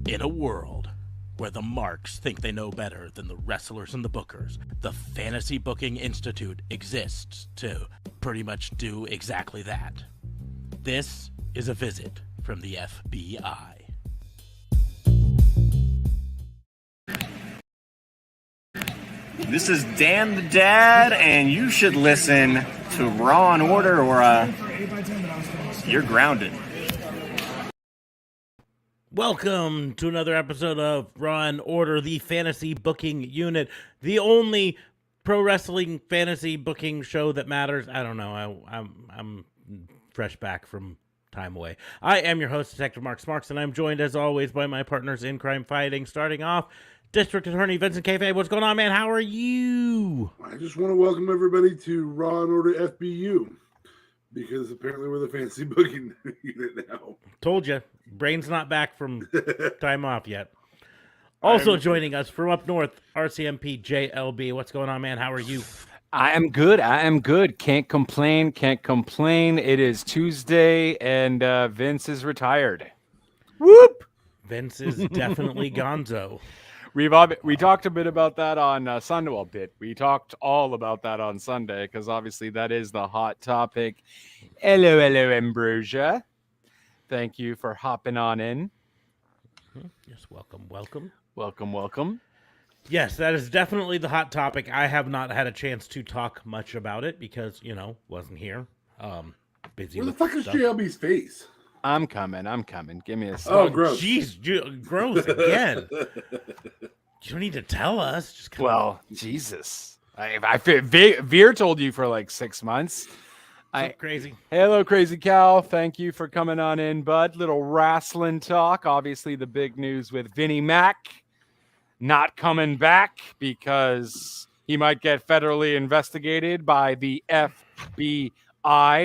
In a world where the marks think they know better than the wrestlers and the bookers, the Fantasy Booking Institute exists to pretty much do exactly that. This is a visit from the FBI. This is Dan the Dad, and you should listen to Raw and Order or you're grounded. Welcome to another episode of Raw and Order, the Fantasy Booking Unit, the only pro wrestling fantasy booking show that matters. I don't know. I'm fresh back from time away. I am your host, Detective Mark Smarks, and I'm joined as always by my partners in crime fighting. Starting off, District Attorney Vincent Kayfabe. What's going on, man? How are you? I just want to welcome everybody to Raw and Order FBU, because apparently we're the fantasy booking unit now. Told you, brain's not back from time off yet. Also joining us from up north, RCMP JLB. What's going on, man? How are you? I am good. Can't complain. It is Tuesday, and Vince is retired. Whoop! Vince is definitely gonzo. We talked a bit about that on Sunday. Well, we talked all about that on Sunday because obviously that is the hot topic. Hello, Ambrosia. Thank you for hopping on in. Yes, welcome. Welcome. Yes, that is definitely the hot topic. I have not had a chance to talk much about it because, wasn't here. Busy. Where the fuck is JLB's face? I'm coming. Give me a second. Oh, gross. Jeez, gross again. You don't need to tell us. Just well, Jesus. Veer told you for like 6 months. Crazy. Hello, Crazy Cow. Thank you for coming on in, bud. Little wrestling talk. Obviously, the big news with Vinnie Mac not coming back because he might get federally investigated by the FBI,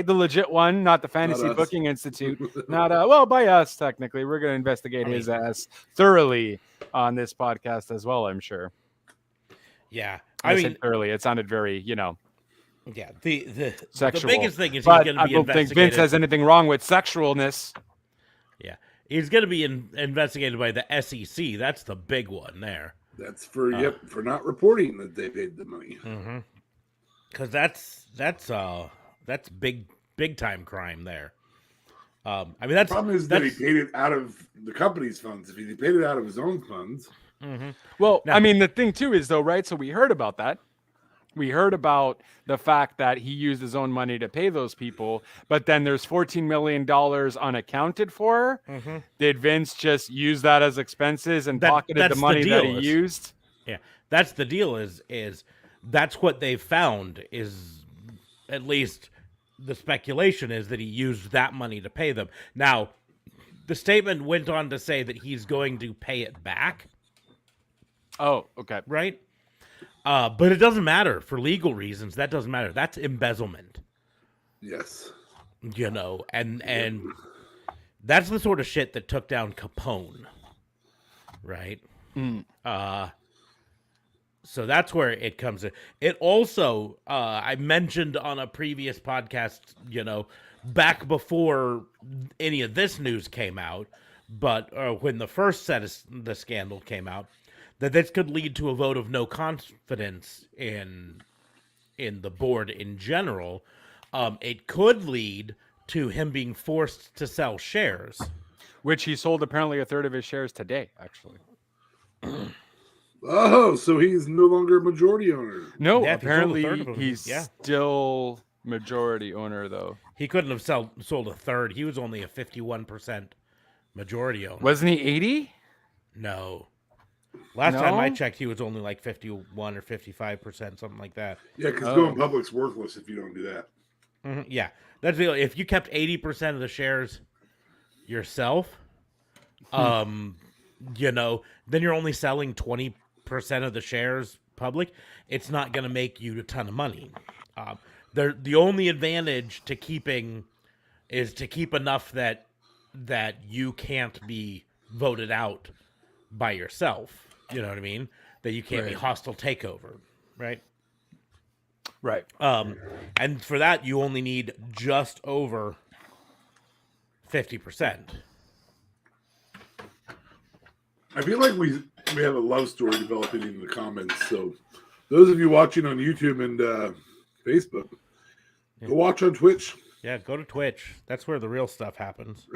the legit one, not the Fantasy Booking Institute. Not by us, technically. We're going to investigate his ass thoroughly on this podcast as well, I'm sure. Yeah. I mean, thoroughly. It sounded very, Yeah, the sexual. The biggest thing is but he's going to be investigated. I don't think Vince has anything wrong with sexualness. Yeah, he's going to be investigated by the SEC. That's the big one there. That's for not reporting that they paid the money. Because that's big time crime there. I mean, that's the problem is that he paid it out of the company's funds. If he paid it out of his own funds, well, now, I mean, the thing too is though, right? So we heard about that. We heard about the fact that he used his own money to pay those people, but then there's $14 million unaccounted for. Did Vince just use that as expenses and pocketed the money that he used? Yeah, that's the deal is that's what they've found is, at least the speculation is, that he used that money to pay them. Now, the statement went on to say that he's going to pay it back. Oh, okay. Right? But it doesn't matter for legal reasons. That doesn't matter. That's embezzlement. Yes. And that's the sort of shit that took down Capone. Right? So that's where it comes in. It also, I mentioned on a previous podcast, back before any of this news came out, but when the first set of the scandal came out, that this could lead to a vote of no confidence in the board in general. It could lead to him being forced to sell shares. Which he sold apparently a third of his shares today, actually. Oh, so he's no longer a majority owner. No, yeah, apparently he's still majority owner, though. He couldn't have sold a third. He was only a 51% majority owner. Wasn't he 80? No. Last time I checked, he was only like 51 or 55%, something like that. Yeah, because going public's worthless if you don't do that. Yeah, that's the deal. If you kept 80% of the shares yourself, then you're only selling 20% of the shares public. It's not going to make you a ton of money. The only advantage to keeping is to keep enough that you can't be voted out by yourself. You know what I mean? That you can't be hostile takeover, right? Right. And for that, you only need just over 50%. I feel like we have a love story developing in the comments. So those of you watching on YouTube and Facebook, go watch on Twitch. Yeah, go to Twitch. That's where the real stuff happens.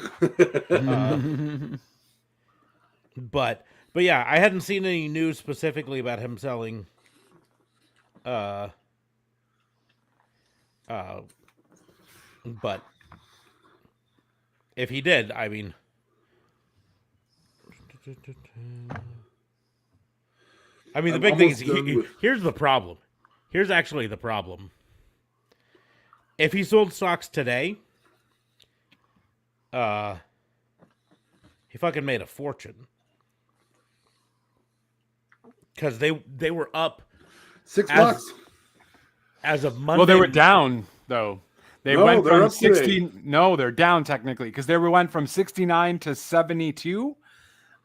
But yeah, I hadn't seen any news specifically about him selling. But if he did, I mean, the big thing is here's the problem. Here's actually the problem. If he sold stocks today, he fucking made a fortune. Because they were up $6 as of Monday. Well, they were down though. They went they're from up today. 60. No, they're down technically because they went from 69 to 72.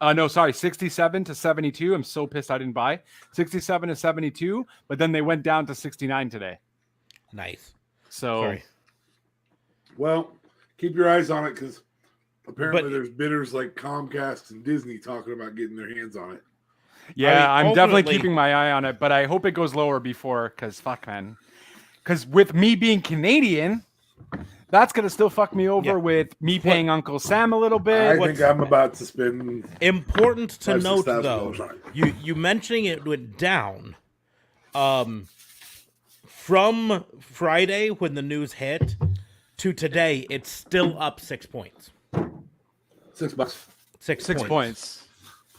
No, sorry, 67 to 72. I'm so pissed I didn't buy 67 to 72, but then they went down to 69 today. Nice. So, Sorry. Well, keep your eyes on it because apparently there's bidders like Comcast and Disney talking about getting their hands on it. yeah, I mean, I'm definitely ultimately- keeping my eye on it, but I hope it goes lower before because fuck, man. Because with me being Canadian, that's going to still fuck me over Yeah. with me paying Uncle Sam a little I bit. think I'm about to spend Important to $5,000, note, though, $6,000 on it. you mentioning it went down. From Friday when the news hit to today, it's still up 6 points. $6. 6 points.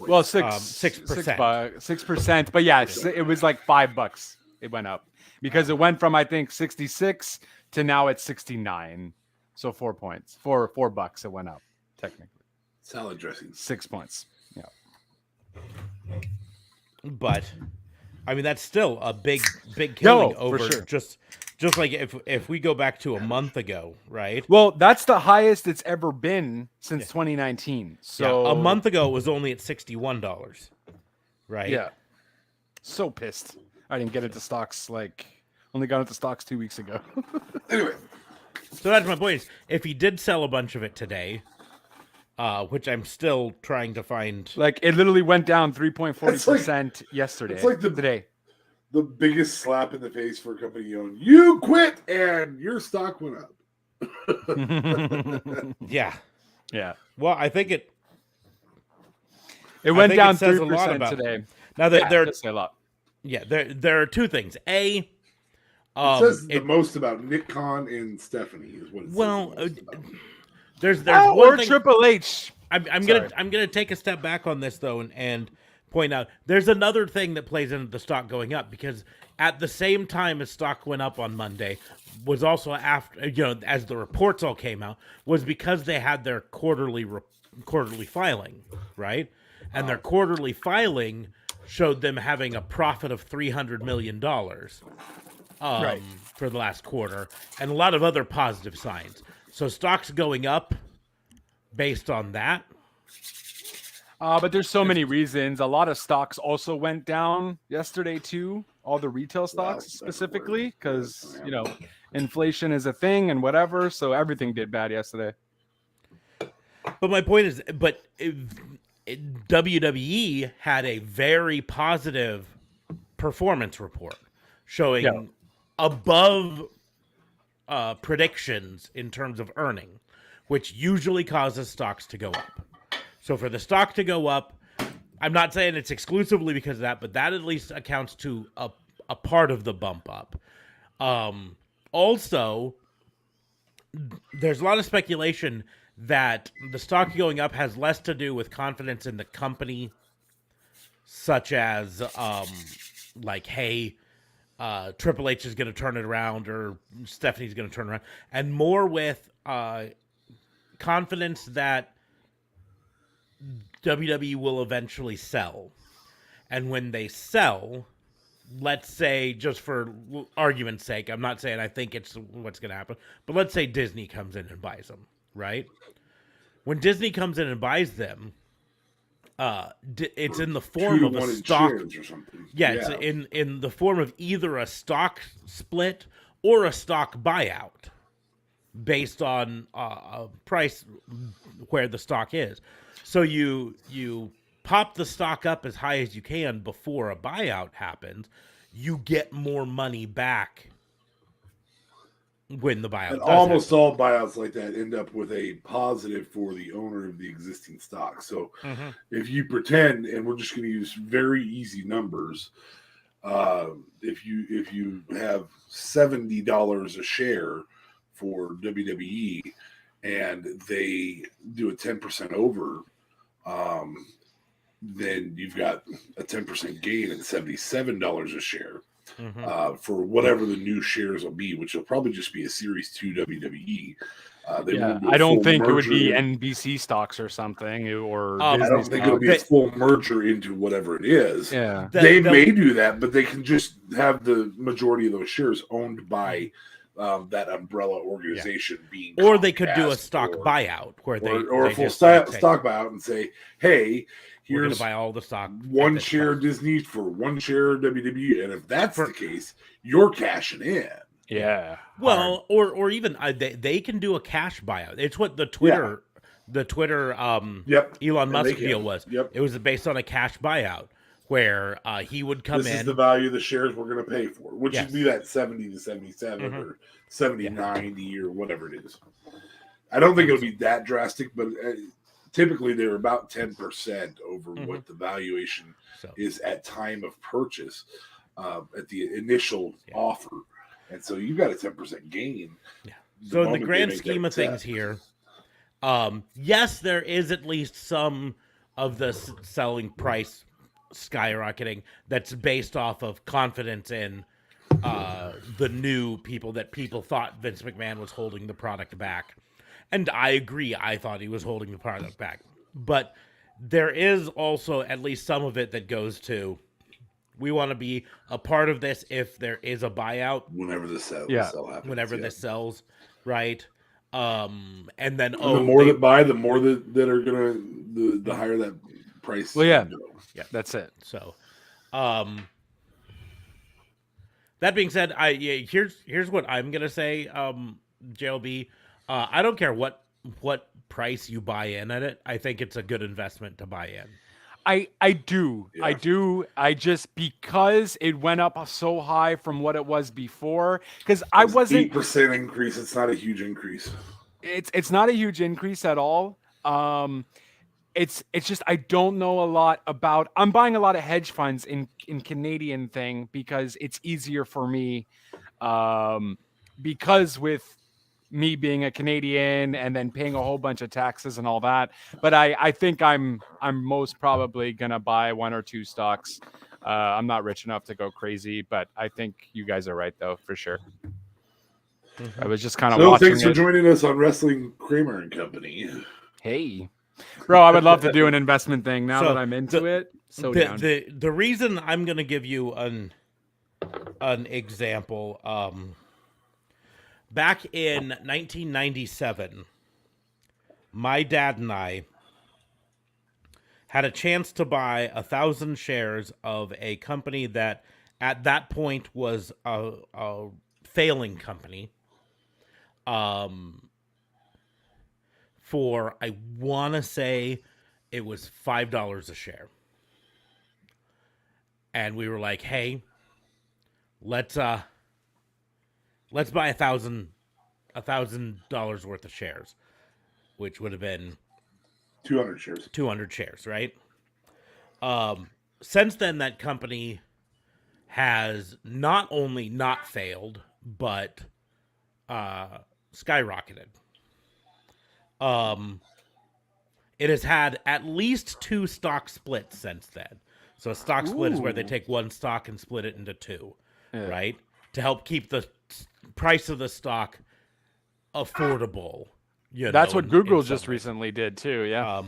Well, 6%. 6%. But yeah, it was like $5. It went up because it went from I think 66 to now it's 69. So 4 points. $4 it went up technically. Salad dressing. 6 points. Yeah. But I mean, that's still a big No, killing for over sure. just like if we go back to a month ago, right? Well, that's the highest it's ever been since 2019. So Yeah, a month ago it was only at $61, right? Yeah. So pissed. I didn't get into stocks only got into stocks 2 weeks ago. Anyway, So that's my point. Is if he did sell a bunch of it today, which I'm still trying to find. Like it literally went down 3.40% yesterday. it's like today. the biggest slap in the face for a company you own. You quit and your stock went up. Yeah. Yeah. Well, I think it It went think down it says a 3% lot about- today. now Yeah, there that's a lot. yeah there are two things. It says the most about Nick Khan and Stephanie is what it says. well, the most about. there's Or one thing. Triple H. I'm Sorry. gonna take a step back on this though and point out there's another thing that plays into the stock going up because at the same time as stock went up on Monday was also after as the reports all came out was because they had their quarterly filing, right? And their quarterly filing showed them having a profit of $300 million Right. for the last quarter and a lot of other positive signs. So stocks going up based on that. But there's so many reasons. A lot of stocks also went down yesterday too. All the retail stocks specifically, because inflation is a thing and whatever. So everything did bad yesterday. But my point is, WWE had a very positive performance report showing above predictions in terms of earning, which usually causes stocks to go up. So for the stock to go up, I'm not saying it's exclusively because of that, but that at least accounts to a part of the bump up. Also, there's a lot of speculation that the stock going up has less to do with confidence in the company, such as hey, Triple H is going to turn it around or Stephanie's going to turn it around, and more with confidence that WWE will eventually sell. And when they sell, let's say, just for argument's sake, I'm not saying I think it's what's going to happen, but let's say Disney comes in and buys them, right? When Disney comes in and buys them, it's in the form of a stock. Or something. Yeah, it's in the form of either a stock split or a stock buyout based on a price where the stock is. So you pop the stock up as high as you can before a buyout happens, you get more money back when the buyout And does almost happen. all buyouts like that end up with a positive for the owner of the existing stock. So if you pretend, and we're just going to use very easy numbers, if you have $70 a share for WWE and they do a 10% over, then you've got a 10% gain at $77 a share. For whatever the new shares will be, which will probably just be a Series 2 WWE. They Yeah, won't do a I don't full think it would merger be in- NBC stocks or something, or I Disney I don't think it'll stocks. be a full merger into whatever it is. Yeah. They They'll- may do that, but they can just have the majority of those shares owned by that umbrella organization being. Or they could do a Comcast stock or- buyout where or they a full just like, say, stock buyout and say, "Hey, we're going here's to buy all the stock. at one this share price." Disney for one share WWE." And if that's the case, you're cashing in. Yeah. Well, or even they can do a cash buyout. It's what the Twitter Yep. Elon And Musk they can. deal was. Yep. It was based on a cash buyout where he would come This in. is the value of the shares we're going to pay for, which Yes. would be that 70 to 77 or 70, 90 or whatever it is. I don't think it'll be that drastic, but typically they're about 10% over what the valuation is at time of purchase at the initial offer. And so you've got a 10% gain. Yeah. So in the moment they grand make scheme that of things set. here, yes, there is at least some of the selling price skyrocketing that's based off of confidence in the new people that people thought Vince McMahon was holding the product back. And I agree, I thought he was holding the product back. But there is also at least some of it that goes to, we want to be a part of this if there is a buyout. Whenever the sell happens. Whenever this sells, right? And then the more that buy, the more that are gonna the higher that price. Well, yeah. Go. Yeah, that's it. So, that being said, here's what I'm gonna say, JLB. I don't care what price you buy in at it. I think it's a good investment to buy in. I do. Yeah. I do. I just, because it went up so high from what it was before, because I wasn't 8% increase. It's not a huge increase. It's not a huge increase at all. It's just I don't know a lot about. I'm buying a lot of hedge funds in Canadian thing because it's easier for me. Because with me being a Canadian and then paying a whole bunch of taxes and all that. But I think I'm most probably gonna buy one or two stocks. I'm not rich enough to go crazy, but I think you guys are right though, for sure. I was just kind of watching. Thanks for joining us on Wrestling Kramer and Company. Hey, bro, I would love to do an investment thing now So that I'm into it. So down. The reason I'm gonna give you an example, back in 1997, my dad and I had a chance to buy 1,000 shares of a company that at that point was a failing company. For, I want to say it was $5 a share. And we were like, hey, let's buy $1,000 worth of shares, which would have been 200 shares. 200 shares, right? Since then, that company has not only not failed, but skyrocketed. It has had at least 2 stock splits since then. So a stock split is where they take one stock and split it into 2, right? To help keep the price of the stock affordable. That's what Google just recently did too. Yeah.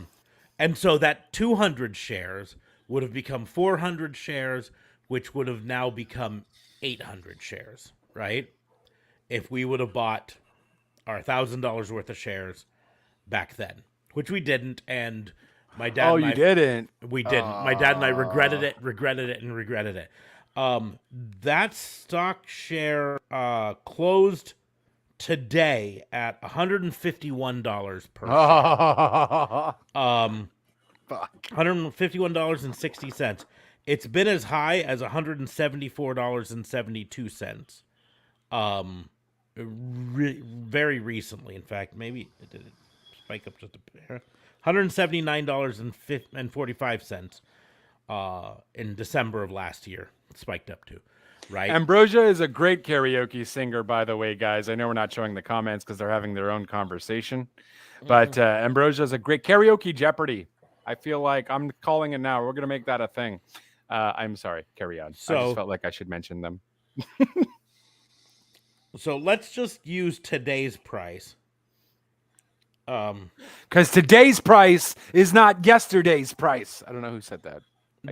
And so that 200 shares would have become 400 shares, which would have now become 800 shares, right? If we would have bought our $1,000 worth of shares back then, which we didn't, and my dad. Oh, you didn't. We didn't. My dad and I regretted it. That stock share closed today at $151 per share. Fuck. $151.60. It's been as high as $174.72. Very recently, in fact, maybe it did spike up just a bit. $179.45 in December of last year. It spiked up to, right? Ambrosia is a great karaoke singer, by the way, guys. I know we're not showing the comments because they're having their own conversation, but Ambrosia is a great karaoke Jeopardy. I feel like I'm calling it now. We're gonna make that a thing. I'm sorry, carry on. I So- just felt like I should mention them. So let's just use today's price. Because today's price is not yesterday's price. I don't know who said that.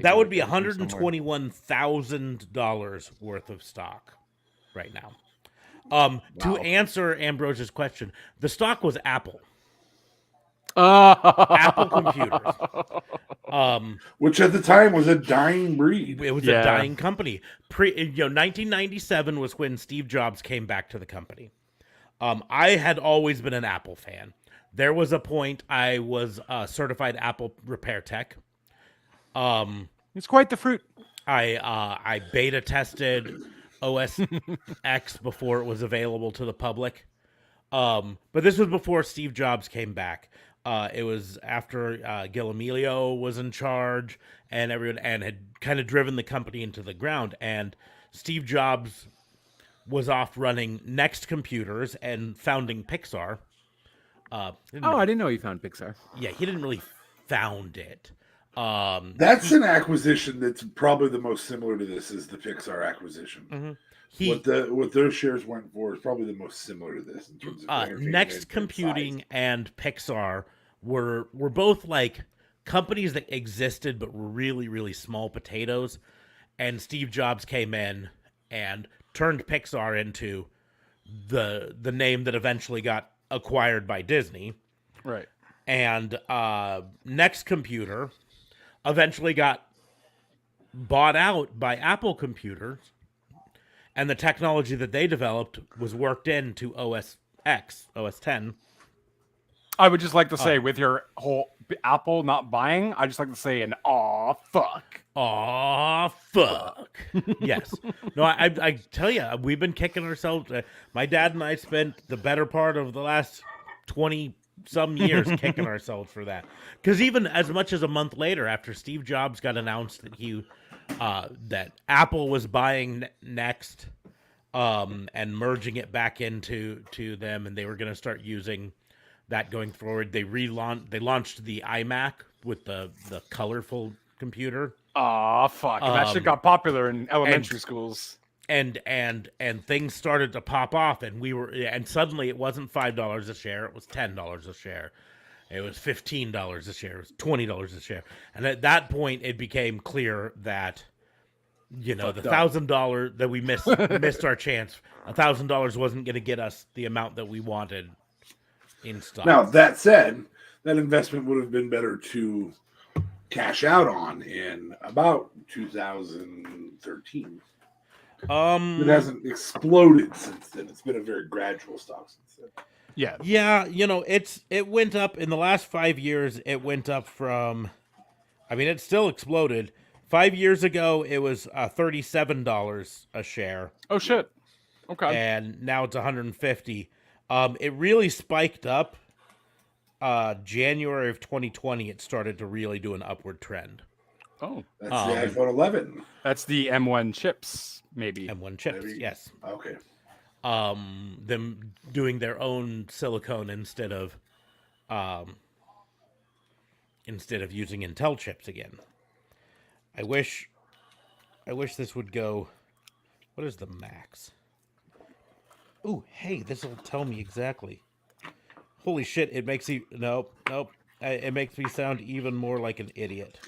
That would be $121,000 worth of stock right now. To answer Ambrosia's question, the stock was Apple. Apple computers. Which at the time was a dying breed. It was a dying company. 1997 was when Steve Jobs came back to the company. I had always been an Apple fan. There was a point I was a certified Apple repair tech. It's quite the fruit. I beta tested OS X before it was available to the public. But this was before Steve Jobs came back. It was after Gil Amelio was in charge and everyone and had kind of driven the company into the ground. And Steve Jobs was off running Next Computers and founding Pixar. I didn't know you found Pixar. Yeah, he didn't really found it. That's an acquisition that's probably the most similar to this is the Pixar acquisition. What their shares went for is probably the most similar to this in terms of Next Computing and Pixar were both like companies that existed but were really, really small potatoes. And Steve Jobs came in and turned Pixar into the name that eventually got acquired by Disney. Right. And Next Computer eventually got bought out by Apple Computers, and the technology that they developed was worked into OS X, OS 10. I would just like to say, with your whole Apple not buying, I just like to say an aw fuck. Aw, fuck. Yes. No, I tell you, we've been kicking ourselves. My dad and I spent the better part of the last 20 some years kicking ourselves for that. Because even as much as a month later, after Steve Jobs got announced that that Apple was buying Next and merging it back into them, and they were going to start using that going forward, they launched the iMac with the colorful computer. Aw fuck. That shit got popular in elementary schools. And things started to pop off, and suddenly it wasn't $5 a share, it was $10 a share. It was $15 a share, it was $20 a share. And at that point it became clear that the $1,000 that we missed our chance. $1,000 wasn't going to get us the amount that we wanted in stock. Now, that said, that investment would have been better to cash out on in about 2013. It hasn't exploded since then. It's been a very gradual stock since then. Yeah. Yeah, it went up in the last 5 years. It went up from, it still exploded. 5 years ago, it was $37 a share. Oh shit. Okay. And now it's $150. It really spiked up. January of 2020, it started to really do an upward trend. Oh, that's the iPhone 11. That's the M1 chips, maybe. M1 chips, Maybe. yes. Okay. Them doing their own silicone instead of using Intel chips again. I wish this would go. What is the max? Ooh, hey, this will tell me exactly. Holy shit! It makes you nope. It makes me sound even more like an idiot.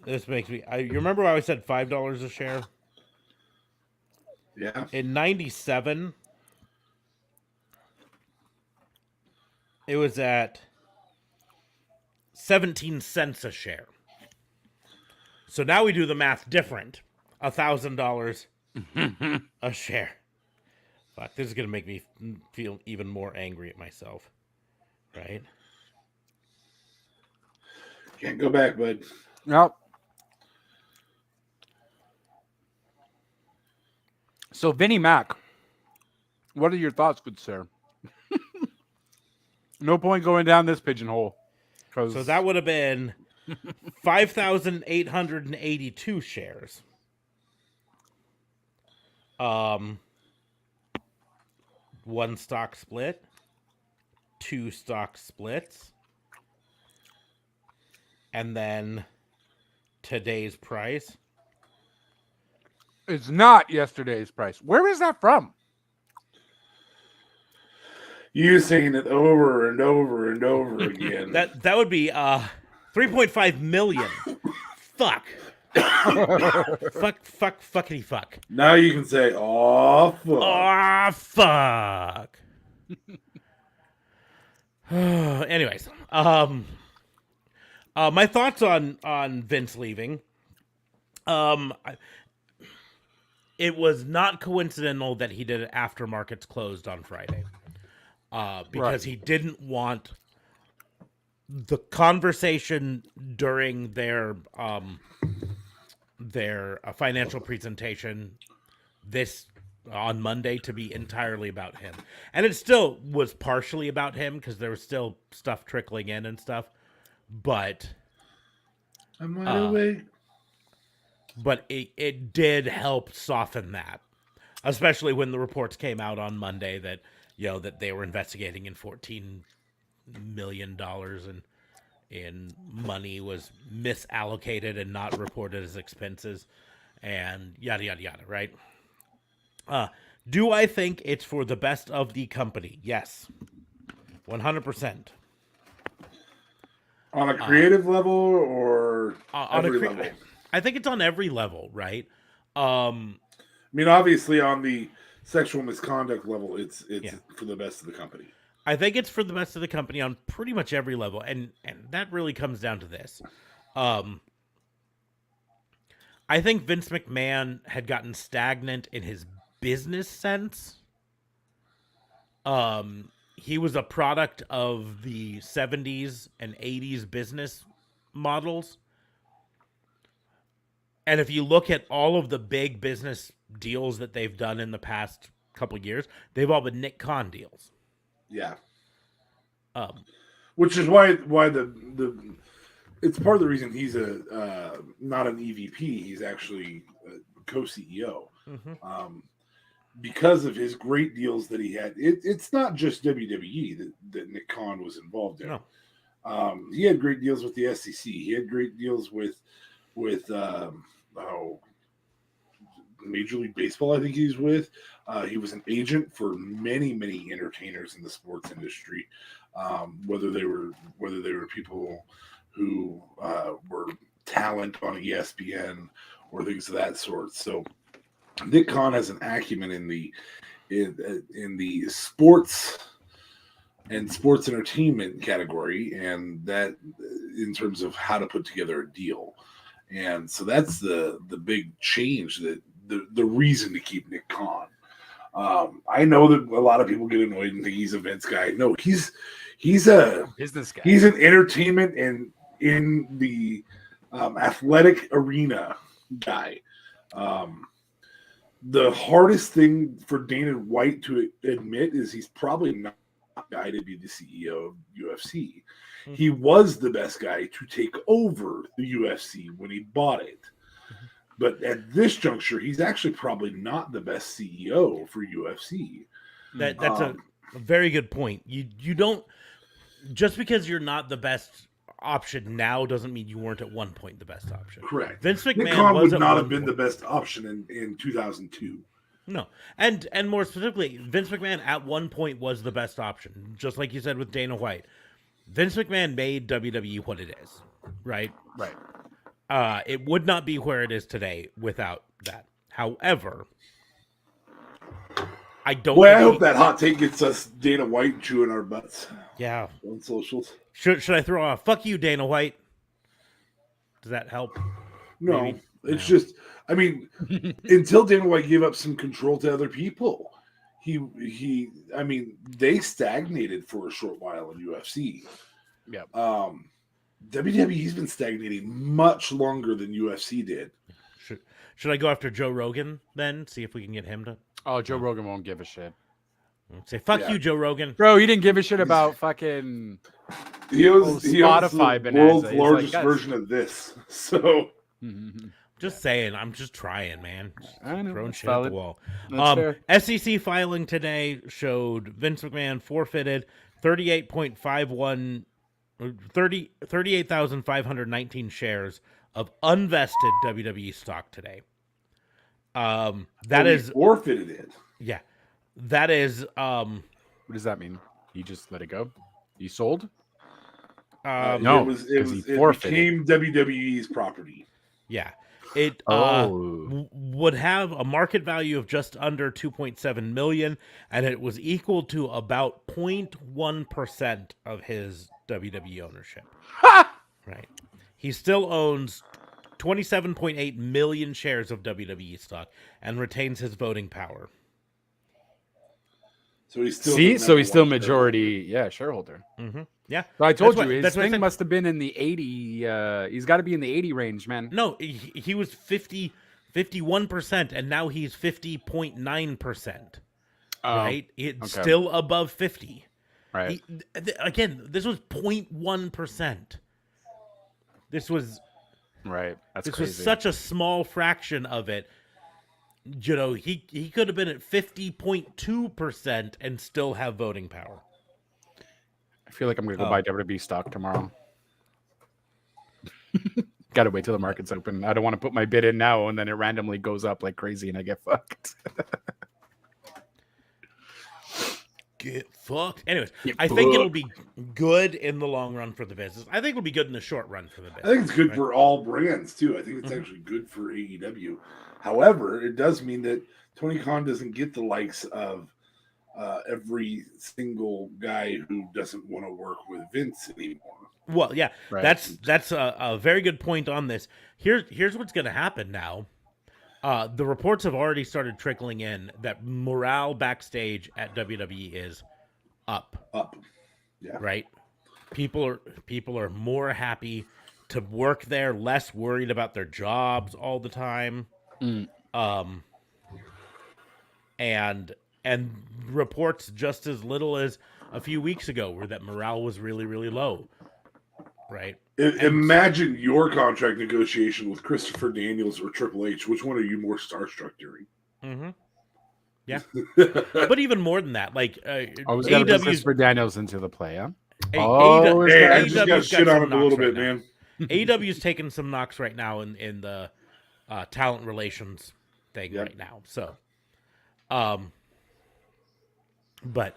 This makes me. You remember how I said $5 a share? Yeah. In 97, it was at 17 cents a share. So now we do the math different. $1,000 a share. Fuck, this is going to make me feel even more angry at myself. Right? Can't go back, bud. Yep. So, Vinnie Mac, what are your thoughts, good sir? No point going down this pigeonhole. So that would have been 5,882 shares. One stock split, two stock splits, and then today's price. It's not yesterday's price. Where is that from? You saying it over and over and over again. That would be 3.5 million. Fuck. Fuckity fuck. Now you can say, "Oh fuck." Oh fuck. Anyways, my thoughts on Vince leaving. It was not coincidental that he did it after markets closed on Friday, because he didn't want the conversation during their financial presentation this on Monday to be entirely about him. And it still was partially about him because there was still stuff trickling in and stuff, but I'm wide awake. But it did help soften that, especially when the reports came out on Monday that, you know, that they were investigating and $14 million in money was misallocated and not reported as expenses, and yada yada yada. Right? Do I think it's for the best of the company? Yes, 100%. On a creative level or On every level? level? I think it's on every level, right? I mean, obviously, on the sexual misconduct level, it's for the best of the company. I think it's for the best of the company on pretty much every level, and that really comes down to this. I think Vince McMahon had gotten stagnant in his business sense. He was a product of the 70s and 80s business models. And if you look at all of the big business deals that they've done in the past couple of years, they've all been Nick Khan deals. Yeah. Which is why the it's part of the reason he's not an EVP. He's actually a co-CEO. Mm-hmm. Because of his great deals that he had. It's not just WWE that Nick Khan was involved in. No. He had great deals with the SEC. He had great deals with Major League Baseball, I think he's with. He was an agent for many, many entertainers in the sports industry, whether they were people who were talent on ESPN or things of that sort. So Nick Khan has an acumen in the sports and sports entertainment category, and that in terms of how to put together a deal. And so that's the big change, that the reason to keep Nick Khan. I know that a lot of people get annoyed and think he's a Vince guy. No, he's a business guy. He's an entertainment and in the athletic arena guy. The hardest thing for Dana White to admit is he's probably not the guy to be the CEO of UFC. Mm-hmm. He was the best guy to take over the UFC when he bought it. Mm-hmm. But at this juncture, he's actually probably not the best CEO for UFC. That's a very good point. You don't, just because you're not the best option now doesn't mean you weren't at one point the best option. Correct. Vince McMahon Nick Khan would not have been the best option in 2002. No. And more specifically, Vince McMahon at one point was the best option. Just like you said with Dana White. Vince McMahon made WWE what it is, right? Right. It would not be where it is today without that. However, I don't. Well, I hope that hot take gets us Dana White chewing our butts. Yeah. On socials. Should I throw a "fuck you, Dana White"? Does that help? No, Maybe? It's just. I mean, until Dana White gave up some control to other people, they stagnated for a short while in UFC. Yep. WWE's been stagnating much longer than UFC did. Should I go after Joe Rogan then? See if we can get him to Joe Rogan won't give a shit. say fuck Yeah. you, Joe Rogan. Bro, he didn't give a shit about fucking He owns Spotify the bonanza. world's He's like, largest guys. version of this. So Just saying, I'm just trying, man. I know, Throwing that's shit at valid. the wall. That's fair. SEC filing today showed Vince McMahon forfeited 38,519 shares of unvested WWE stock today. That is forfeited it. Yeah. That is What does that mean? He just let it go? He sold? it No, became WWE's property. yeah. It would have a market value of just under 2.7 million, and it was equal to about 0.1% of his WWE ownership. Right. He still owns 27.8 million shares of WWE stock and retains his voting power. So he's still he's still majority, shareholder. Mm-hmm. Yeah. So I told That's you, what- his that's what I thing said. must have been in the 80. He's got to be in the 80 range, man. No, he was 51%, and now he's 50.9%. Right? It's okay. still above 50. Right. Again, this was 0.1%. This was Right. That's this crazy. was such a small fraction of it. You know, he could have been at 50.2% and still have voting power. I feel like I'm going to go buy WWE stock tomorrow. Got to wait till the market's open. I don't want to put my bid in now and then it randomly goes up like crazy and I get fucked. Get fucked. Anyways, Get I think it'll fucked. be good in the long run for the business. I think it'll be good in the short run for the business. I think it's good right? for all brands too. I think it's actually good for AEW. However, it does mean that Tony Khan doesn't get the likes of every single guy who doesn't want to work with Vince anymore. Well, yeah, Right. that's a very good point on this. Here's what's going to happen now. The reports have already started trickling in that morale backstage at WWE is up. Yeah. Right? People are more happy to work there, less worried about their jobs all the time. And reports just as little as a few weeks ago were that morale was really, really low. Right? Imagine your contract negotiation with Christopher Daniels or Triple H. Which one are you more starstruck during? Mm-hmm. Yeah. But even more than that, like Always got to put AEW's Christopher Daniels into the play, huh? Hey, I just got AEW's shit on some him a little knocks bit, right man. now. AEW's taking some knocks right now in the talent relations thing right now. So, but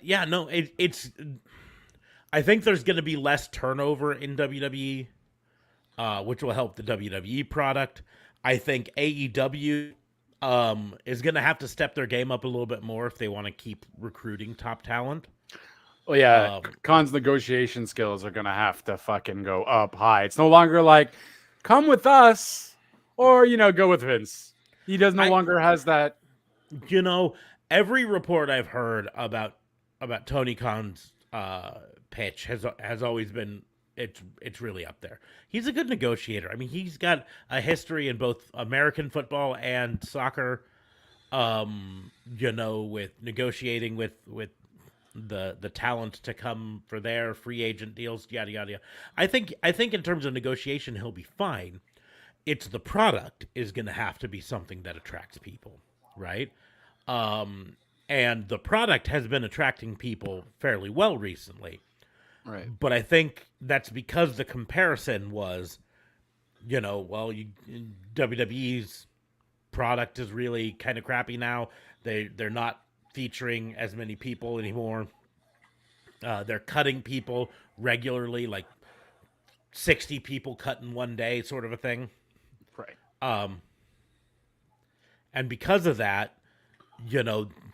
yeah, no, it's. I think there's going to be less turnover in WWE, which will help the WWE product. I think AEW is going to have to step their game up a little bit more if they want to keep recruiting top talent. Well, yeah, Khan's negotiation skills are going to have to fucking go up high. It's no longer like, come with us or, go with Vince. He no longer has that. Every report I've heard about Tony Khan's pitch has always been it's really up there. He's a good negotiator. I mean, he's got a history in both American football and soccer. With negotiating with the talent to come for their free agent deals, yada yada yada. I think in terms of negotiation, he'll be fine. It's the product is going to have to be something that attracts people, right? And the product has been attracting people fairly well recently. Right. But I think that's because the comparison was, WWE's product is really kind of crappy now. They're not featuring as many people anymore. They're cutting people regularly, like 60 people cut in one day, sort of a thing. Right. And because of that,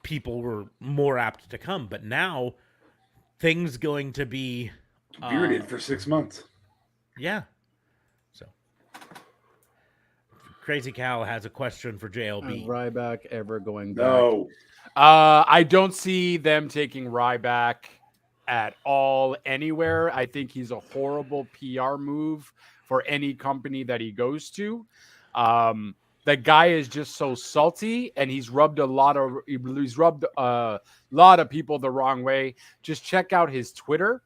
people were more apt to come. But now things going to be Bearded for 6 months. Yeah. So Crazy Cal has a question for JLB. Ryback ever going back? No. I don't see them taking Ryback at all anywhere. I think he's a horrible PR move for any company that he goes to. The guy is just so salty, and he's rubbed a lot of people the wrong way. Just check out his Twitter.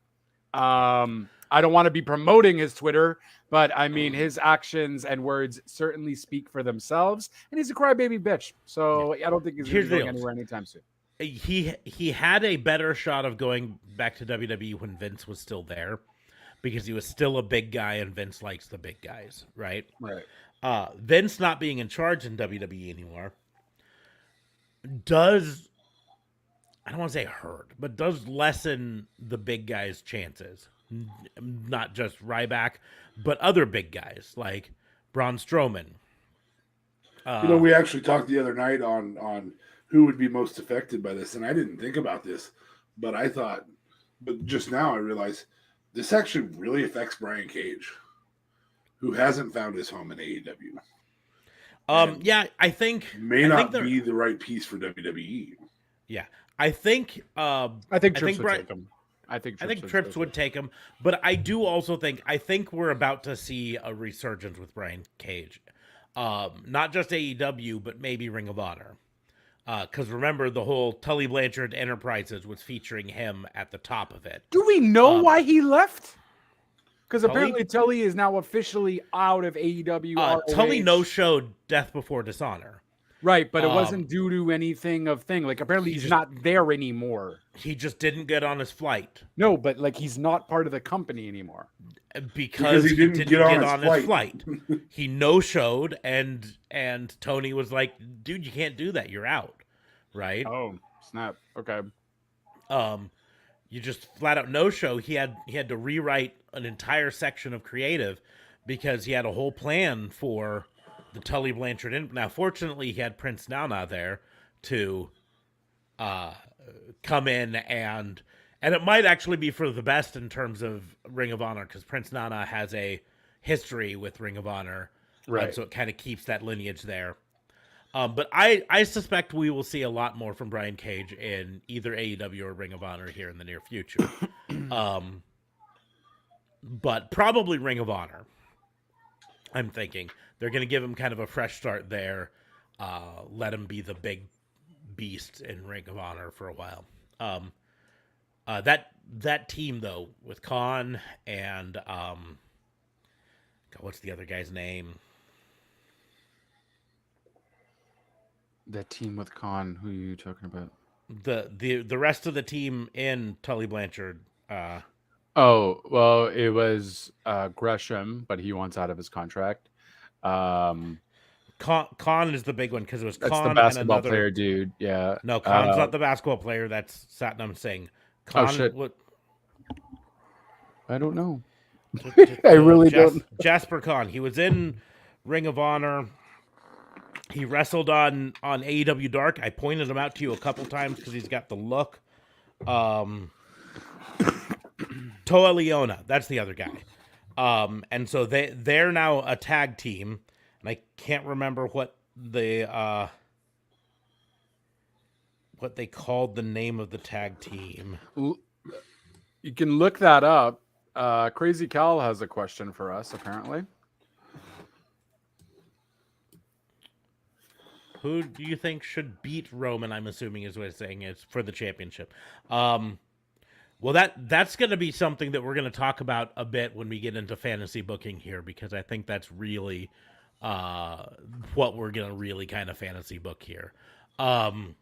I don't want to be promoting his Twitter, but I mean his actions and words certainly speak for themselves. And he's a crybaby bitch, so I don't think he's going anywhere anytime soon. He had a better shot of going back to WWE when Vince was still there, because he was still a big guy, and Vince likes the big guys, right? Right. Vince not being in charge in WWE anymore does, I don't want to say hurt, but does lessen the big guys' chances. Not just Ryback, but other big guys like Braun Strowman. We actually talked the other night on who would be most affected by this, and I didn't think about this, but just now I realized this actually really affects Brian Cage, who hasn't found his home in AEW. Yeah, I think not be the right piece for WWE. Yeah, I think Trips would take him. I think Trips would take him, but I do also think we're about to see a resurgence with Brian Cage, not just AEW, but maybe Ring of Honor, because remember the whole Tully Blanchard Enterprises was featuring him at the top of it. Do we know why he left? Because apparently Tully is now officially out of AEW. Tully no-showed Death Before Dishonor. Right, but it wasn't due to anything of thing. Like, apparently he's not there anymore. He just didn't get on his flight. No, but like he's not part of the company anymore. Because he didn't get on his flight. He no-showed, and Tony was like, dude, you can't do that. You're out. Right? Oh, snap. Okay. You just flat out no-show. He had to rewrite an entire section of creative because he had a whole plan for the Tully Blanchard. Now, fortunately, he had Prince Nana there to come in, and it might actually be for the best in terms of Ring of Honor, because Prince Nana has a history with Ring of Honor, right? So it kind of keeps that lineage there. But I suspect we will see a lot more from Brian Cage in either AEW or Ring of Honor here in the near future. But probably Ring of Honor. I'm thinking they're going to give him kind of a fresh start there. Let him be the big beast in Ring of Honor for a while. That team though, with Khan and what's the other guy's name? That team with Khan, who are you talking about? The rest of the team in Tully Blanchard. It was Gresham, but he wants out of his contract. Khan is the big one because it was that's Khan the basketball and another player, dude. Yeah. No, Khan's not the basketball player. That's Satnam Singh. Khan, shit. I don't know. I really don't. Jasper Khan. He was in Ring of Honor. He wrestled on AEW Dark. I pointed him out to you a couple times because he's got the look. Toa Leona, that's the other guy. And so they're now a tag team, and I can't remember what they called the name of the tag team. You can look that up. Crazy Cal has a question for us, apparently. Who do you think should beat Roman? I'm assuming is what it's saying is for the championship. Well, that's going to be something that we're going to talk about a bit when we get into fantasy booking here, because I think that's really what we're going to really kind of fantasy book here. But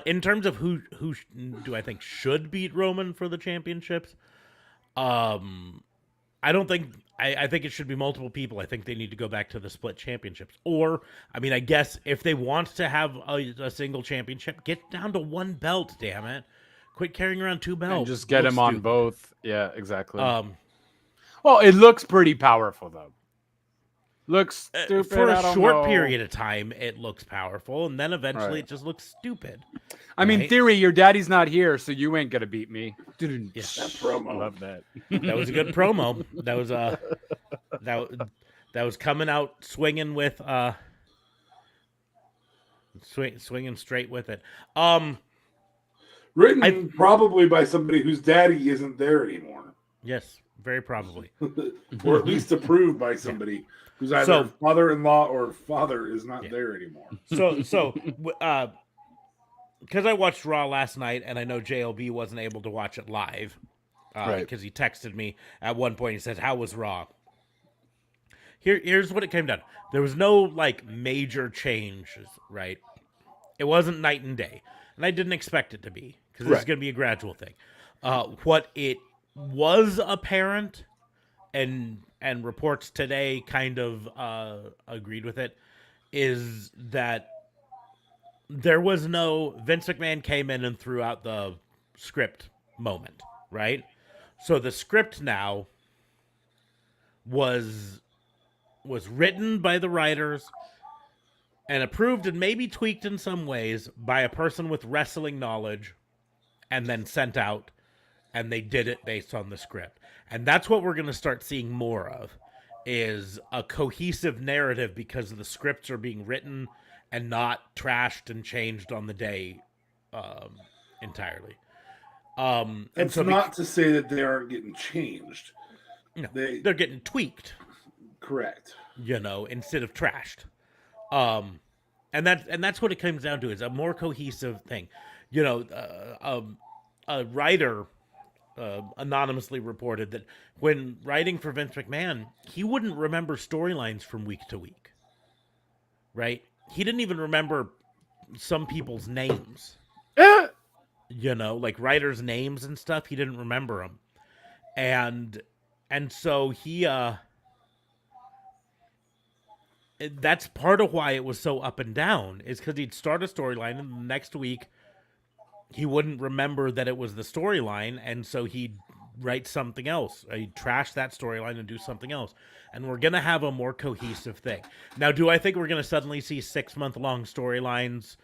in terms of who do I think should beat Roman for the championships, I don't think. I think it should be multiple people. I think they need to go back to the split championships. Or, I mean, I guess if they want to have a single championship, get down to one belt, damn it. Quit carrying around two belts. And just get him on both. Yeah, exactly. Well, it looks pretty powerful, though. Looks stupid. For a short period of time, it looks powerful, and then eventually it just looks stupid. I mean, theory, your daddy's not here, so you ain't gonna beat me. Dude, that promo. I love that. That was a good promo. That was coming out swinging with swinging straight with it. Written probably by somebody whose daddy isn't there anymore. Yes, very probably. Or at least approved by somebody who's either father-in-law or father is not there anymore. Because I watched Raw last night, and I know JLB wasn't able to watch it live, Right. because he texted me at one point. He said, "How was Raw?" Here's what it came down. There was no like major changes, right? It wasn't night and day, and I didn't expect it to be because it's going to be a gradual thing. What it was apparent, and reports today kind of agreed with it, is that there was no Vince McMahon came in and threw out the script moment, right? So the script now was written by the writers and approved and maybe tweaked in some ways by a person with wrestling knowledge, and then sent out, and they did it based on the script. And that's what we're going to start seeing more of, is a cohesive narrative, because the scripts are being written and not trashed and changed on the day entirely. And it's so not to say that they aren't getting changed. No, they're getting tweaked. Correct. Instead of trashed. And that's what it comes down to, is a more cohesive thing. A writer anonymously reported that when writing for Vince McMahon, he wouldn't remember storylines from week to week. Right? He didn't even remember some people's names. Like writers' names and stuff. He didn't remember them. And so he that's part of why it was so up and down, is because he'd start a storyline and the next week he wouldn't remember that it was the storyline, and so he'd write something else. He'd trash that storyline and do something else. And we're going to have a more cohesive thing. Now, do I think we're going to suddenly see 6-month-long storylines,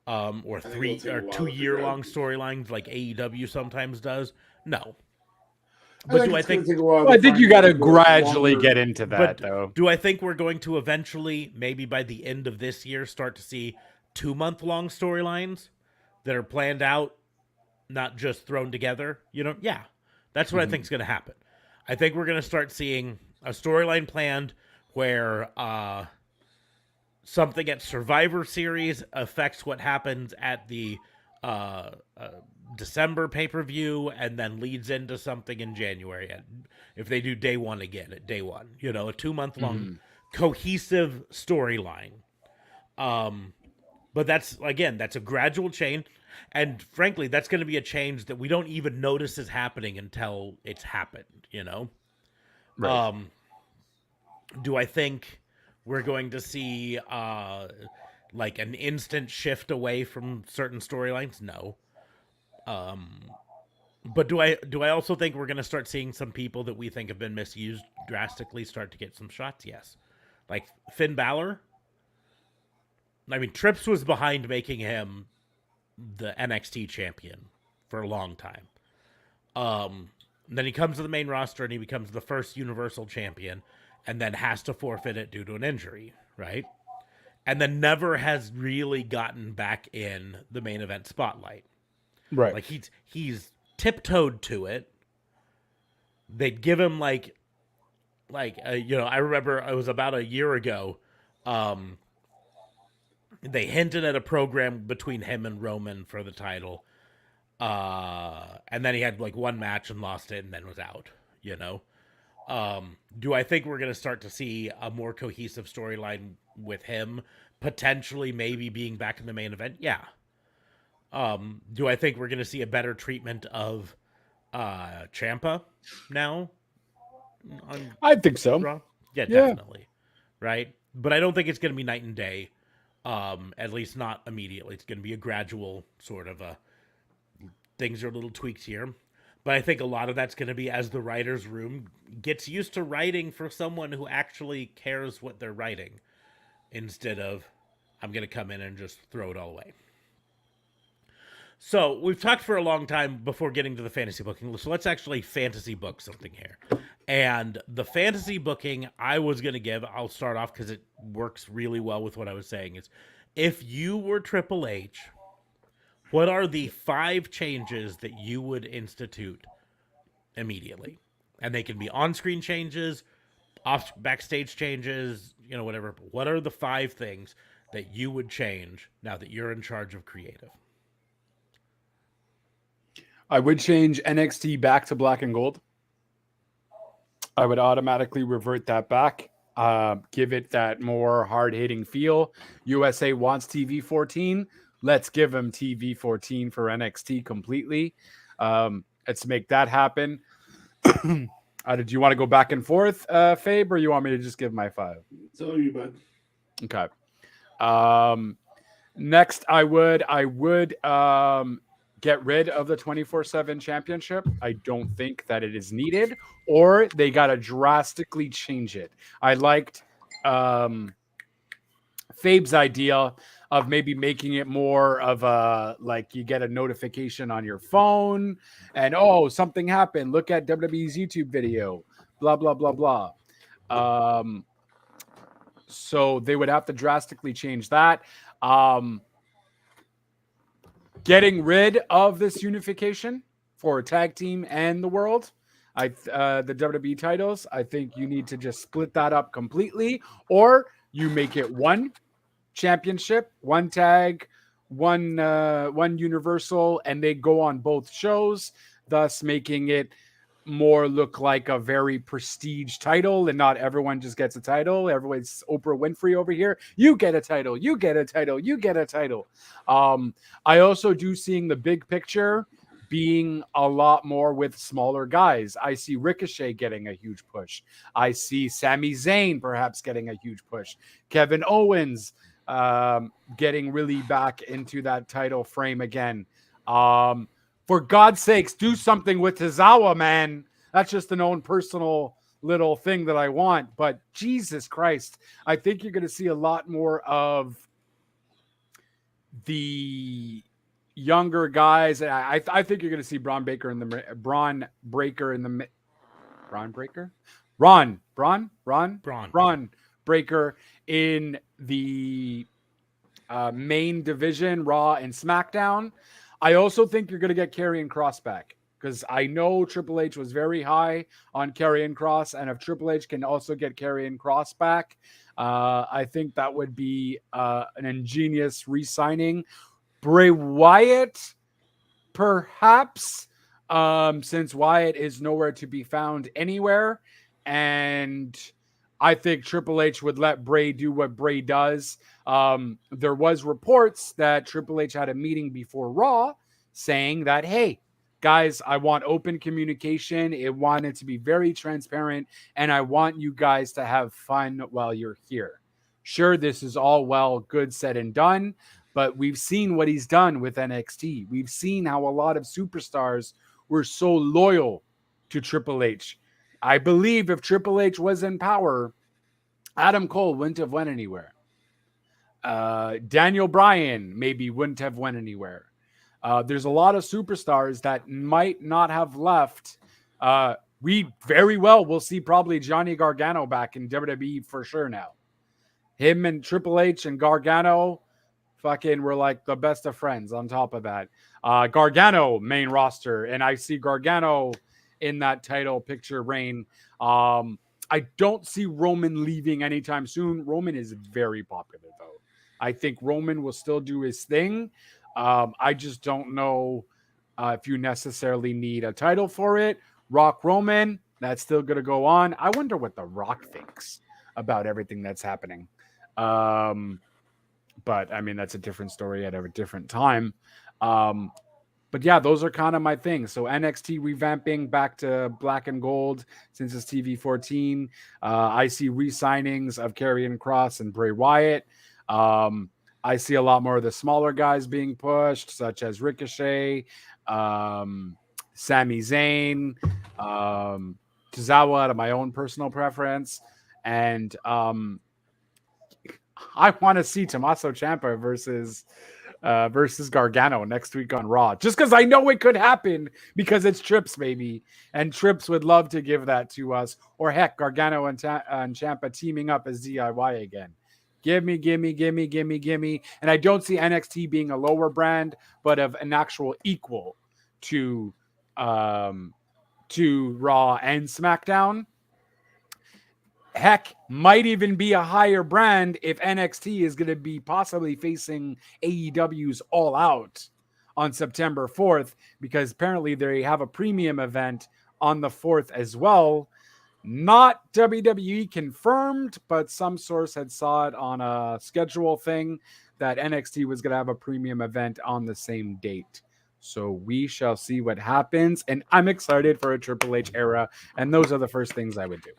or 2-year-long storylines like AEW sometimes does? No. But do I think you got to gradually get into that, though. Do I think we're going to eventually, maybe by the end of this year, start to see 2-month-long storylines that are planned out, not just thrown together? Yeah, that's what I think is going to happen. I think we're going to start seeing a storyline planned where something at Survivor Series affects what happens at the December pay-per-view, and then leads into something in January. And if they do day one again at day one, a 2-month-long cohesive storyline. But that's a gradual change. And frankly, that's going to be a change that we don't even notice is happening until it's happened, Right. Do I think we're going to see like an instant shift away from certain storylines? No. But do I also think we're going to start seeing some people that we think have been misused drastically start to get some shots? Yes. Like Finn Balor. I mean, Trips was behind making him the NXT champion for a long time. Then he comes to the main roster and he becomes the first Universal champion, and then has to forfeit it due to an injury, right? And then never has really gotten back in the main event spotlight. Right. Like he's tiptoed to it. They'd give him I remember it was about a year ago. They hinted at a program between him and Roman for the title. And then he had one match and lost it and then was out, Do I think we're going to start to see a more cohesive storyline with him potentially maybe being back in the main event? Yeah. Do I think we're going to see a better treatment of Ciampa now? I think so. Raw? Yeah, definitely. Right? But I don't think it's going to be night and day. At least not immediately. It's going to be a gradual sort of things are a little tweaked here. But I think a lot of that's going to be as the writer's room gets used to writing for someone who actually cares what they're writing, instead of, I'm going to come in and just throw it all away. So we've talked for a long time before getting to the fantasy booking. So let's actually fantasy book something here. And the fantasy booking I was going to give, I'll start off because it works really well with what I was saying, is if you were Triple H, What are the 5 changes that you would institute immediately? And they can be on-screen changes, off backstage changes, whatever. What are the 5 things that you would change now that you're in charge of creative? I would change NXT back to black and gold. I would automatically revert that back. Give it that more hard-hitting feel. USA wants TV 14. Let's give them TV 14 for NXT completely. Let's make that happen. Do you want to go back and forth, Fabe, or you want me to just give my 5? It's all you, bud. Okay. Next, I would get rid of the 24/7 championship. I don't think that it is needed, or they got to drastically change it. I liked Fabe's idea of maybe making it more of a, like, you get a notification on your phone and, oh, something happened. Look at WWE's YouTube video, blah, blah, blah, blah. So they would have to drastically change that. Getting rid of this unification for tag team and the world, the WWE titles, I think you need to just split that up completely, or you make it one championship, one tag, one universal, and they go on both shows, thus making it more look like a very prestige title, and not everyone just gets a title. Everyone's Oprah Winfrey over here. You get a title, you get a title, you get a title. I also do seeing the big picture being a lot more with smaller guys. I see Ricochet getting a huge push. I see Sami Zayn perhaps getting a huge push. Kevin Owens getting really back into that title frame again. For God's sakes, do something with Tozawa, man. That's just an own personal little thing that I want. But Jesus Christ, I think you're going to see a lot more of the younger guys. I think you're going to see Braun Breaker in the main division, Raw and SmackDown. I also think you're going to get Karrion Kross back, because I know Triple H was very high on Karrion Kross, and if Triple H can also get Karrion Kross back, I think that would be an ingenious re-signing. Bray Wyatt, perhaps, since Wyatt is nowhere to be found anywhere, and I think Triple H would let Bray do what Bray does. There was reports that Triple H had a meeting before Raw saying that, hey, guys, I want open communication. It wanted to be very transparent, and I want you guys to have fun while you're here. Sure, this is all well, good, said and done, but we've seen what he's done with NXT. We've seen how a lot of superstars were so loyal to Triple H. I believe if Triple H was in power, Adam Cole wouldn't have went anywhere. Daniel Bryan maybe wouldn't have went anywhere. There's a lot of superstars that might not have left. We very well will see probably Johnny Gargano back in WWE for sure now. Him and Triple H and Gargano fucking were like the best of friends on top of that. Gargano main roster, and I see Gargano in that title picture reign. I don't see Roman leaving anytime soon. Roman is very popular, though. I think Roman will still do his thing. I just don't know if you necessarily need a title for it. Rock Roman, that's still going to go on. I wonder what The Rock thinks about everything that's happening. But, I mean, that's a different story at a different time. But yeah, those are kind of my things. So NXT revamping back to black and gold since it's TV 14. I see re-signings of Karrion Kross and Bray Wyatt. I see a lot more of the smaller guys being pushed, such as Ricochet, Sami Zayn, Tozawa out of my own personal preference. And I want to see Tommaso Ciampa versus Gargano next week on Raw, just because I know it could happen, because it's Trips, baby, and Trips would love to give that to us. Or heck, Gargano and Ciampa teaming up as DIY again. Give me. And I don't see NXT being a lower brand, but of an actual equal to Raw and SmackDown. Heck, might even be a higher brand if NXT is going to be possibly facing AEW's All Out on September 4th, because apparently they have a premium event on the 4th as well. Not WWE confirmed, but some source had saw it on a schedule thing that NXT was going to have a premium event on the same date. So we shall see what happens. And I'm excited for a Triple H era. And those are the first things I would do.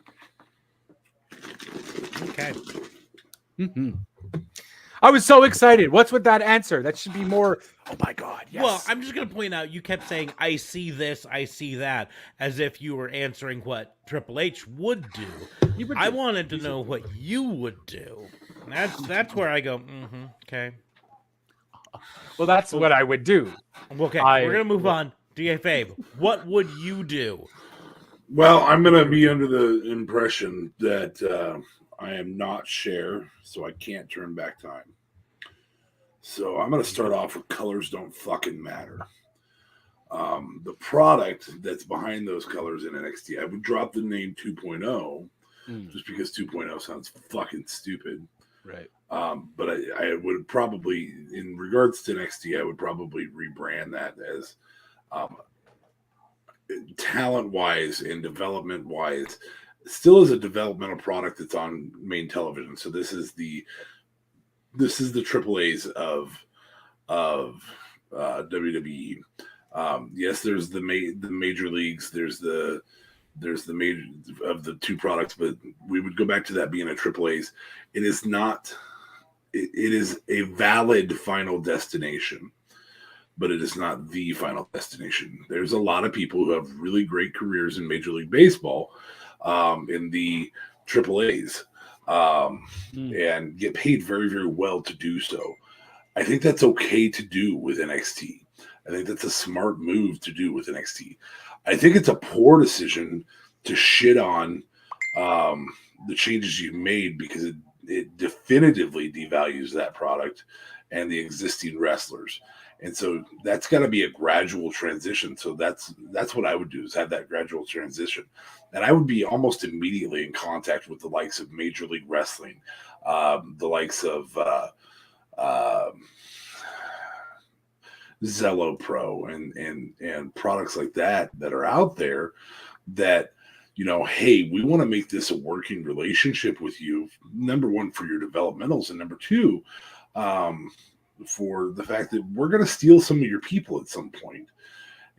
Okay. Mm-hmm. I was so excited. What's with that answer? That should be more. Oh my God. Yes. Well, I'm just going to point out you kept saying, I see this, I see that, as if you were answering what Triple H would do. I wanted to know what you would do. That's where I go, okay. Well, that's what I would do. Okay, we're going to move on. DA Fabe, what would you do? Well, I'm going to be under the impression that I am not Cher, so I can't turn back time. So I'm going to start off with colors don't fucking matter. The product that's behind those colors in NXT, I would drop the name 2.0 just because 2.0 sounds fucking stupid. Right. But I would probably, in regards to NXT, I would probably rebrand that as talent-wise and development-wise, still is a developmental product that's on main television. So this is the Triple A's of WWE. Yes, there's the major leagues. There's the major of the two products, but we would go back to that being a Triple A's. It is not. It is a valid final destination, but it is not the final destination. There's a lot of people who have really great careers in Major League Baseball, in the Triple A's, and get paid very, very well to do so. I think that's okay to do with NXT. I think that's a smart move to do with NXT. I think it's a poor decision to shit on the changes you made because it definitively devalues that product and the existing wrestlers. And so that's got to be a gradual transition. So that's what I would do, is have that gradual transition. And I would be almost immediately in contact with the likes of Major League Wrestling, the likes of Zello Pro and products like that are out there that, hey, we want to make this a working relationship with you. Number one, for your developmentals, and number two, for the fact that we're going to steal some of your people at some point,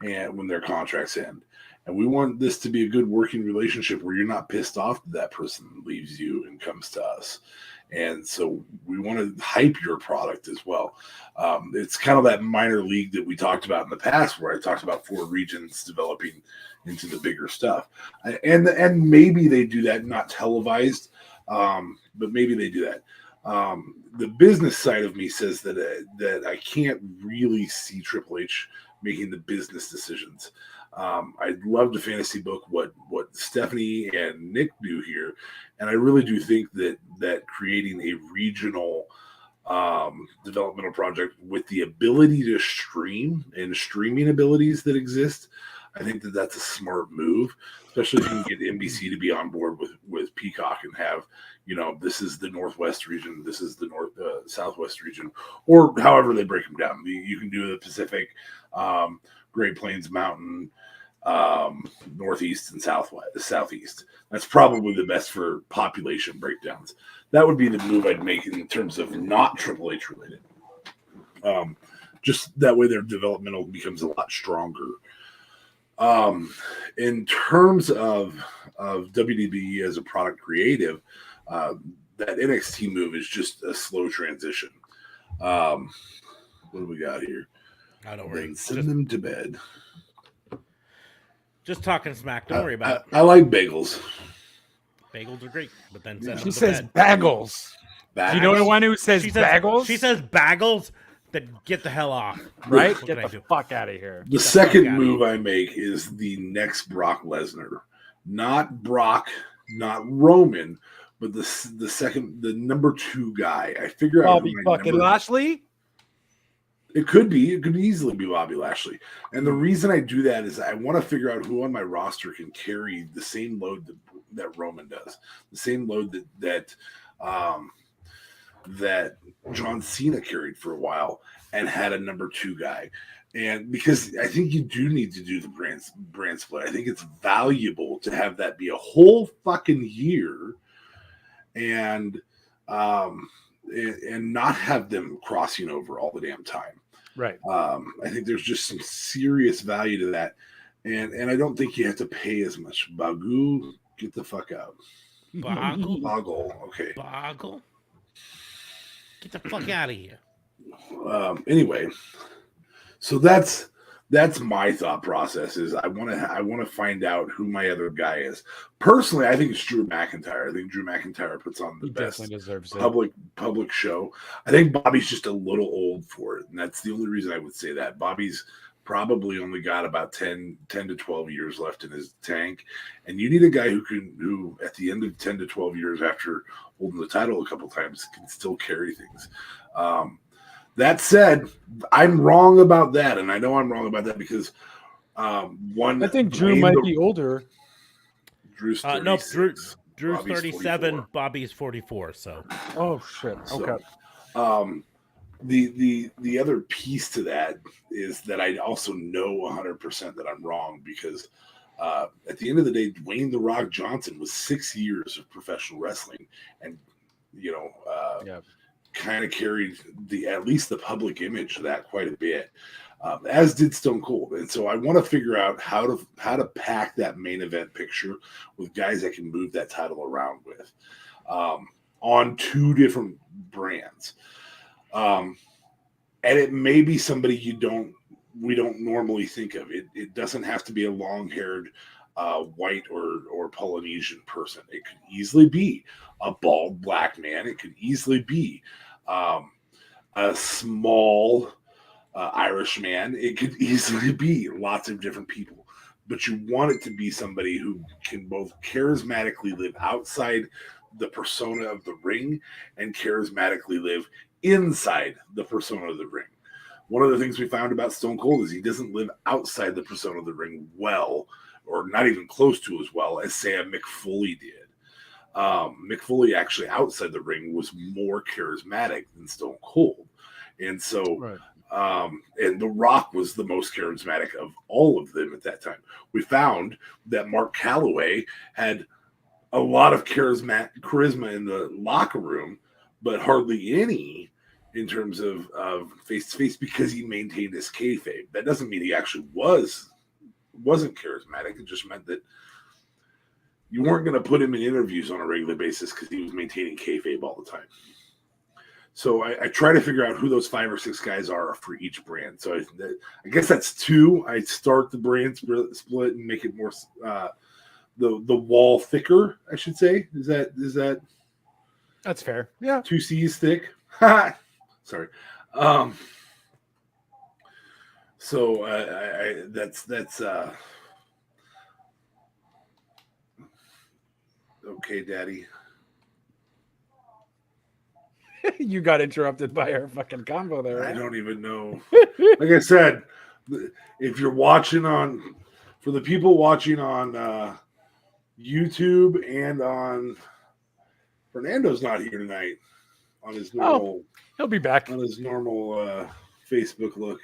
and when their contracts end. And we want this to be a good working relationship where you're not pissed off that that person leaves you and comes to us. And so we want to hype your product as well. It's kind of that minor league that we talked about in the past, where I talked about 4 regions developing into the bigger stuff. And maybe they do that, not televised, but maybe they do that. The business side of me says that I can't really see Triple H making the business decisions. I'd love to fantasy book what Stephanie and Nick do here, and I really do think that creating a regional developmental project with the ability to stream and streaming abilities that exist, I think that's a smart move, especially if you can get NBC to be on board with Peacock and have, this is the Northwest region, this is the Southwest region, or however they break them down. You can do the Pacific, Great Plains Mountain, Northeast and Southeast. That's probably the best for population breakdowns. That would be the move I'd make in terms of not Triple H related. Just that way their developmental becomes a lot stronger. In terms of WWE as a product creative, that NXT move is just a slow transition. What do we got here? Don't worry. Send them to bed. Just talking smack. Don't worry about it. I like bagels. Bagels are great, but then she says bagels. Do you know anyone who says bagels? She says bagels. Then get the hell off. Right? Get the fuck out of here. The second move I make is the next Brock Lesnar. Not Brock, not Roman, but the number 2 guy, I figure out Bobby who my fucking number, Lashley. It could easily be Bobby Lashley. And the reason I do that is I want to figure out who on my roster can carry the same load that Roman does, the same load that John Cena carried for a while and had a number 2 guy. And because I think you do need to do the brand split. I think it's valuable to have that be a whole fucking year and not have them crossing over all the damn time. Right. I think there's just some serious value to that. And I don't think you have to pay as much. Bagu, get the fuck out. Boggle, okay. Boggle? Get the fuck out of here. Anyway, so that's my thought process. Is I want to find out who my other guy is. Personally, I think it's Drew McIntyre. I think Drew McIntyre puts on the best public show. I think Bobby's just a little old for it, and that's the only reason I would say that. Bobby's probably only got about 10 to 12 years left in his tank, and you need a guy who at the end of 10 to 12 years after holding the title a couple times can still carry things. That said, I'm wrong about that, and I know I'm wrong about that because I think Drew might be older. Drew's 36. Nope, Drew's Bobby's 37, 44. Bobby's 44. So, oh shit. Okay. So, the other piece to that is that I also know 100% that I'm wrong because at the end of the day, Dwayne "The Rock" Johnson was 6 years of professional wrestling, and kind of carried at least the public image of that quite a bit, as did Stone Cold. And so I want to figure out how to pack that main event picture with guys that can move that title around with on 2 different brands. And it may be somebody we don't normally think of. It doesn't have to be a long-haired white or Polynesian person. It could easily be a bald black man. It could easily be a small Irish man. It could easily be lots of different people. But you want it to be somebody who can both charismatically live outside the persona of the ring and charismatically live inside the persona of the ring. One of the things we found about Stone Cold is he doesn't live outside the persona of the ring well, or not even close to as well as, say, a Mick Foley did. Mick Foley actually outside the ring was more charismatic than Stone Cold. And so, and The Rock was the most charismatic of all of them at that time. We found that Mark Calloway had a lot of charisma in the locker room, but hardly any in terms of face-to-face because he maintained his kayfabe. That doesn't mean he actually wasn't charismatic. It just meant that you weren't going to put him in interviews on a regular basis because he was maintaining kayfabe all the time. So I try to figure out who those 5 or 6 guys are for each brand. So I guess that's 2. I start the brand split and make it more the wall thicker, I should say. Is that That's fair. Yeah. 2 C's thick. Sorry. So that's okay, Daddy. You got interrupted by our fucking combo there. Right? I don't even know. Like I said, if you're watching for the people watching on YouTube and on Fernando's not here tonight on his normal. He'll be back on his normal Facebook look.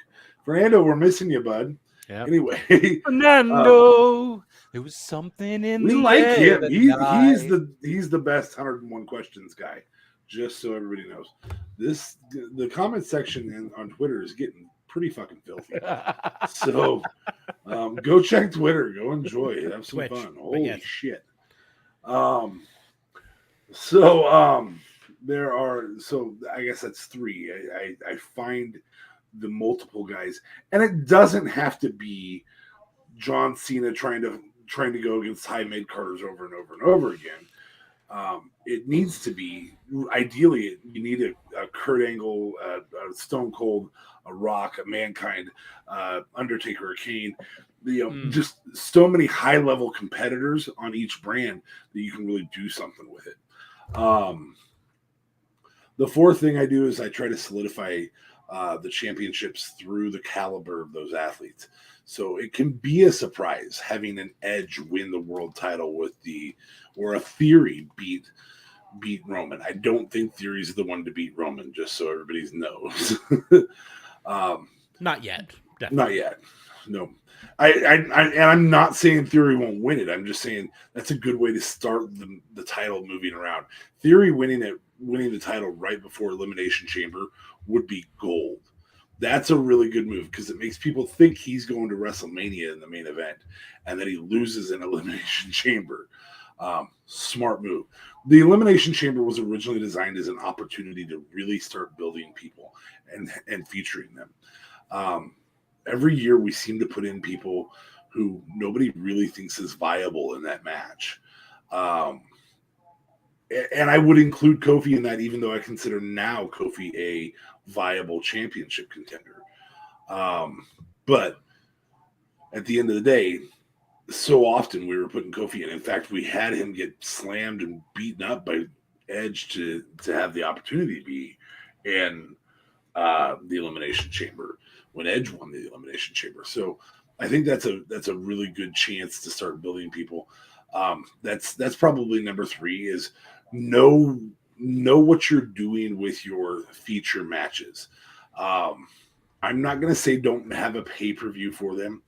Fernando, we're missing you, bud. Yeah. Anyway, Fernando, there was something in we the like air him. He's the best 101 questions guy. Just so everybody knows, the comment section on Twitter is getting pretty fucking filthy. So go check Twitter. Go enjoy. Have some fun. Holy shit. There are. So I guess that's 3. I find the multiple guys, and it doesn't have to be John Cena trying to go against high mid carders over and over and over again. It needs to be, ideally, you need a Kurt Angle, a Stone Cold, a Rock, a Mankind, Undertaker, a Kane. Just so many high-level competitors on each brand that you can really do something with it. The fourth thing I do is I try to solidify the championships through the caliber of those athletes. So it can be a surprise having an Edge win the world title or a Theory beat Roman. I don't think Theory's the one to beat Roman, just so everybody knows. Not yet. Definitely. Not yet. No. And I'm not saying Theory won't win it. I'm just saying that's a good way to start the title moving around. Theory winning the title right before Elimination Chamber would be gold. That's a really good move because it makes people think he's going to WrestleMania in the main event, and then he loses in Elimination Chamber. Smart move. The Elimination Chamber was originally designed as an opportunity to really start building people and featuring them. Every year we seem to put in people who nobody really thinks is viable in that match. And I would include Kofi in that, even though I consider now Kofi a viable championship contender. But at the end of the day, so often we were putting Kofi in. In fact, we had him get slammed and beaten up by Edge to have the opportunity to be in the Elimination Chamber when Edge won the Elimination Chamber. So I think that's a really good chance to start building people. That's probably number 3 is know what you're doing with your feature matches. I'm not going to say don't have a pay-per-view for them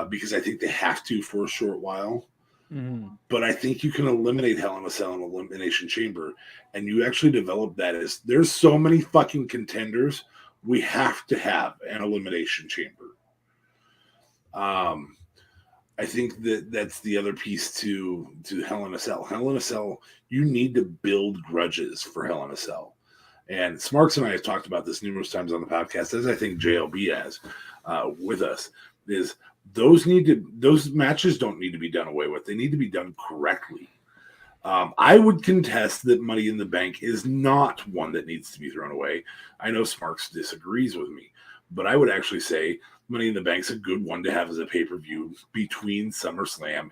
because I think they have to for a short while. Mm-hmm. But I think you can eliminate Hell in a Cell and Elimination Chamber, and you actually develop that as there's so many fucking contenders. We have to have an Elimination Chamber. I think that's the other piece to Hell in a Cell. Hell in a Cell, you need to build grudges for Hell in a Cell. And Smarks and I have talked about this numerous times on the podcast, as I think JLB has with us, is those matches don't need to be done away with. They need to be done correctly. I would contest that Money in the Bank is not one that needs to be thrown away. I know Smarks disagrees with me, but I would actually say Money in the Bank's a good one to have as a pay-per-view between SummerSlam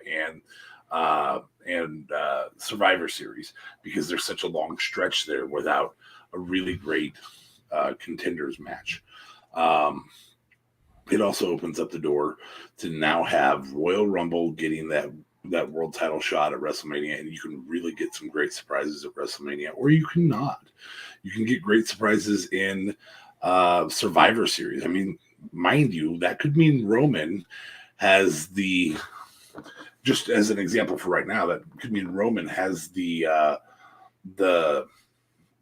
and Survivor Series, because there's such a long stretch there without a really great contenders match. It also opens up the door to now have Royal Rumble getting that world title shot at WrestleMania, and you can really get some great surprises at WrestleMania, or you can not. You can get great surprises in Survivor Series. I mean, mind you, that could mean Roman has just as an example for right now, that could mean Roman has the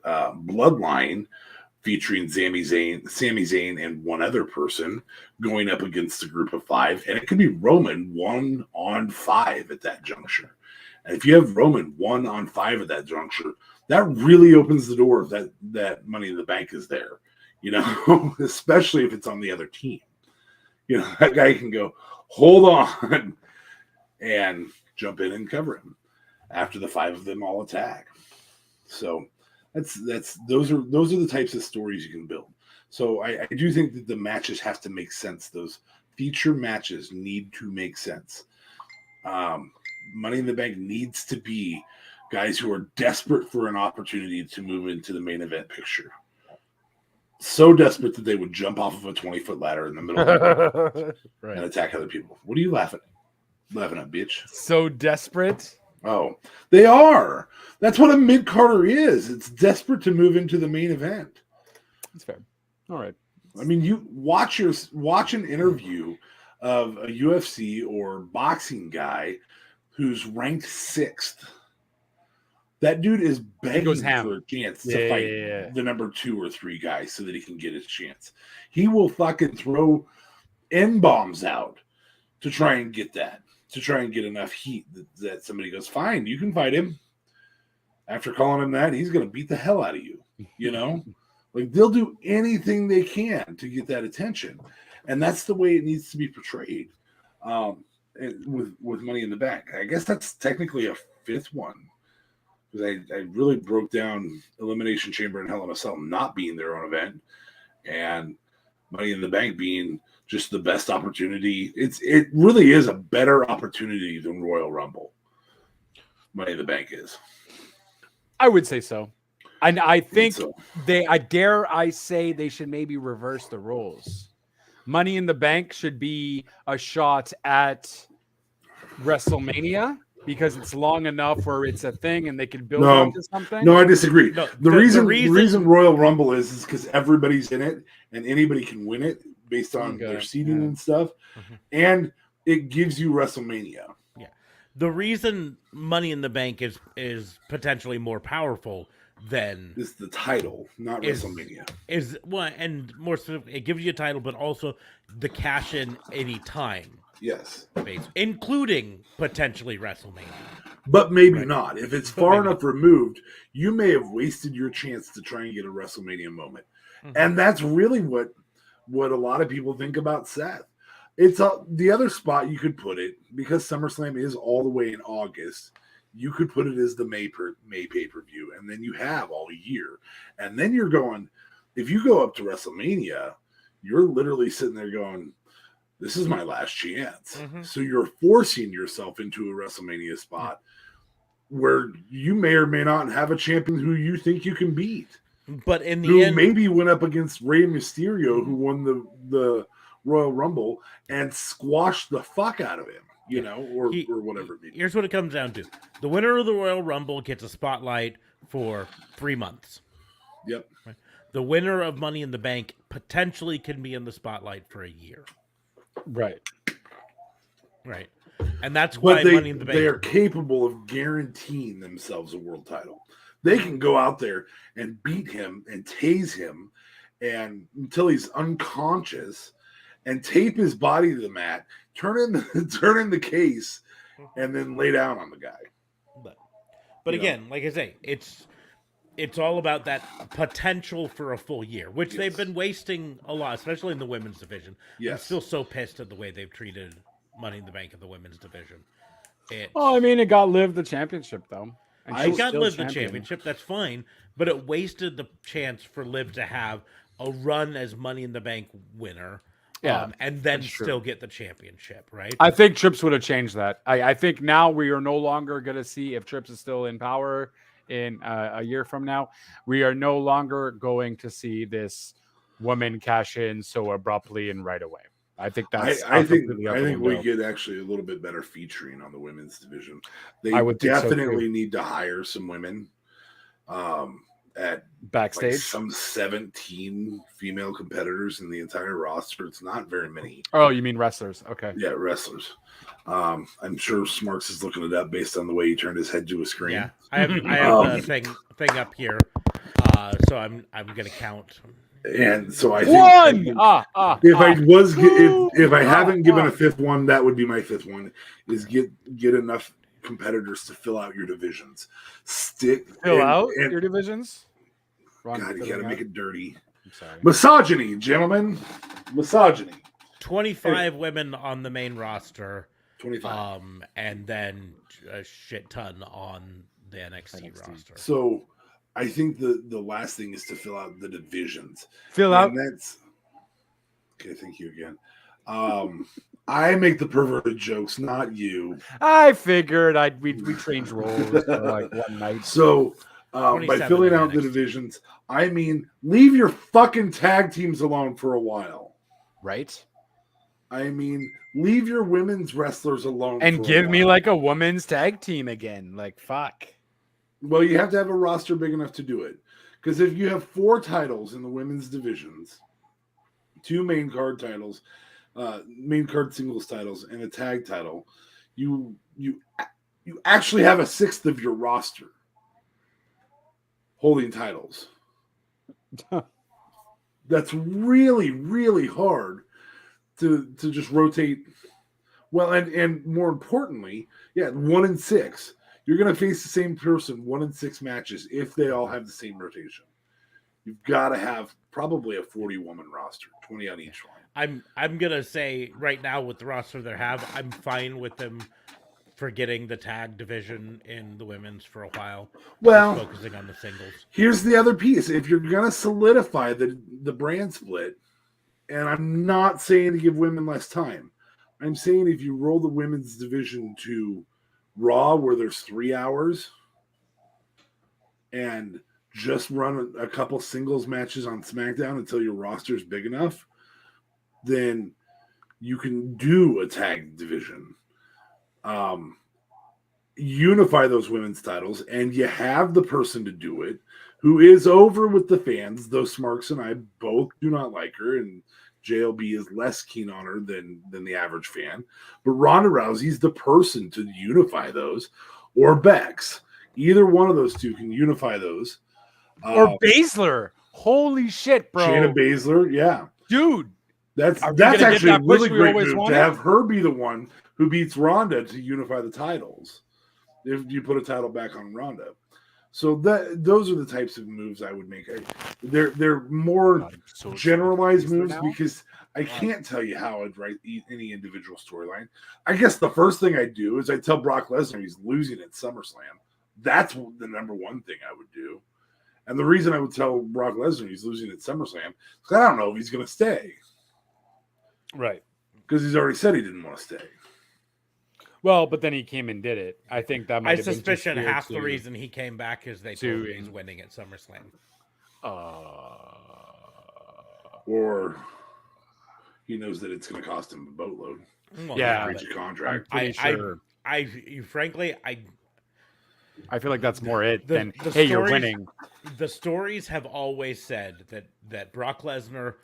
bloodline featuring Sami Zayn and one other person going up against a group of 5. And it could be Roman 1-on-5 at that juncture. And if you have Roman 1-on-5 at that juncture, that really opens the door that Money in the Bank is there, especially if it's on the other team. That guy can go, hold on, and jump in and cover him after the 5 of them all attack. So those are the types of stories you can build. So I do think that the matches have to make sense. Those feature matches need to make sense. Money in the Bank needs to be guys who are desperate for an opportunity to move into the main event picture. So desperate that they would jump off of a 20-foot ladder in the middle of the right. And attack other people. What are you laughing at? Laughing at, bitch? So desperate. Oh, they are. That's what a mid-carder is. It's desperate to move into the main event. That's fair. All right. I mean, you watch an interview of a UFC or boxing guy who's ranked 6th. That dude is begging for a chance to fight the number 2 or 3 guy so that he can get his chance. He will fucking throw N-bombs out to try and get that. To try and get enough heat that somebody goes, fine, you can fight him. After calling him that, he's going to beat the hell out of you. Like, they'll do anything they can to get that attention. And that's the way it needs to be portrayed with Money in the Bank. I guess that's technically a 5th one. Because I really broke down Elimination Chamber and Hell in a Cell not being their own event. And Money in the Bank being just the best opportunity. It really is a better opportunity than Royal Rumble. Money in the Bank is. I would say so. And I think So I dare I say they should maybe reverse the rules. Money in the Bank should be a shot at WrestleMania because it's long enough where it's a thing and they can build no, up to something. no, I disagree. No, The reason reason Royal Rumble is because everybody's in it and anybody can win it based on Okay, their seating yeah. and stuff, Mhm. and it gives you WrestleMania. the reason Money in the Bank is potentially more powerful than This is the title, not WrestleMania. is well, and more specifically, it gives you a title, but also the cash in any time, Yes, including potentially WrestleMania. but maybe Right. not. If it's But far maybe enough removed, you may have wasted your chance to try and get a WrestleMania moment. Mhm. And that's really what a lot of people think about Seth. It's the other spot you could put it, because SummerSlam is all the way in August. You could put it as the May pay-per-view, and then you have all year. And then you're going, if you go up to WrestleMania, you're literally sitting there going, this is my last chance. Mhm. So you're forcing yourself into a WrestleMania spot where you may or may not have a champion who you think you can beat. But in the Who end, maybe went up against Rey Mysterio, who won the Royal Rumble and squashed the fuck out of him, you know, or whatever it may be. here's what it comes down to: the winner of the Royal Rumble gets a spotlight for 3 months. Yep. The winner of Money in the Bank potentially can be in the spotlight for a year. Right. Right. And that's why But Money in the Bank. they are capable of guaranteeing themselves a world title. They can go out there and beat him and tase him and until he's unconscious and tape his body to the mat, turn in the case, and then lay down on the guy. But You again, like I say, it's all about that potential for a full year, which Yes. they've been wasting a lot, especially in the women's division. I'm Yes. still so pissed at the way they've treated Money in the Bank in the women's division. Well, I mean, it got Liv the championship though. And I she's got still Liv the champion. championship, that's fine, but it wasted the chance for Liv to have a run as Money in the Bank winner. Yeah, and then that's true. still get the championship, right? I think Trips would have changed that. I think now we are no longer going to see, if Trips is still in power in a year from now, we are no longer going to see this woman cash in so abruptly and right away. I think that's I think completely out the we window. get actually a little bit better featuring on the women's division. They I would think so, definitely too. need to hire some women at Backstage. like some 17 female competitors in the entire roster. It's not very many. Oh, you mean wrestlers? Okay. Yeah, wrestlers. I'm sure Smarks is looking it up based on the way he turned his head to a screen. Yeah, I have the thing up here, so I'm gonna count. And so I think if I haven't given a fifth one, that would be my fifth one, is get enough competitors to fill out your divisions. Fill out your divisions? God, you got to make it dirty. I'm sorry. Misogyny, gentlemen. Misogyny. 25 women on the main roster. 25. And then a shit ton on the NXT roster. So I think the last thing is to fill out the divisions. And that's okay. Thank you again. I make the perverted jokes, not you. I figured we changed roles for like one night. So by filling out the divisions, I mean leave your fucking tag teams alone for a while. Right? I mean, leave your women's wrestlers alone. And give me like a women's tag team again. Like, fuck. Well, you have to have a roster big enough to do it. Because if you have 4 titles in the women's divisions, 2 main card titles, main card singles titles, and a tag title, you actually have a 1/6 of your roster holding titles. That's really, really hard to just rotate. Well, and more importantly, 1 in 6. You're going to face the same person 1 in 6 matches if they all have the same rotation. You've got to have probably a 40-woman roster, 20 on each line. I'm going to say right now with the roster they have, I'm fine with them forgetting the tag division in the women's for a while. Well, focusing on the singles. Here's the other piece. If you're going to solidify the brand split, and I'm not saying to give women less time, I'm saying if you roll the women's division to Raw, where there's 3 hours, and just run a couple singles matches on SmackDown until your roster is big enough, then you can do a tag division. Unify those women's titles, and you have the person to do it who is over with the fans, though Smarks and I both do not like her, and JLB is less keen on her than the average fan. But Ronda Rousey's the person to unify those, or Bex. Either one of those two can unify those. Or Baszler. Holy shit, bro. Shayna Baszler, yeah. Dude. That's Are we gonna get actually a that push really we great always move wanted? to have her be the one who beats Ronda to unify the titles. If you put a title back on Ronda. So those are the types of moves I would make. They're more generalized moves because I can't tell you how I'd write any individual storyline. I guess the first thing I'd do is I'd tell Brock Lesnar he's losing at SummerSlam. That's the number one thing I would do. And the reason I would tell Brock Lesnar he's losing at SummerSlam is I don't know if he's going to stay. Right. Because he's already said he didn't want to stay. Well, but then he came and did it. I think that might I have been too suspicion scared half the to- reason he came back is they told him he's winning at SummerSlam. Or he knows that it's going to cost him a boatload. Well, Yeah, Breach a contract. pretty sure. Frankly, I feel like that's more it The- than the hey, you're stories- winning. the stories have always said that Brock Lesnar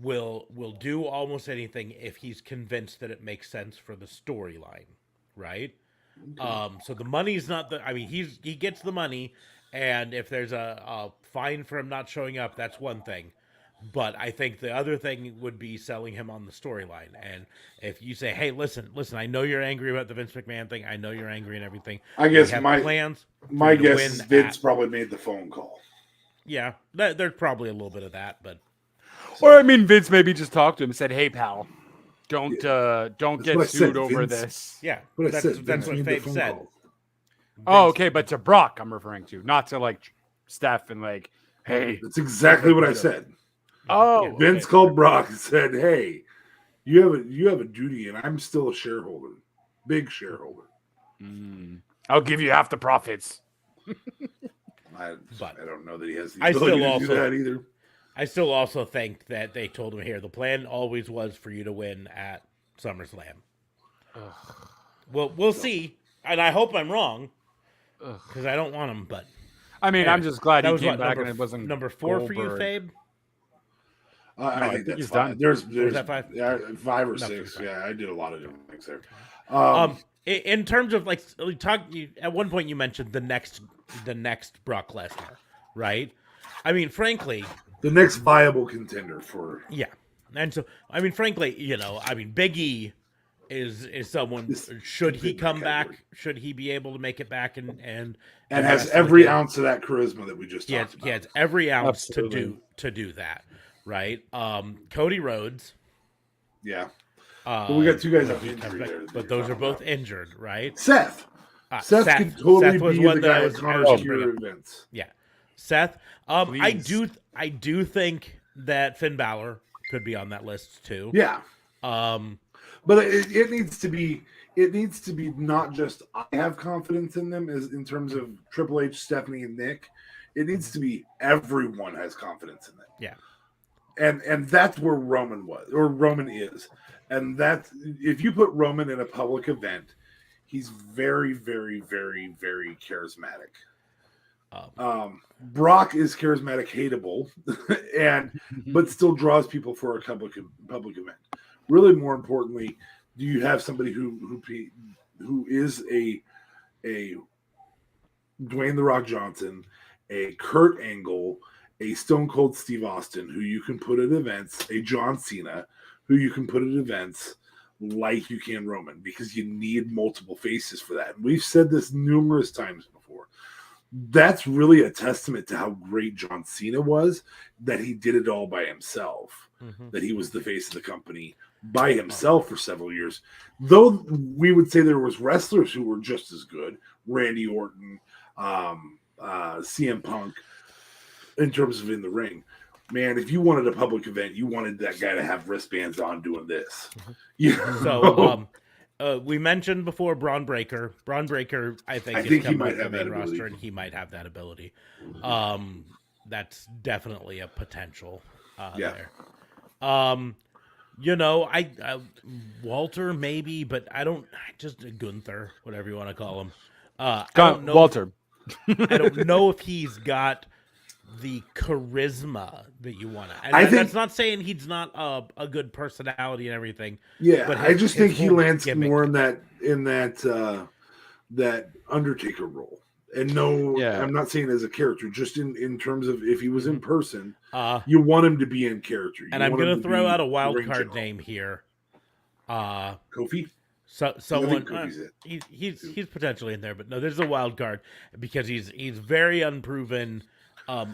will do almost anything if he's convinced that it makes sense for the storyline, right? So the money's not the. I mean, he gets the money, and if there's a fine for him not showing up, that's one thing. But I think the other thing would be selling him on the storyline. And if you say, "Hey, listen, I know you're angry about the Vince McMahon thing. I know you're angry and everything. I guess We have my plans. my you to guess win is Vince at-" probably made the phone call. Yeah, there's probably a little bit of that, but Or I mean, Vince maybe just talked to him and said, "Hey, pal, don't That's get what I sued said, over Vince. this." yeah, But I that's said Vince what made the Fabe phone said. call. Oh, okay, but to Brock, I'm referring to, not to like Steph and like, hey. That's exactly what I said. Oh, Vince okay. called Brock and said, "Hey, you have a duty, and I'm still a shareholder, big shareholder." I'll give you half the profits. I don't know that he has the I ability still to also- do that either. I still also think that they told him here the plan always was for you to win at SummerSlam. Well, we'll see, and I hope I'm wrong because I don't want him. But I mean, Hey, I'm just glad that he was came what back number and it wasn't number 4 for you, Goldberg. Fabe. I think think that's he's fine. done. There's that 5? yeah, 5 or No, 6. 5. Yeah, I did a lot of different things there. In terms of like we talked at one point, you mentioned the next Brock Lesnar, right? I mean, frankly, the next viable contender for yeah. And so, I mean, frankly, Big E is someone. This Should he could be come my back? category. Should he be able to make it back and has wrestle every again? ounce of that charisma that we just He talked has, about. he has every ounce Absolutely. to do that, right? Cody Rhodes. Yeah. But we got two guys out he injury comes back, there that but you're those are talking both about. injured, right? Seth. Seth could totally Seth was be the one that guy I at was Connor's gonna Cure bring up. events. Yeah, Seth. I Please. do think that Finn Balor could be on that list too. Yeah. But it needs to be not just I have confidence in them as in terms of Triple H, Stephanie, and Nick. It needs to be everyone has confidence in them. Yeah. And that's where Roman is. And that's if you put Roman in a public event, he's very, very, very, very charismatic. Brock is charismatic, hateable, but still draws people for a public event. Really, more importantly, do you have somebody who is a Dwayne the Rock Johnson, a Kurt Angle, a Stone Cold Steve Austin, who you can put at events, a John Cena, who you can put at events like you can Roman, because you need multiple faces for that. And we've said this numerous times before. That's really a testament to how great John Cena was, that he did it all by himself, that he was the face of the company by himself for several years. Though we would say there was wrestlers who were just as good, Randy Orton, CM Punk, in terms of in the ring. Man, if you wanted a public event, you wanted that guy to have wristbands on doing this. So We mentioned before Braun Breaker. Braun Breaker, I think he coming might up the have main that ability. roster, and he might have that ability. That's definitely a potential there. I Walter maybe, but I don't. Just Gunther, whatever you want to call him. I don't know. Walter. I don't know if he's got the charisma that you want to. And I think that's not saying he's not a good personality and everything. Yeah, but I just think he whole lands gimmick- more in that Undertaker role. And I'm not saying as a character, just in terms of if he was in person, you want him to be in character. And I'm going to throw out a wild card name here. Kofi. Someone he's potentially in there, but no, there's a wild card because he's very unproven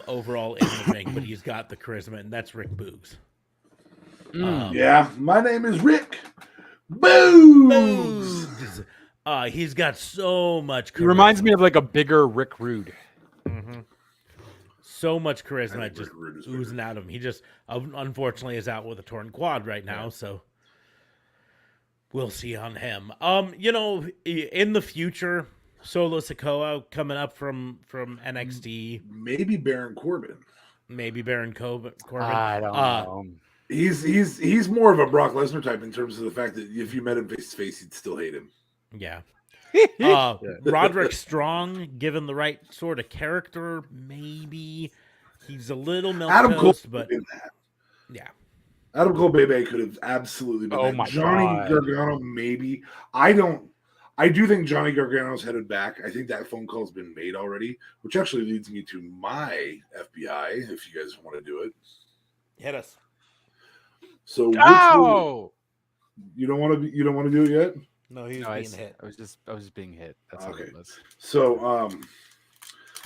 overall in the ring, but he's got the charisma, and that's Rick Boogs. Yeah, my name is Rick Boogs. He's got so much charisma. He reminds me of like a bigger Rick Rude. Mm-hmm. So much charisma just oozing out of him. He just unfortunately is out with a torn quad right now, so we'll see on him. In the future, Solo Sikoa coming up from NXT. Maybe Baron Corbin. Corbin. I don't know. He's more of a Brock Lesnar type in terms of the fact that if you met him face to face, you'd still hate him. Yeah. Roderick Strong, given the right sort of character, maybe he's a little milquetoast, but yeah. Adam Cole Bebe could have absolutely been Johnny Gargano, maybe. I do think Johnny Gargano's headed back. I think that phone call's been made already, which actually leads me to my FBI, if you guys want to do it. Hit us. So you don't want to do it yet? No, he was being hit. I was just being hit. That's okay. What it was. So I'm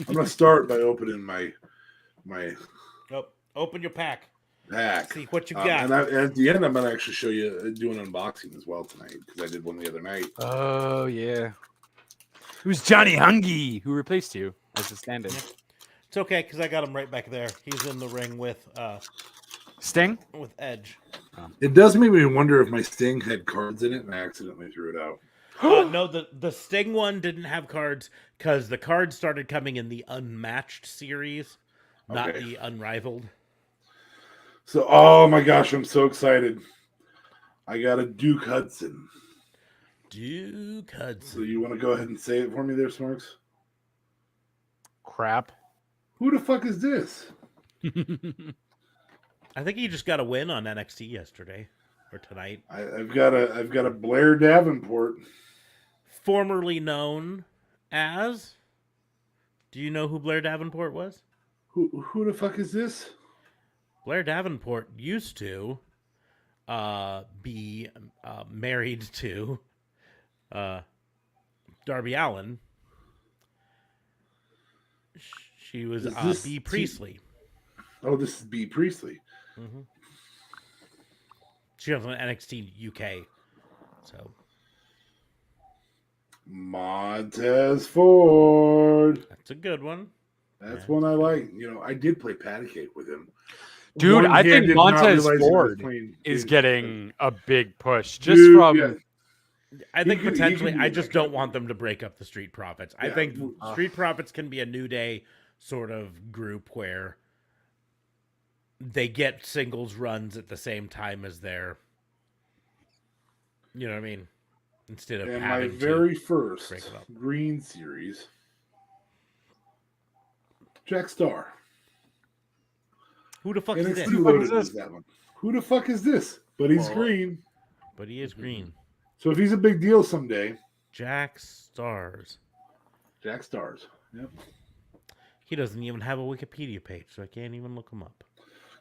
gonna start by opening my open your pack. See what you got. And at the end, I'm gonna actually show you do an unboxing as well tonight because I did one the other night. Oh yeah. Who's Johnny Hungy? Who replaced you as a stand-in? It's okay because I got him right back there. He's in the ring with Sting with Edge. It does make me wonder if my Sting had cards in it and I accidentally threw it out. No, the Sting one didn't have cards because the cards started coming in the Unmatched series, not the Unrivaled. So, oh my gosh, I'm so excited. I got a Duke Hudson. Duke Hudson. So you want to go ahead and say it for me there, Smarks? Crap. Who the fuck is this? I think he just got a win on NXT yesterday or tonight. I've got a Blair Davenport, formerly known as. Do you know who Blair Davenport was? Who the fuck is this? Blair Davenport used to be married to Darby Allin. She was Bea Priestley. Oh, this is Bea Priestley. Mm-hmm. She was on NXT UK. So Montez Ford. That's a good one. That's one I like. I did play patty cake with him. Dude, I think Montez Ford is getting a big push. Just I think potentially, I just don't want them to break up the Street Profits. I think Street Profits can be a New Day sort of group where they get singles runs at the same time as their, you know what I mean? Instead of having my very first green series, Jack Starr. Who the fuck is this? Who the fuck is this? But he's green. But he is green. So if he's a big deal someday, Jack Stars. Jack Stars. Yep. He doesn't even have a Wikipedia page, so I can't even look him up.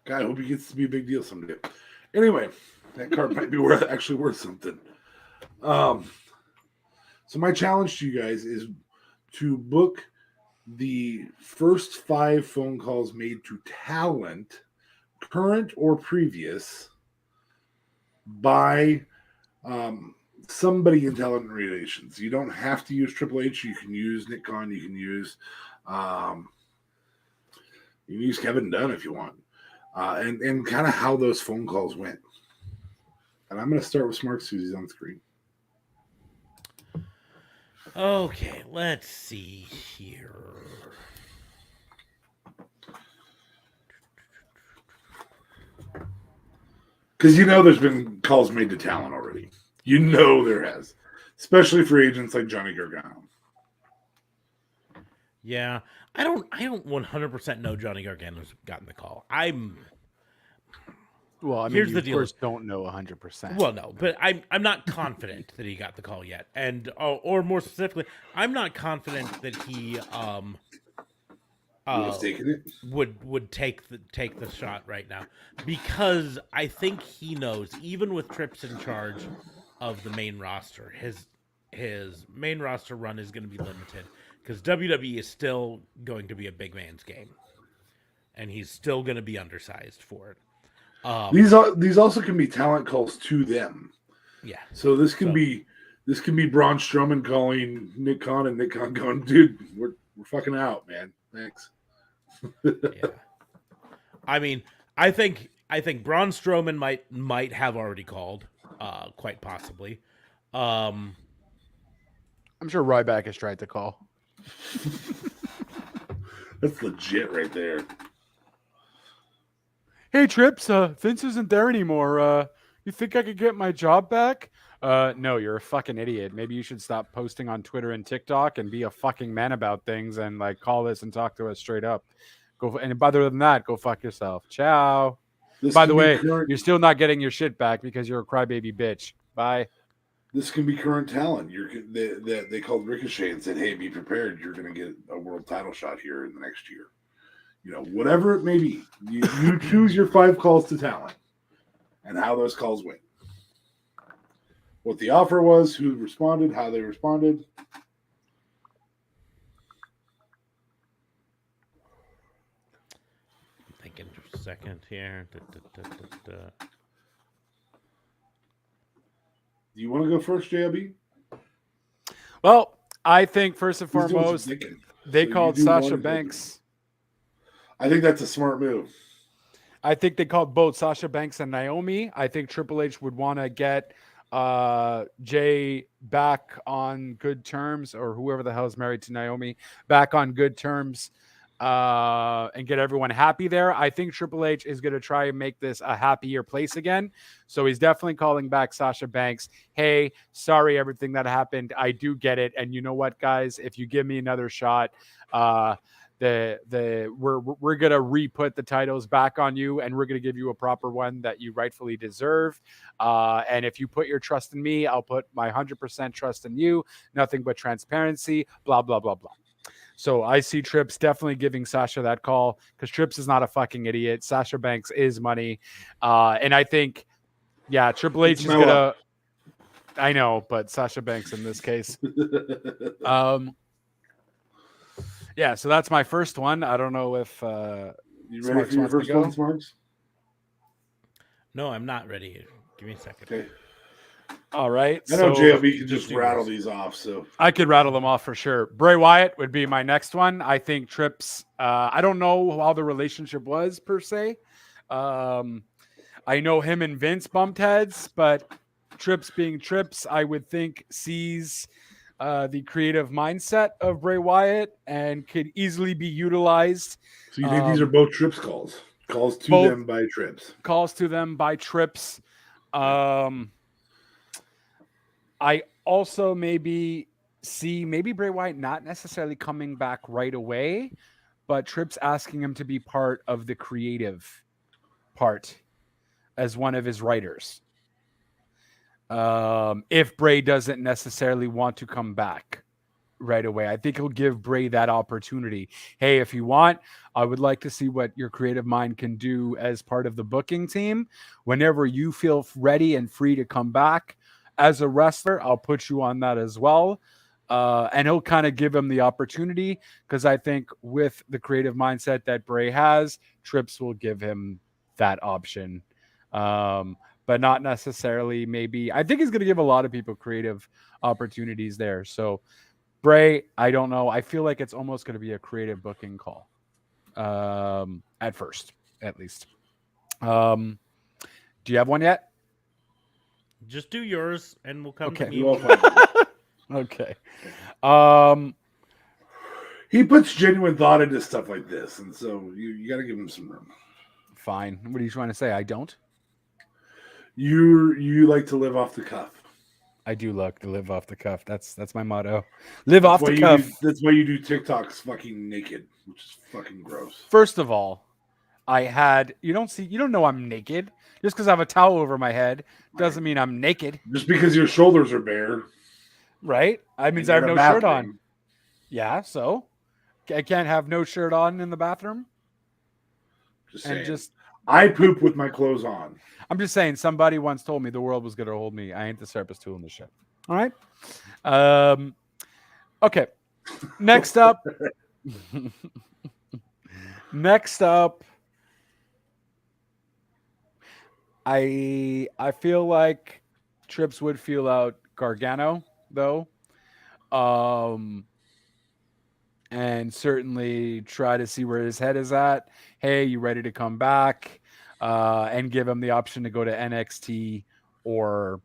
God, I hope he gets to be a big deal someday. Anyway, that card might be actually worth something. So my challenge to you guys is to book the first 5 phone calls made to talent, current or previous, by somebody in talent relations. You don't have to use Triple H. You can use Nick Khan. You can use Kevin Dunn if you want. And kind of how those phone calls went. And I'm going to start with Smart Susie's on screen. Okay, let's see here. Because there's been calls made to Talon already. There has, especially for agents like Johnny Gargano. Yeah, I don't 100% know Johnny Gargano's gotten the call. Well, I mean, Here's you the of deal. course don't know 100%. Well, no, but I'm not confident that he got the call yet, and or more specifically, I'm not confident that he Would have taken it. would take the shot right now, because I think he knows, even with Trips in charge of the main roster, his main roster run is going to be limited, because WWE is still going to be a big man's game, and he's still going to be undersized for it. These also can be talent calls to them. Yeah. So this can be Braun Strowman calling Nick Khan, and Nick Khan going, dude, we're fucking out, man. Thanks. Yeah. I mean, I think Braun Strowman might have already called, quite possibly. I'm sure Ryback has tried to call. That's legit right there. Hey, Trips, Vince isn't there anymore. You think I could get my job back? No, you're a fucking idiot. Maybe you should stop posting on Twitter and TikTok and be a fucking man about things and like call us and talk to us straight up. And other than that, go fuck yourself. Ciao. By the way, you're still not getting your shit back because you're a crybaby bitch. Bye. This can be current talent. They called Ricochet and said, hey, be prepared. You're going to get a world title shot here in the next year. Whatever it may be, you choose your 5 calls to talent and how those calls went. What the offer was, who responded, how they responded. I'm thinking for a second here. Do you want to go first, JLB? Well, I think first and foremost, they called Sasha Banks. I think that's a smart move. I think they called both Sasha Banks and Naomi. I think Triple H would want to get Jay back on good terms, or whoever the hell is married to Naomi back on good terms, and get everyone happy there. I think Triple H is going to try and make this a happier place again. So he's definitely calling back Sasha Banks. Hey, sorry, everything that happened. I do get it. And you know what, guys? If you give me another shot, we're gonna re-put the titles back on you, and we're gonna give you a proper one that you rightfully deserve. And if you put your trust in me, I'll put my 100% trust in you. Nothing but transparency. Blah blah blah blah. So I see Trips definitely giving Sasha that call, because Trips is not a fucking idiot. Sasha Banks is money, and I think, yeah, Triple H is gonna. I know, but Sasha Banks in this case. Yeah, so that's my first one. I don't know if you ready for your first one, Smarks? No, I'm not ready. Give me a second. Okay. All right. I know JLB can just rattle these off, so I could rattle them off for sure. Bray Wyatt would be my next one. I think Trips. I don't know how the relationship was per se. I know him and Vince bumped heads, but Trips being Trips, I would think sees the creative mindset of Bray Wyatt and could easily be utilized. So you think these are both Trips calls? Calls to them by Trips. Calls to them by Trips. I also maybe see Bray Wyatt not necessarily coming back right away, but Trips asking him to be part of the creative part as one of his writers. If Bray doesn't necessarily want to come back right away, I think he'll give Bray that opportunity. Hey, if you want, I would like to see what your creative mind can do as part of the booking team. Whenever you feel ready and free to come back as a wrestler, I'll put you on that as well. And he'll kind of give him the opportunity, because I think with the creative mindset that Bray has, Trips will give him that option. But not necessarily maybe. I think he's going to give a lot of people creative opportunities there. So Bray, I don't know. I feel like it's almost going to be a creative booking call at first, at least. Do you have one yet? Just do yours, and we'll come to me. Okay. He puts genuine thought into stuff like this, and so you got to give him some room. Fine. What are you trying to say? I don't. You like to live off the cuff. I do like to live off the cuff. That's my motto. Live That's off why the you cuff. that's why you do TikToks fucking naked, which is fucking gross. First of all, you don't know I'm naked. Just because I have a towel over my head doesn't mean I'm naked, Just because your shoulders are bare, right? That means I and have you're no in a shirt on. bathroom. Yeah, so I can't have no shirt on in the bathroom. Just And saying. just I poop with my clothes on. I'm just saying, somebody once told me the world was gonna hold me. I ain't the sharpest tool in the shed. All right. Okay. Next up. Next up. I feel like Trips would feel out Gargano though. And certainly try to see where his head is at. Hey, you ready to come back? And give him the option to go to NXT or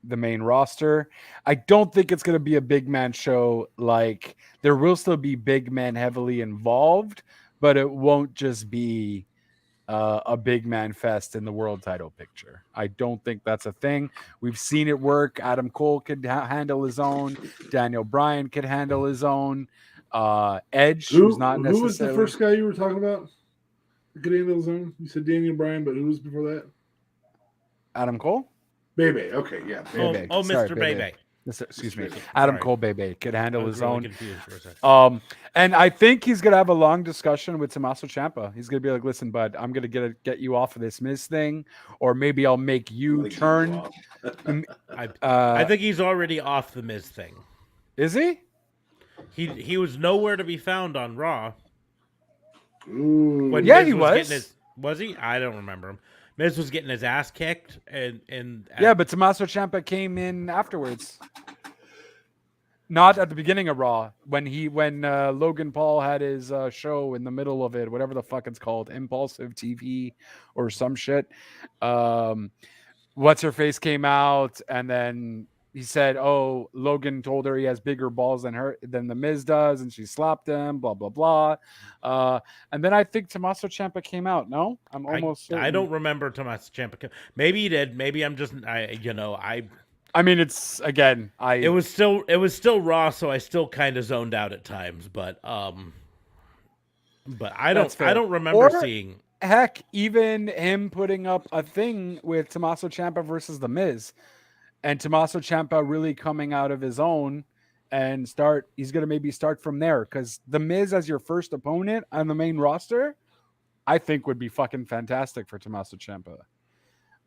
the main roster. I don't think it's going to be a big man show. Like, there will still be big men heavily involved, but it won't just be a big man fest in the world title picture. I don't think that's a thing. We've seen it work. Adam Cole could handle his own. Daniel Bryan could handle his own. Edge, who's not Who necessarily. was the first guy you were talking about? Good handle zone. You said Daniel Bryan, but who was before that? Adam Cole? Bebe. Okay, yeah. Bebe. Oh, Sorry, Mr. Bebe. Bebe. Excuse me. Sorry. Adam Cole Bebe could I handle was his really own. confused for a second. And I think he's gonna have a long discussion with Tommaso Ciampa. He's gonna be like, "Listen, bud, I'm gonna get you off of this Miz thing, or maybe I'll make you turn." I think he's already off the Miz thing. Is he? He was nowhere to be found on Raw. Ooh. When Yeah, Miz he was. getting his, was he? I don't remember him. Miz was getting his ass kicked, and Yeah, but Tommaso Ciampa came in afterwards. Not at the beginning of Raw, when Logan Paul had his show in the middle of it, whatever the fuck it's called, Impulsive TV or some shit. What's her face came out, and then he said, "Oh, Logan told her he has bigger balls than the Miz does, and she slapped him." Blah blah blah. And then I think Tommaso Ciampa came out. No, I'm almost certain. I don't remember Tommaso Ciampa. Maybe he did. Maybe I'm just I mean, it's again. It was still Raw, so I still kind of zoned out at times, but I don't remember seeing. Heck, even him putting up a thing with Tommaso Ciampa versus The Miz, and Tommaso Ciampa really coming out of his own and he's going to maybe start from there, because The Miz as your first opponent on the main roster, I think would be fucking fantastic for Tommaso Ciampa.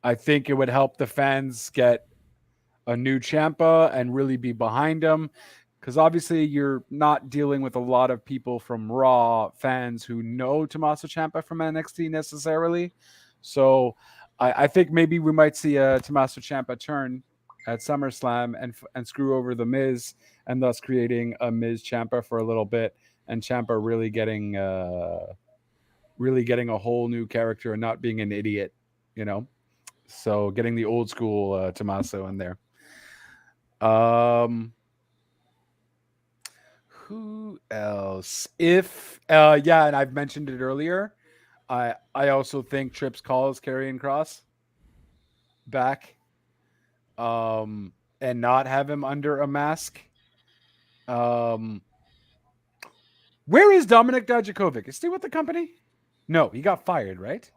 I think it would help the fans get a new Ciampa and really be behind him. Because obviously you're not dealing with a lot of people from Raw fans who know Tommaso Ciampa from NXT necessarily. So I think maybe we might see a Tommaso Ciampa turn at SummerSlam and screw over The Miz, and thus creating a Miz Ciampa for a little bit, and Ciampa really getting a whole new character and not being an idiot, So getting the old school Tommaso in there. Who else? And I've mentioned it earlier. I also think Trips calls Karrion Kross back, and not have him under a mask. Where is Dominik Dijakovic? Is he with the company? No, he got fired, right?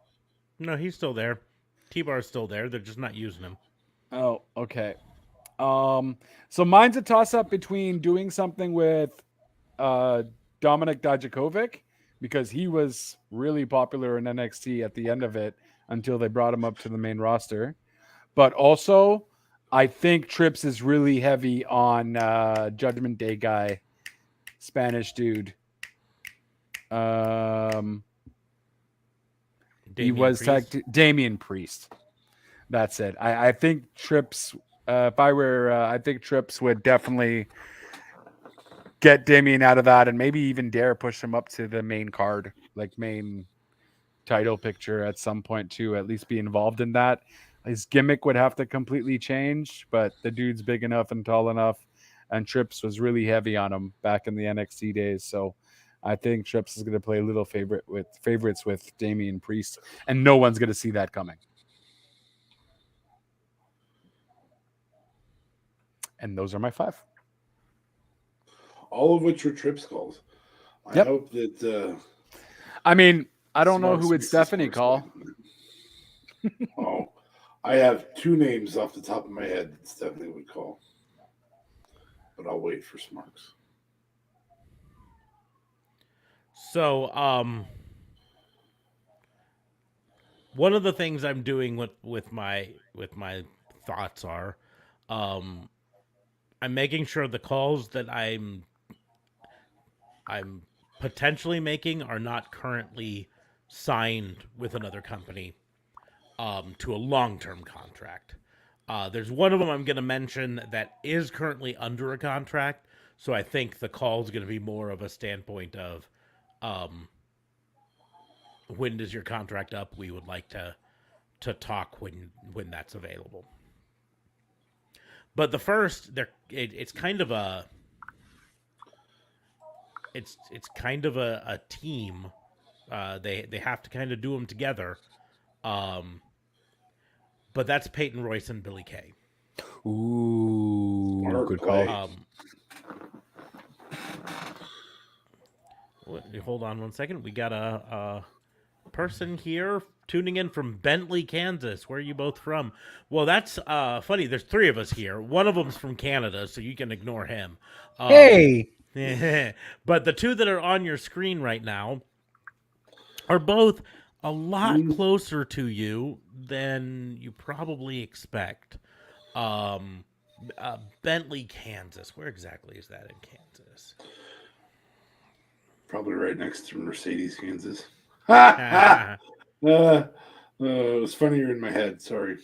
No, he's still there. T-Bar's still there. They're just not using him. Oh, okay. So mine's a toss-up between doing something with Dominik Dijakovic, because he was really popular in NXT at the end of it until they brought him up to the main roster. But also, I think Trips is really heavy on Judgment Day guy, Spanish dude. He was Damian Priest. That's it. I think Trips. I think Trips would definitely get Damian out of that, and maybe even dare push him up to the main card, like main title picture at some point too. At least be involved in that. His gimmick would have to completely change, but the dude's big enough and tall enough and Trips was really heavy on him back in the NXT days. So I think Trips is going to play a little favorites with Damian Priest, and no one's going to see that coming. And those are my 5. All of which were Trips calls. I hope that. I mean, I don't know Smarks who would makes the Stephanie Smarks call. win. Oh, I have 2 names off the top of my head that Stephanie would call, but I'll wait for Smarks. So, one of the things I'm doing with my thoughts are, I'm making sure the calls that I'm potentially making are not currently signed with another company to a long-term contract. There's one of them I'm going to mention that is currently under a contract, so I think the call is going to be more of a standpoint of when does your contract up? We would like to talk when that's available. But the first, it's kind of a kind of a team. They have to kind of do them together. But that's Peyton Royce and Billy Kay. Ooh, Smart good play. call. Hold on one second. We got a person here tuning in from Bentley, Kansas. Where are you both from? Well, that's funny. There's 3 of us here. One of them's from Canada, so you can ignore him. Hey, But the 2 that are on your screen right now are both a lot closer to you than you probably expect. Bentley, Kansas. Where exactly is that in Kansas? Probably right next to Mercedes, Kansas. It was funnier in my head. Sorry.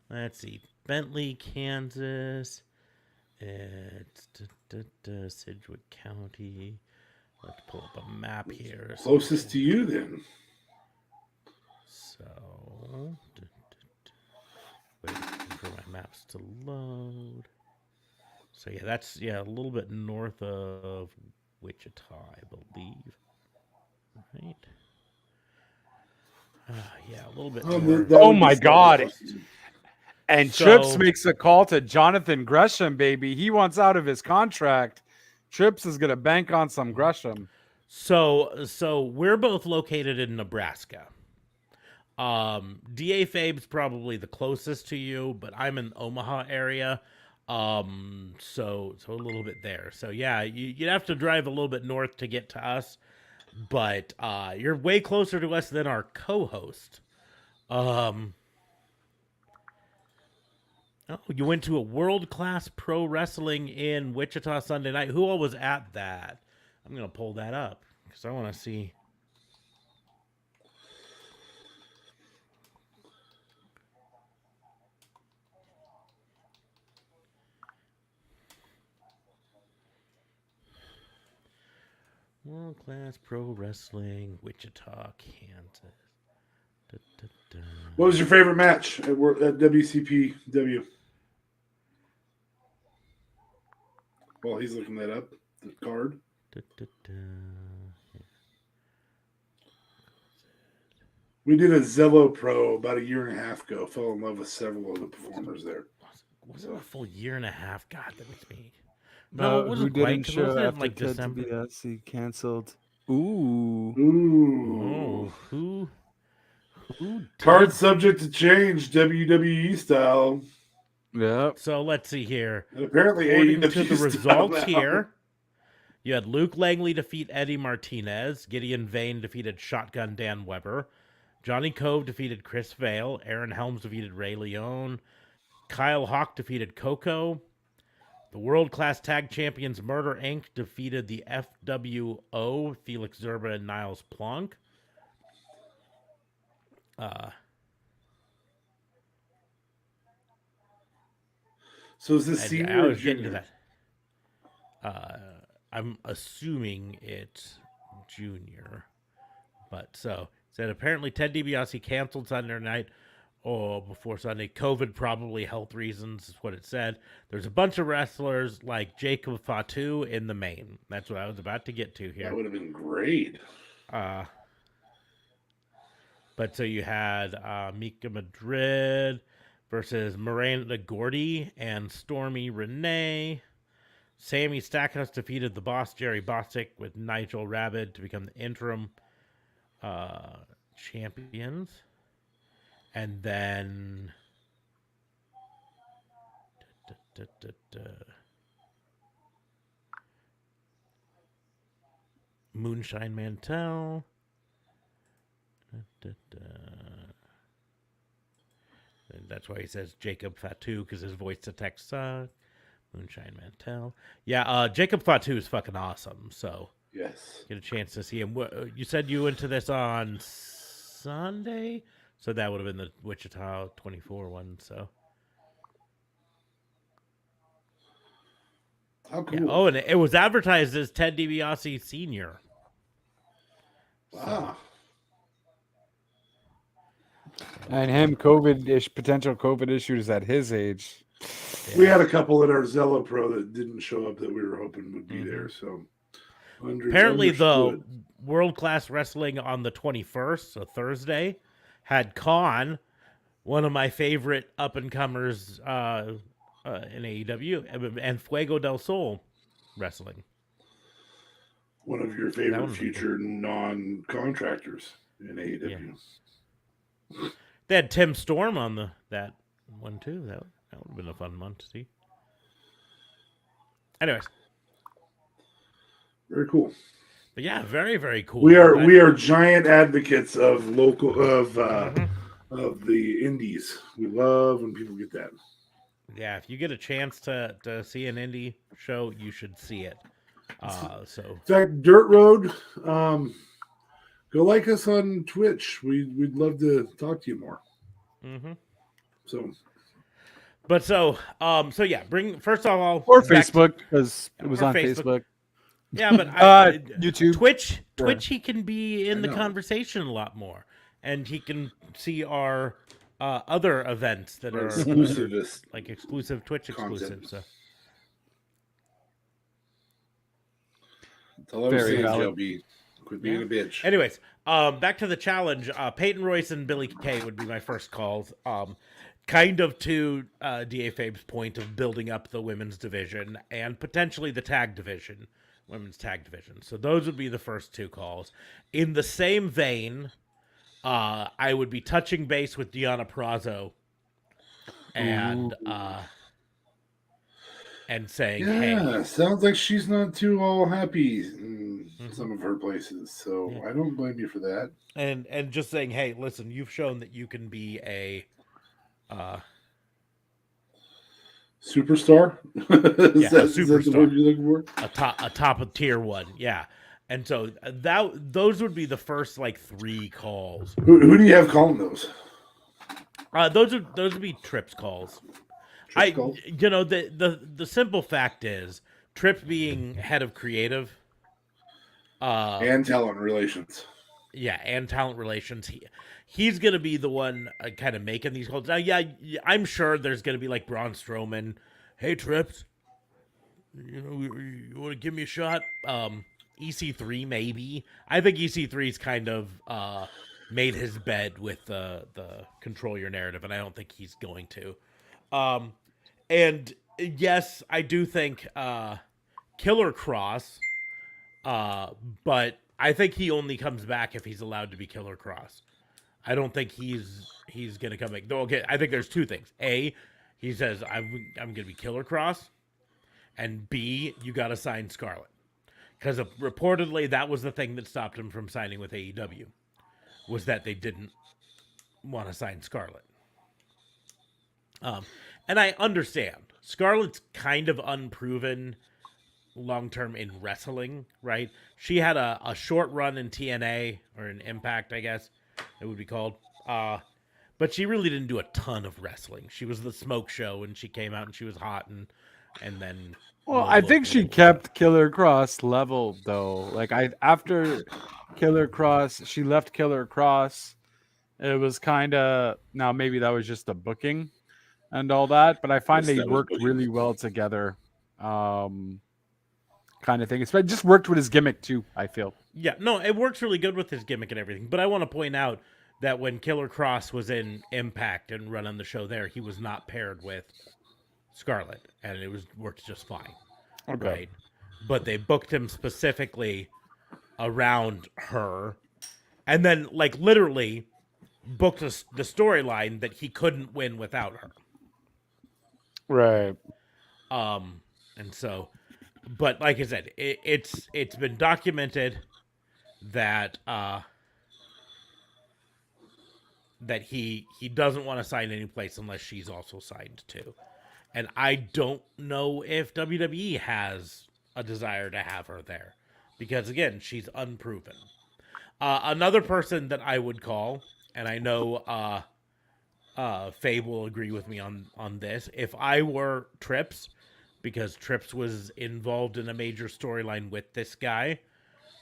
Let's see. Bentley, Kansas. It's Sedgwick County. Let's pull up a map here. Closest to you, then. So, waiting for my maps to load. So yeah, that's a little bit north of Wichita, I believe. Right. Yeah, a little bit north. Oh my God. Closest. And So- Trips makes a call to Jonathan Gresham, baby. He wants out of his contract. Trips is going to bank on some Gresham. So we're both located in Nebraska. DA Fabe's probably the closest to you, but I'm in Omaha area. So a little bit there. So yeah, you'd have to drive a little bit north to get to us, but you're way closer to us than our co-host. Oh, you went to a world-class pro wrestling in Wichita Sunday night. Who all was at that? I'm gonna pull that up because I want to see. World Class Pro Wrestling, Wichita, Kansas. Da, da, da. What was your favorite match at WCPW? While he's looking that up, the card. Da, da, da. We did a Zello Pro about a year and a half ago. Fell in love with several of the performers there. Was it a full year and a half? God, that makes me. No, it who wasn't didn't quite. 'Cause show wasn't it after like Ted December? DiBiase canceled? Ooh. Ooh. Oh, who did? Card subject to change, WWE style. Yep. So let's see here. And apparently According AEW to the style results now. here, you had Luke Langley defeat Eddie Martinez. Gideon Vane defeated Shotgun Dan Weber. Johnny Cove defeated Chris Vale. Aaron Helms defeated Ray Leone. Kyle Hawk defeated Coco. The World Class Tag Champions Murder Inc. defeated the FWO, Felix Zerba and Niles Plonk. So is this I senior or was getting to junior? that. I'm assuming it's junior. But so, said apparently Ted DiBiase canceled Sunday night or before Sunday. COVID, probably health reasons, is what it said. There's a bunch of wrestlers like Jacob Fatu in the main. That's what I was about to get to That here. would have been great. But so you had Mika Madrid versus Miranda Gordy and Stormy Renee. Sammy Stackhouse defeated the boss, Jerry Bostic, with Nigel Rabbit to become the interim champions. And then Moonshine Mantel. That's why he says Jacob Fatu, because his voice to text sucked. Moonshine Mantel. Yeah, Jacob Fatu is fucking awesome. So Yes. get a chance to see him. You said you went to this on Sunday, so that would have been the Wichita 24 one. So How cool. yeah. Oh, and it was advertised as Ted DiBiase Sr. Wow. And him, potential COVID issues at his age. We had a couple at our Zella Pro that didn't show up that we were hoping would be there. So Apparently, the understood. World Class Wrestling on the 21st, so Thursday, had Khan, one of my favorite up and comers in AEW, and Fuego del Sol wrestling. One of your That favorite one was future non-contractors in AEW. They had Tim Storm on that one too. That would have been a fun one to see. Anyways, Very cool. but yeah, very very cool. We are giant advocates of of the indies. We love when people get that. Yeah, if you get a chance to see an indie show, you should see it. So In fact, Dirt Road, go like us on Twitch. We'd love to talk to you more. So But so yeah, first of all, Or Facebook, because it was or on Facebook. Facebook. Yeah, but YouTube. Twitch, Sure. he can be in I the know. conversation a lot more, and he can see our other events that are exclusivist. like exclusive Twitch Content. exclusive. So Tell him Very saying, valid. JLB. Quit being a bitch. anyways, back to the challenge. Peyton Royce and Billy Kay would be my first calls. Kind of to DA Fabe's point of building up the women's division and potentially the tag division, women's tag division. So those would be the first two calls. In the same vein, I would be touching base with Deanna Prazo and saying, Yeah, hey, sounds like she's not too all happy in some of her places. So I don't blame you for that. and just saying, hey, listen, you've shown that you can be a Superstar? Is that the superstar. word you're looking for? a top of tier one, yeah. And so those would be the first like three calls. Who do you have calling those? Those would be Tripp's calls. Trips calls? You know, the simple fact is Tripp being head of creative, And talent relations. yeah, and talent relations. He's gonna be the one kind of making these calls. Now, yeah, I'm sure there's gonna be like Braun Strowman. Hey, Trips, you know, you want to give me a shot? EC3 maybe. I think EC3's kind of made his bed with the control your narrative, and I don't think he's going to. And yes, I do think Killer Cross, but I think he only comes back if he's allowed to be Killer Cross. I don't think he's gonna come back. Okay, I think there's two things. A, he says I'm gonna be Killer Cross, and B, you gotta sign Scarlett, because reportedly that was the thing that stopped him from signing with AEW, was that they didn't want to sign Scarlett. And I understand Scarlett's kind of unproven long term in wrestling, right? She had a short run in TNA, or in Impact, I guess it would be called. But she really didn't do a ton of wrestling. She was the Smoke Show, and she came out and she was hot, and then. Well, I think she kept Killer Cross level though. Like after Killer Cross, she left Killer Cross, It was kind of, now maybe that was just the booking and all that, but I find Yes, they that was worked booking. really well together. Kind of thing. It just worked with his gimmick too, I feel. Yeah, no, it works really good with his gimmick and everything. But I want to point out that when Killer Cross was in Impact and running the show there, he was not paired with Scarlett, and it was worked just fine, right? But they booked him specifically around her, and then like literally booked the storyline that he couldn't win without her. Right. And so, but like I said, it's been documented that that he doesn't want to sign any place unless she's also signed too. And I don't know if WWE has a desire to have her there because again, she's unproven. Another person that I would call, and I know Faye will agree with me on this. If I were Trips, because Trips was involved in a major storyline with this guy,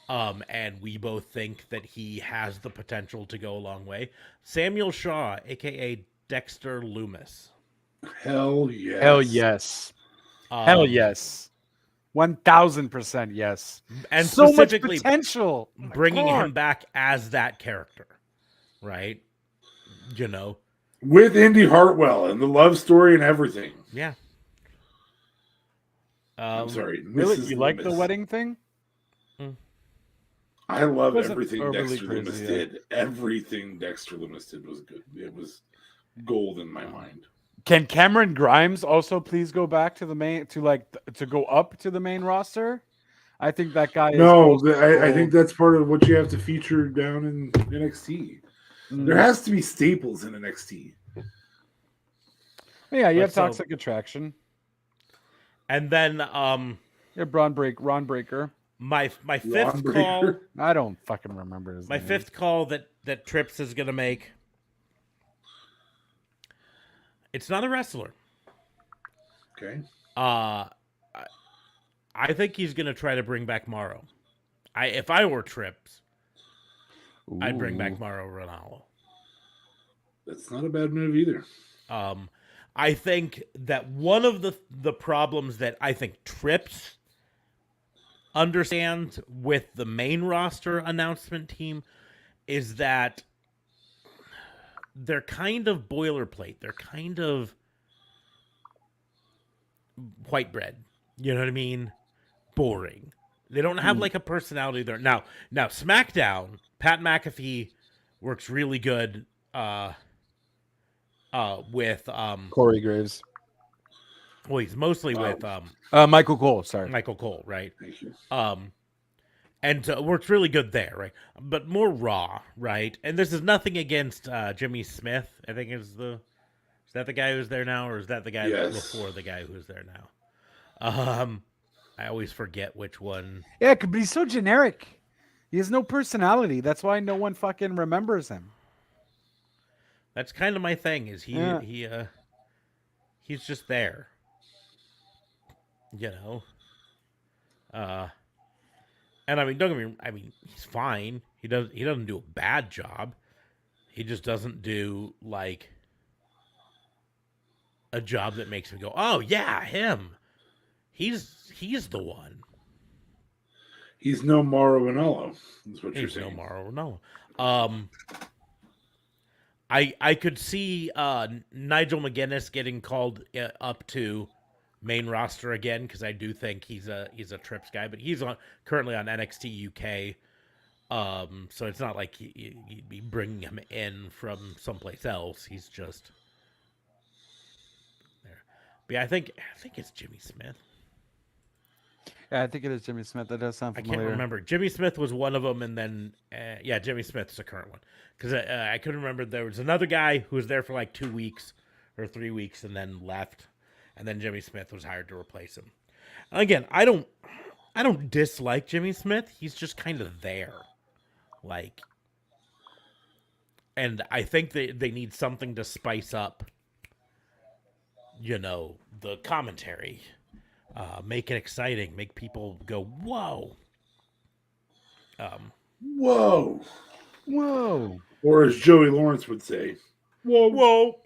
and we both think that he has the potential to go a long way. Samuel Shaw, aka Dexter Loomis. Hell yes. Hell yes. Hell yes. 1000% yes. And so much specifically potential. Oh my bringing God. him back as that character, right? You know, With Indy Hartwell and the love story and everything. yeah. I'm sorry. Really? Mrs. You like the Loomis. wedding thing? I love Wasn't everything overly Dexter Loomis crazy, yeah. did. Everything Dexter Loomis did was good. It was gold in my mind. Can Cameron Grimes also please go back to the main to go up to the main roster? I think that guy is. No, also I think that's part of what you have to feature down in NXT. There has to be staples in NXT. Yeah, you But have so- Toxic Attraction. And then You have Ron Breaker. my Ron fifth Breaker. call, I don't fucking remember his my name. fifth call that Trips is gonna make. It's not a wrestler. Okay. I think he's gonna try to bring back Morrow. If I were Trips, I'd bring back Ooh. Mauro Ranallo. That's not a bad move either. I think that one of the problems that I think Trips understands with the main roster announcement team is that they're kind of boilerplate. They're kind of white bread. You know what I mean? Boring. They don't have like a personality there. Now SmackDown, Pat McAfee works really good with Corey Graves. well, he's mostly Wow. with Michael Cole. Sorry. Michael Cole, right? Thank you. And works really good there, right? But more raw, right? And this is nothing against Jimmy Smith. I think is that the guy who's there now, or is that the guy Yes. before the guy who's there now? I always forget which one. Yeah, but he's so generic. He has no personality. That's why no one fucking remembers him. That's kind of my thing. Is Yeah. he's just there, you know. And I mean, don't get me. I mean, he's fine. He doesn't do a bad job. He just doesn't do like a job that makes me go, "Oh yeah, him. He's the one." He's no Mauro Ranallo. That's what you're He's no saying. Mauro, no. I could see Nigel McGuinness getting called up to main roster again because I do think he's a Trips guy, but he's currently on NXT UK. So it's not like you'd be bringing him in from someplace else. He's just there. But yeah, I think it's Jimmy Smith. Yeah, I think it is Jimmy Smith. That does sound I familiar. can't remember. Jimmy Smith was one of them, and then yeah, Jimmy Smith's the current one because I couldn't remember. There was another guy who was there for like 2 weeks or 3 weeks and then left, and then Jimmy Smith was hired to replace him. Again, I don't dislike Jimmy Smith. He's just kind of there, like, and I think they need something to spice up, you know, the commentary. Make it exciting. Make people go, whoa. Whoa. Whoa. Or as Joey Lawrence would say, whoa. Whoa.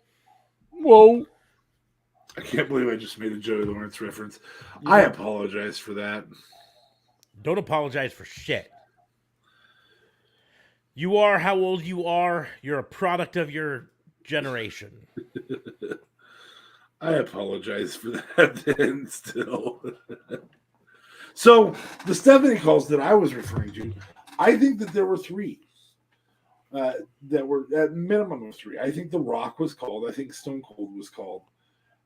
Whoa. I can't believe I just made a Joey Lawrence reference. You I did. apologize for that. Don't apologize for shit. You are how old you are. You're a product of your generation. I apologize for that then still. So the Stephanie calls that I was referring to, I think that there were three. That were at minimum of three. I think The Rock was called. I think Stone Cold was called,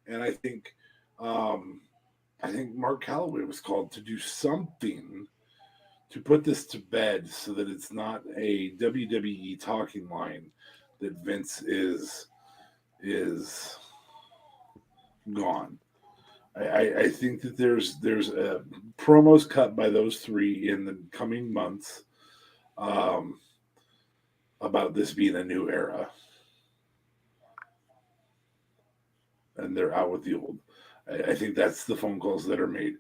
and I think Mark Calloway was called to do something to put this to bed, so that it's not a WWE talking line that Vince is gone. I think that there's a promos cut by those three in the coming months. About this being a new era. And they're out with the old. I think that's the phone calls that are made.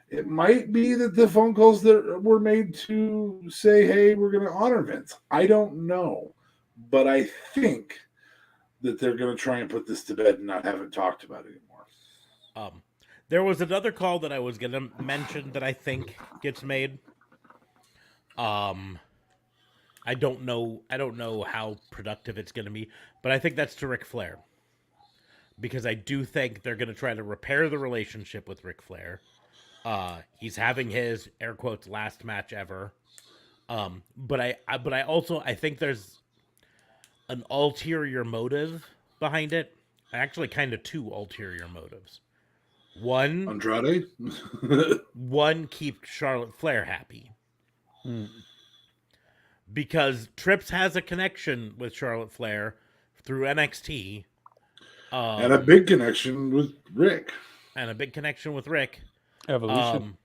It might be that the phone calls that were made to say, hey, we're going to honor Vince. I don't know. But I think that they're going to try and put this to bed and not have it talked about anymore. There was another call that I was going to mention that I think gets made. I don't know how productive it's going to be, but I think that's to Ric Flair. Because I do think they're going to try to repair the relationship with Ric Flair. He's having his air quotes last match ever. But I also think there's an ulterior motive behind it. Actually, kind of two ulterior motives. Andrade? One, keep Charlotte Flair happy. Because Trips has a connection with Charlotte Flair through NXT. And a big connection with Rick. Evolution.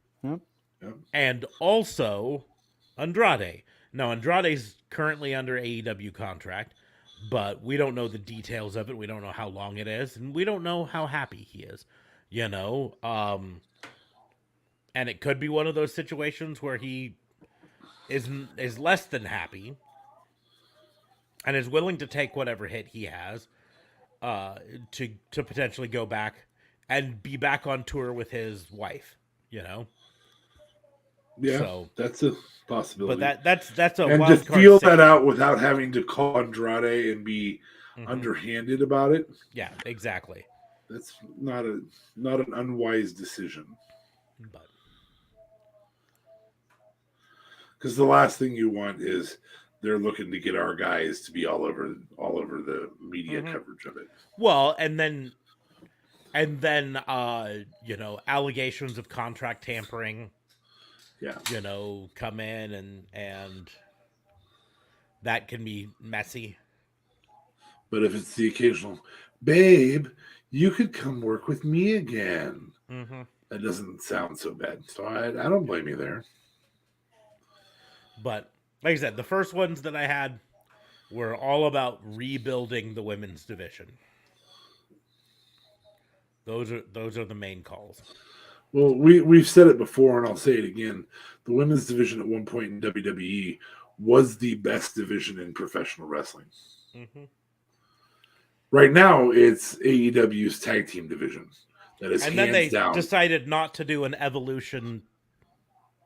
And also Andrade. Now, Andrade's currently under AEW contract, but we don't know the details of it. We don't know how long it is, and we don't know how happy he is. And it could be one of those situations where he is less than happy and is willing to take whatever hit he has to potentially go back and be back on tour with his wife, Yeah, so that's a possibility. But that's a and wild to card feel situation. that out without having to call Andrade and be underhanded about it. Yeah, exactly. That's not an unwise decision. But because the last thing you want is they're looking to get our guys to be all over the media coverage of it. Well, and then allegations of contract tampering. Yeah. Come in and that can be messy. But if it's the occasional, babe, you could come work with me again. That doesn't sound so bad. So I don't blame you there. But like I said, the first ones that I had were all about rebuilding the women's division. Those are the main calls. Well, we've said it before, and I'll say it again. The women's division at one point in WWE was the best division in professional wrestling. Right now, it's AEW's tag team division. That is and hands then they down decided not to do an Evolution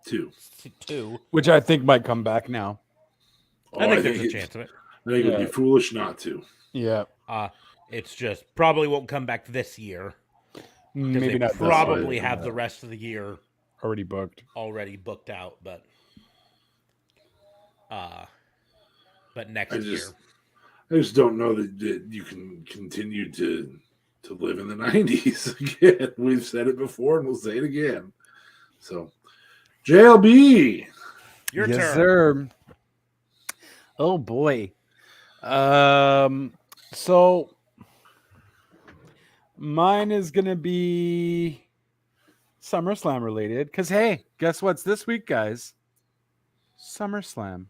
2, which I think might come back now. I think there's a chance of it. I think it would be foolish not to. Yeah. It's just probably won't come back this year. Maybe they not. Probably have the rest of the year already booked out, but next year. I just don't know that you can continue to live in the 90s again. We've said it before and we'll say it again. So, JLB. Your turn. Sir. Oh, boy. So, mine is going to be SummerSlam related. Because, hey, guess what's this week, guys? SummerSlam.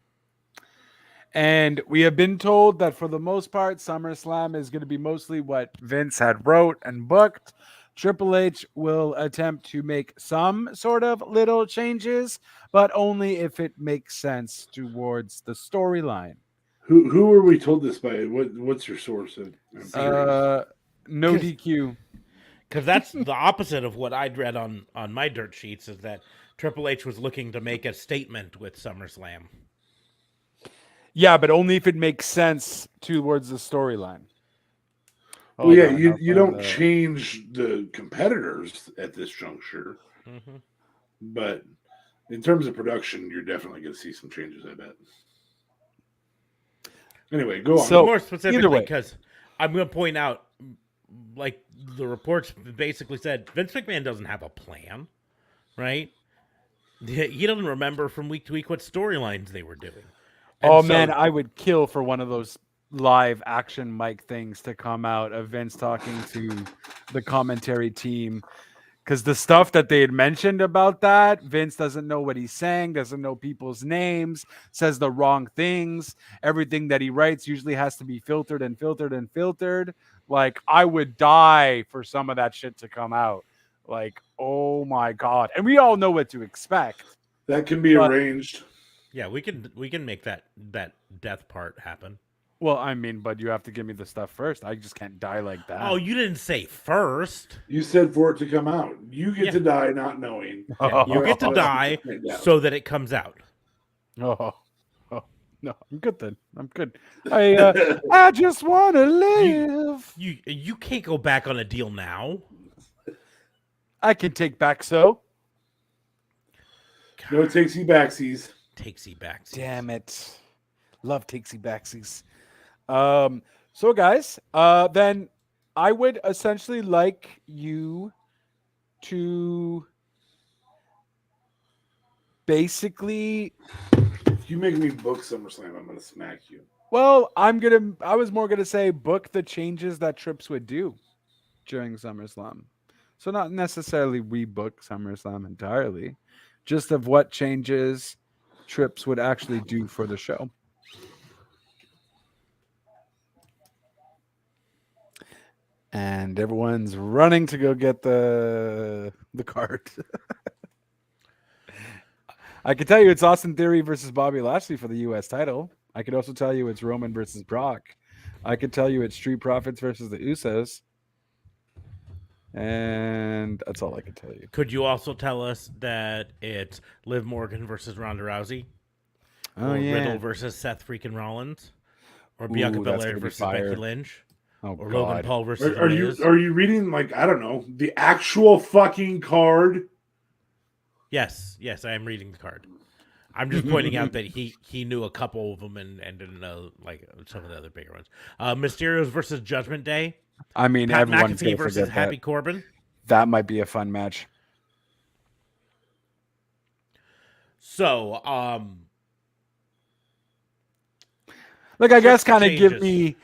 And we have been told that for the most part, SummerSlam is going to be mostly what Vince had wrote and booked. Triple H will attempt to make some sort of little changes, but only if it makes sense towards the storyline. Who were we told this by? What's your source? I'm curious. No 'Cause- DQ. Because that's the opposite of what I'd read on my dirt sheets, is that Triple H was looking to make a statement with SummerSlam. Yeah, but only if it makes sense towards the storyline. Well, yeah, Hold on, you I'll don't find change the competitors at this juncture, Mm-hmm. but in terms of production, you're definitely going to see some changes. I bet. Anyway, go on. So- More either specifically, way. because I'm going to point out, like the reports basically said, Vince McMahon doesn't have a plan, right? He doesn't remember from week to week what storylines they were doing. And Oh so- man, I would kill for one of those live action mic things to come out of Vince talking to the commentary team. Because the stuff that they had mentioned about that, Vince doesn't know what he's saying, doesn't know people's names, says the wrong things. Everything that he writes usually has to be filtered and filtered and filtered. Like, I would die for some of that shit to come out. Like, oh my God. And we all know what to expect. That can be But- arranged. yeah, we can make that death part happen. Well, I mean, but you have to give me the stuff first. I just can't die like that. Oh, you didn't say first. You said for it to come out. You get Yeah. to die not knowing. Yeah, you get to Oh. die Yeah. so that it comes out. Oh, no, I'm good then. I'm good. I just want to live. You can't go back on a deal now. I can take back so. No takesy backsies. Takesy back. Damn it. Love takesy backsies. So guys, then I would essentially like you to basically, If you make me book SummerSlam, I'm gonna smack you. well, I was more gonna say book the changes that Trips would do during SummerSlam. So not necessarily rebook SummerSlam entirely, just of what changes Trips would actually do for the show. And everyone's running to go get the card. I can tell you it's Austin Theory versus Bobby Lashley for the U.S. title. I could also tell you it's Roman versus Brock. I could tell you it's Street Profits versus the Usos. And that's all I can tell you. Could you also tell us that it's Liv Morgan versus Ronda Rousey? Oh, or yeah. Riddle versus Seth freaking Rollins? Or Ooh, Bianca that's Belair gonna be versus fire. Becky Lynch? Oh, Or God. Logan Paul versus Are Miz? you reading, like, I don't know, the actual fucking card? Yes, I am reading the card. I'm just pointing out that he knew a couple of them and didn't know like some of the other bigger ones. Mysterio's versus Judgment Day. I mean, Pat everyone's McAfee going to versus forget Happy that. Corbin. That might be a fun match. So, Like, I guess Trips kind of give changes. me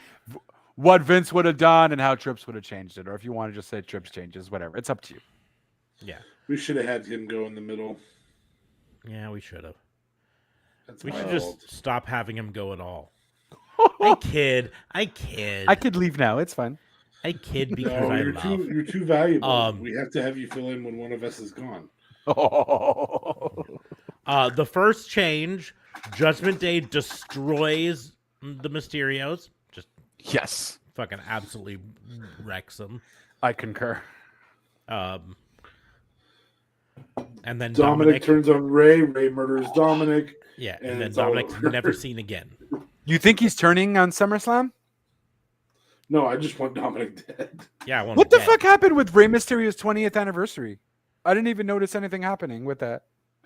what Vince would have done and how Trips would have changed it. Or if you want to just say Trips changes, whatever. It's up to you. yeah, We should have had him go in the middle. we should have. That's We my should fault. just stop having him go at all. I kid I could leave now. It's fine. I kid because No, I you're love. too valuable. Um, We have to have you fill in when one of us is gone. The first change, Judgment Day destroys the Mysterios. Just Yes, fucking absolutely wrecks them. I concur. And then Dominic turns on Ray. Ray murders Dominic. yeah, and and then it's all Dominic's over. never seen again. You think he's turning on SummerSlam? No, I just want Dominic dead. Yeah, I want What him the dead. fuck happened with Rey Mysterio's 20th anniversary? I didn't even notice anything happening with that.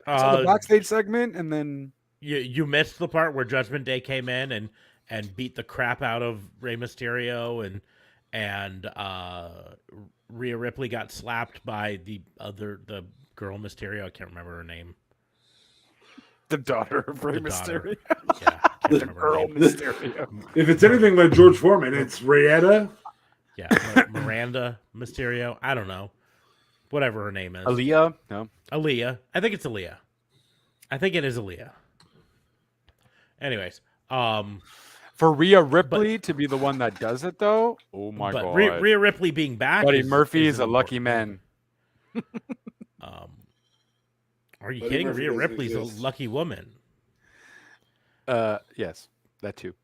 I saw the backstage segment, and then You missed the part where Judgment Day came in and beat the crap out of Rey Mysterio and Rhea Ripley got slapped by the girl Mysterio. I can't remember her name. the daughter of Rey The daughter. Mysterio. Yeah, I can't remember her Earl name. Mysterio. If it's anything like George Foreman, it's Rayetta. Yeah, Miranda Mysterio. I don't know. Whatever her name is. Aaliyah? No. Aaliyah. I think it's Aaliyah. I think it is Aaliyah. Anyways, For Rhea Ripley to be the one that does it, though? Oh, my but God. Rhea Ripley being back. Buddy is Murphy is a important. lucky man. Are you Buddy kidding? Murphy Rhea doesn't Ripley's exist. a lucky woman. Yes, that too.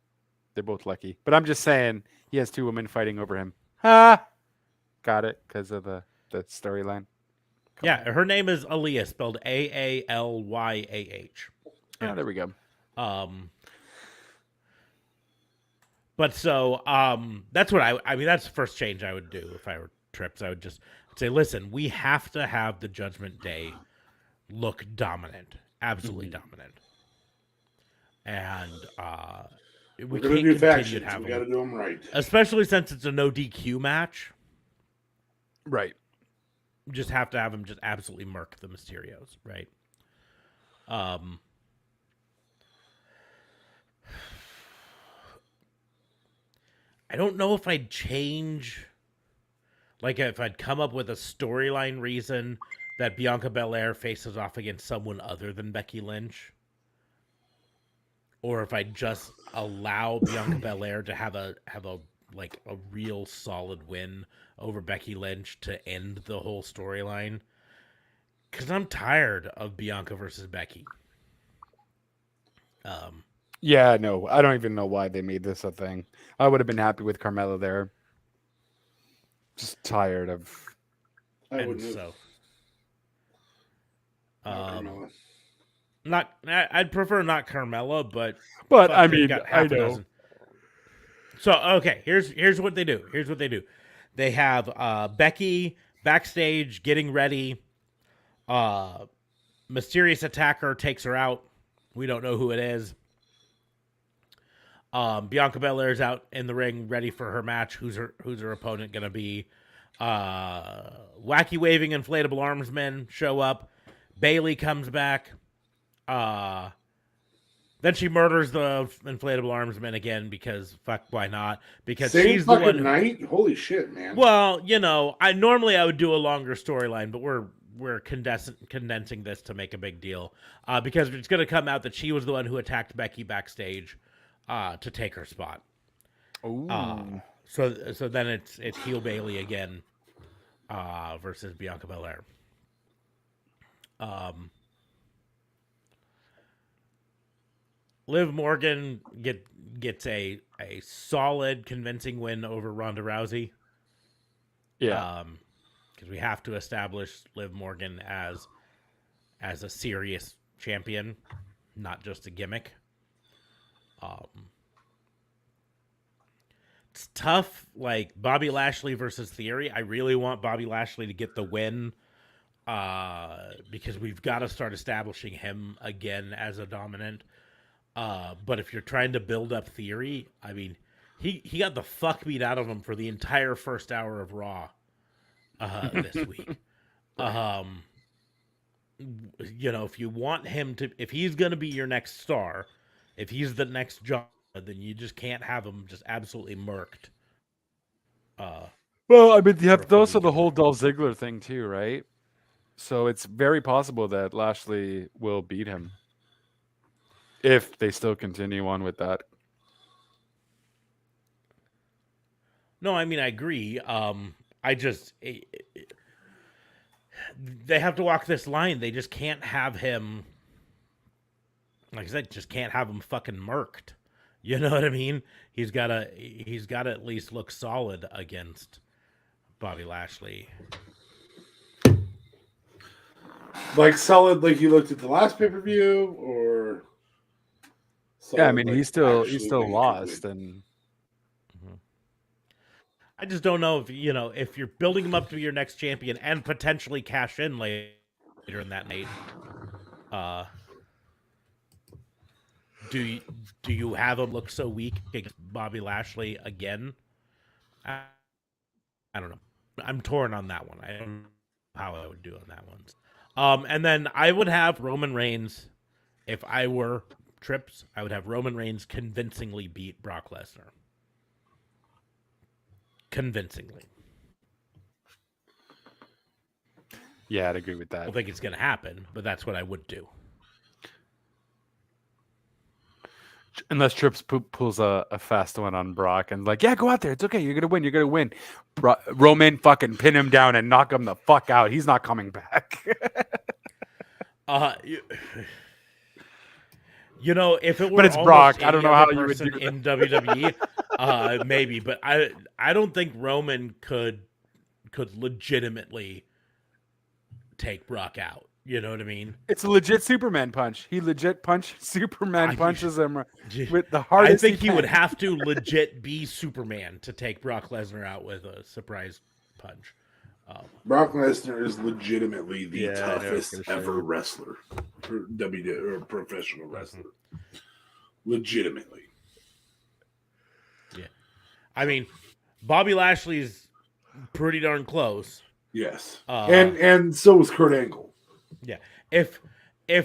They're both lucky. But I'm just saying he has 2 women fighting over him. Ha! Got it because of the storyline. Yeah, her name is Aaliyah, spelled Aalyah. Yeah, there we go. But so that's what I mean. That's the first change I would do if I were Trips. I would just say, listen, we have to have the Judgment Day look dominant, absolutely dominant, and we We're gonna can't do continue factions. to have We got to do them right. especially since it's a no DQ match. Right. Just have to have them just absolutely murk the Mysterios, right? I don't know if I'd change, like if I'd come up with a storyline reason that Bianca Belair faces off against someone other than Becky Lynch, or if I'd just allow Bianca Belair to have a real solid win over Becky Lynch to end the whole storyline. Because I'm tired of Bianca versus Becky. Yeah, no, I don't even know why they made this a thing. I would have been happy with Carmella there. Just tired of. I And wouldn't have. so, Carmella. I'd prefer not Carmella, but But fuck, I they've mean, got I half a know. dozen. So okay, here's what they do. Here's what they do. They have Becky backstage getting ready. Mysterious attacker takes her out. We don't know who it is. Bianca Belair's out in the ring, ready for her match. Who's her opponent gonna be? Wacky waving inflatable armsmen show up. Bailey comes back. Then she murders the inflatable armsmen again because fuck, why not? Because Same she's the fucking one. night. Holy shit, man. Well, I normally would do a longer storyline, but we're condensing this to make a big deal because it's going to come out that she was the one who attacked Becky backstage to take her spot. Ooh. So then it's heel Bailey again versus Bianca Belair. Liv Morgan gets a solid, convincing win over Ronda Rousey. Yeah. Because we have to establish Liv Morgan as a serious champion, not just a gimmick. It's tough, like Bobby Lashley versus Theory. I really want Bobby Lashley to get the win because we've got to start establishing him again as a dominant. But if you're trying to build up Theory, I mean, he got the fuck beat out of him for the entire first hour of Raw this week. If you want him to, if he's going to be your next star, if he's the next John, then you just can't have him just absolutely murked. Well, I mean, you have for a also the weekend. whole Dolph Ziggler thing too, right? So it's very possible that Lashley will beat him if they still continue on with that. No, I mean, I agree. I just they have to walk this line. They just can't have him. Like I said, just can't have him fucking murked. You know what I mean? He's got to at least look solid against Bobby Lashley. Like solid, like you looked at the last pay per view, or Yeah, I solid, mean, like, he's still actually being lost, complete? and I just don't know if you're building him up to be your next champion and potentially cash in later in that night. Do you have him look so weak against Bobby Lashley again? I don't know. I'm torn on that one. I don't know how I would do on that one. And then I would have Roman Reigns, if I were Trips, I would have Roman Reigns convincingly beat Brock Lesnar. Convincingly. yeah, I'd agree with I that. don't think it's going to happen, but that's what I would do. Unless Trips pulls a fast one on Brock and like, yeah, go out there. It's okay. You're gonna win. You're gonna win. Roman fucking pin him down and knock him the fuck out. He's not coming back. You know, if it were But it's almost Brock. I any don't know other how you would person do in WWE, maybe, but I don't think Roman could legitimately take Brock out. You know what I mean? It's a legit Superman punch. He legit Superman punches him with the I hardest. think he would can. have to legit be Superman to take Brock Lesnar out with a surprise punch. Brock Lesnar is legitimately the Yeah, I know, I was toughest gonna say. ever wrestler, for WWE or professional wrestler. Legitimately. Yeah, I mean, Bobby Lashley's pretty darn close. Yes, Uh, and so was Kurt Angle. Yeah, if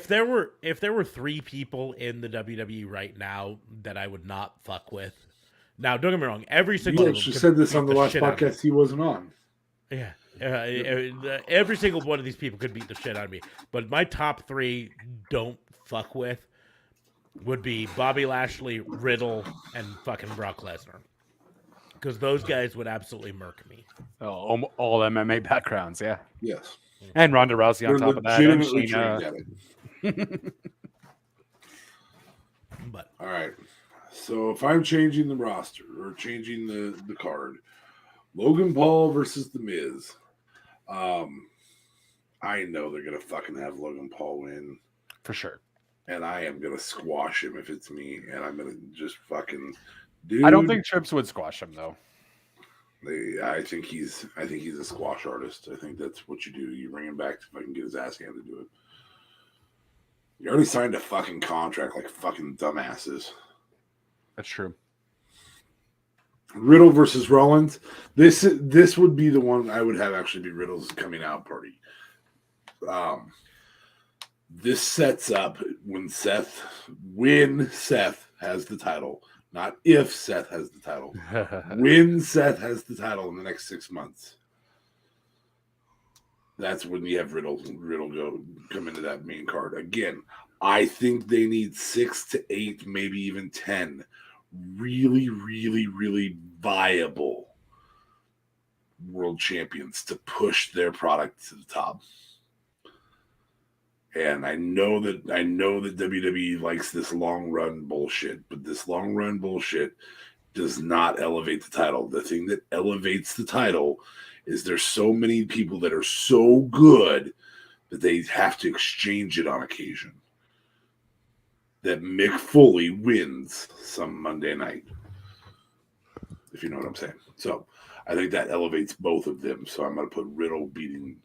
there were 3 people in the WWE right now that I would not fuck with. Now, don't get me wrong. Every single You one of them actually could said this beat on the last shit out of me. podcast he wasn't on. Yeah. Every single one of these people could beat the shit out of me. But my top 3 don't fuck with would be Bobby Lashley, Riddle, and fucking Brock Lesnar. Because those guys would absolutely murk me. Oh, all MMA backgrounds, yeah. Yes, And Ronda Rousey on they're top of that. And legitimately Shayna. trained at it. But All right. So if I'm changing the roster or changing the card, Logan Paul versus The Miz. I know they're gonna fucking have Logan Paul win, For sure. and I am gonna squash him if it's me, and I'm gonna just fucking dude. I don't think Trips would squash him though. I think he's a squash artist. I think that's what you do. You bring him back to fucking get his ass handed to it. You already signed a fucking contract like fucking dumbasses. That's true. Riddle versus Rollins. This would be the one I would have actually be Riddle's coming out party. This sets up when Seth has the title, not if Seth has the title. When Seth has the title in the next 6 months. That's when you have Riddle come into that main card. Again, I think they need 6 to 8, maybe even 10 really, really, really viable world champions to push their product to the top. And I know that WWE likes this long run bullshit, but this long run bullshit does not elevate the title. The thing that elevates the title is there's so many people that are so good that they have to exchange it on occasion. That Mick Foley wins some Monday night, if you know what I'm saying. So I think that elevates both of them. So I'm going to put Riddle beating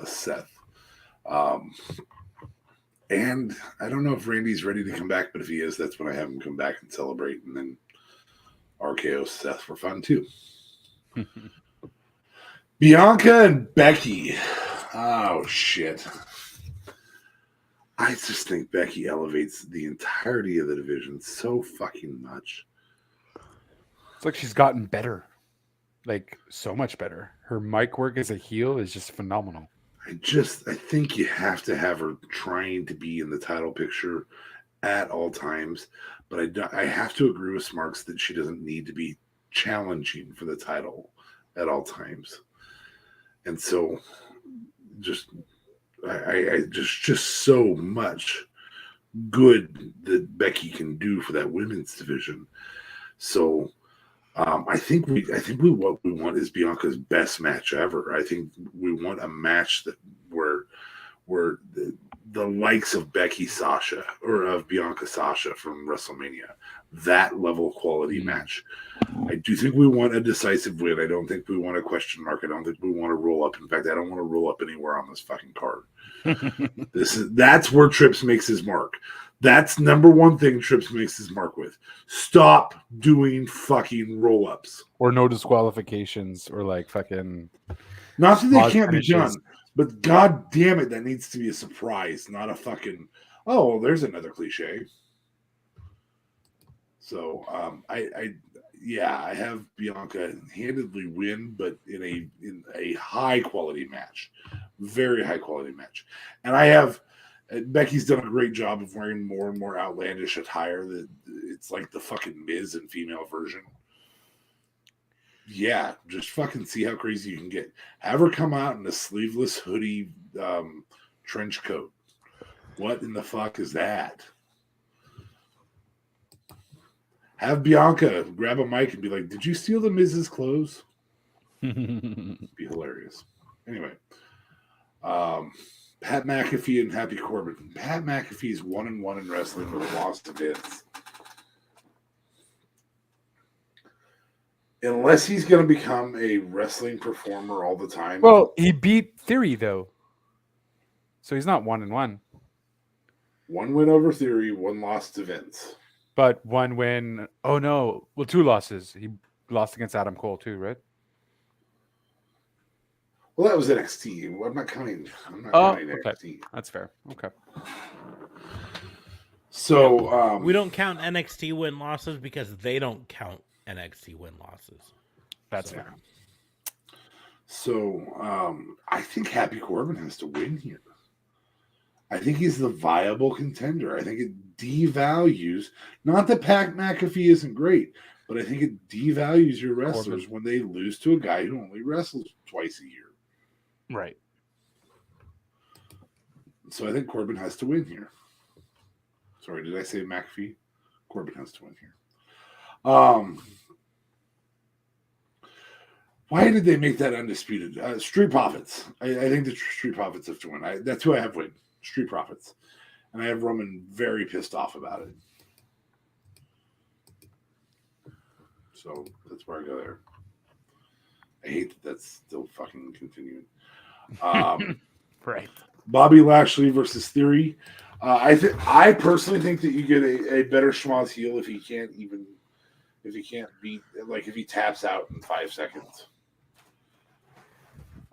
Seth. And I don't know if Randy's ready to come back, but if he is, that's when I have him come back and celebrate, and then RKO Seth for fun too. Bianca and Becky. Oh shit. I just think Becky elevates the entirety of the division so fucking much. It's like she's gotten better. Like so much better. Her mic work as a heel is just phenomenal. I think you have to have her trying to be in the title picture at all times. But I have to agree with Smarks that she doesn't need to be challenging for the title at all times. And so I just so much good that Becky can do for that women's division. So I think what we want is Bianca's best match ever. I think we want a match that where the likes of Becky Sasha or of Bianca Sasha from WrestleMania, that level quality match. I do think we want a decisive win. I don't think we want a question mark. I don't think we want to roll up. In fact, I don't want to roll up anywhere on this fucking card. That's where Trips makes his mark. That's number one thing Trips makes his mark with. Stop doing fucking roll-ups. Or no disqualifications or like fucking... Not that they can't finishes. be done, but god damn it, that needs to be a surprise, not a fucking, oh, well, there's another cliche. So I have Bianca handedly win, but in a high quality match. Very high quality match. And I have Becky's done a great job of wearing more and more outlandish attire. That it's like the fucking Miz in female version. Yeah, just fucking see how crazy you can get. Have her come out in a sleeveless hoodie trench coat. What in the fuck is that? Have Bianca grab a mic and be like, "Did you steal the Miz's clothes?" Be hilarious. Anyway, Pat McAfee and Happy Corbin. Pat McAfee's 1-1 in wrestling with a loss to Vince. Unless he's going to become a wrestling performer all the time. Well, he beat Theory though, so he's not 1-1. 1 win over Theory, 1 loss to Vince. But 1 win. Oh no, well, 2 losses. He lost against Adam Cole too, right? Well, that was NXT. I'm not counting Okay. NXT. That's fair. Okay. So We don't count NXT win losses because they don't count NXT win losses. That's fair. So I think Happy Corbin has to win here. I think he's the viable contender. I think it devalues, not that Pat McAfee isn't great, but I think it devalues your wrestlers when they lose to a guy who only wrestles twice a year. Right. So I think Corbin has to win here. Sorry, did I say McAfee? Corbin has to win here. Why did they make that undisputed? Street Profits. I think the Street Profits have to win. That's who I have win. Street Profits. And I have Roman very pissed off about it. So that's where I go there. I hate that that's still fucking continuing. Right. Bobby Lashley versus Theory. I personally think that you get a better schmoz heel if he can't beat, like if he taps out in 5 seconds.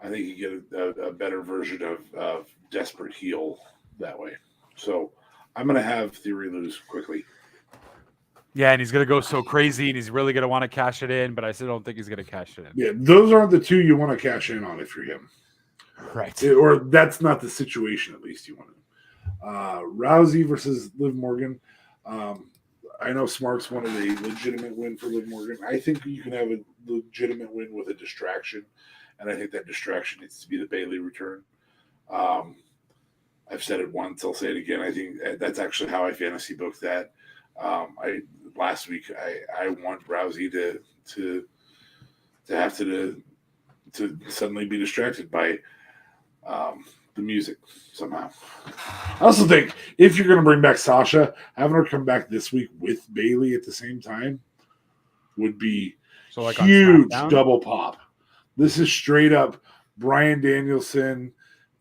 I think you get a better version of desperate heel that way. So I'm going to have Theory lose quickly. Yeah, and he's going to go so crazy, and he's really going to want to cash it in, but I still don't think he's going to cash it in. Yeah, those aren't the two you want to cash in on if you're him. Right. Or that's not the situation, at least you want to. Rousey versus Liv Morgan. I know Smarks wanted a legitimate win for Liv Morgan. I think you can have a legitimate win with a distraction, and I think that distraction needs to be the Bayley return. I've said it once, I'll say it again. I think that's actually how I fantasy booked that. Last week I want Rousey to have to suddenly be distracted by the music somehow. I also think if you're going to bring back Sasha, having her come back this week with Bayley at the same time would be like huge double pop. This is straight up Bryan Danielson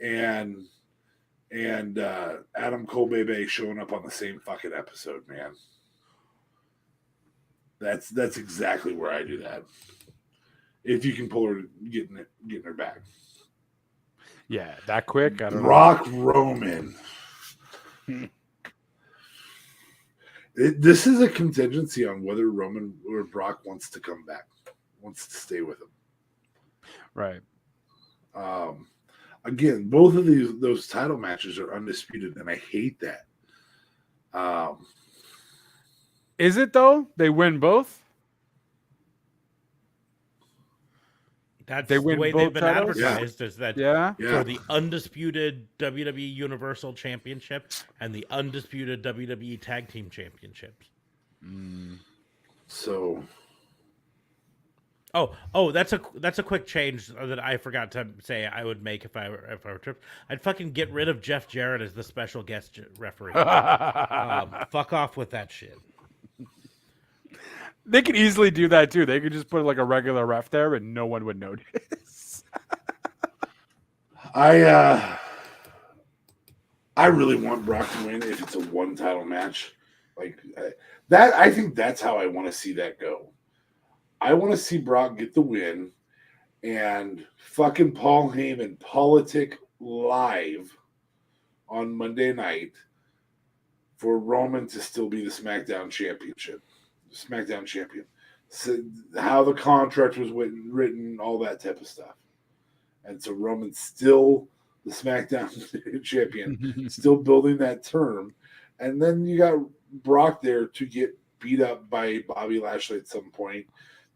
and Adam Cole Bebe showing up on the same fucking episode, man. That's exactly where I do that. If you can pull her, getting her back. Yeah, that quick. I don't Brock Roman. This is a contingency on whether Roman or Brock wants to come back, wants to stay with him. Right. Again, both of those title matches are undisputed, and I hate that. Is it though? They win both? That's they the win way both they've been titles? advertised is that for the undisputed WWE Universal Championship and the undisputed WWE Tag Team Championships. So that's a quick change that I forgot to say I would make if I were tripped. I'd fucking get rid of Jeff Jarrett as the special guest referee. Fuck off with that shit. They could easily do that too. They could just put like a regular ref there and no one would notice. I really want Brock to win if it's a one title match. Like that, I think that's how I want to see that go. I want to see Brock get the win and fucking Paul Heyman politic live on Monday night for Roman to still be the SmackDown champion. So how the contract was written, all that type of stuff. And so Roman's still the SmackDown champion, still building that term. And then you got Brock there to get beat up by Bobby Lashley at some point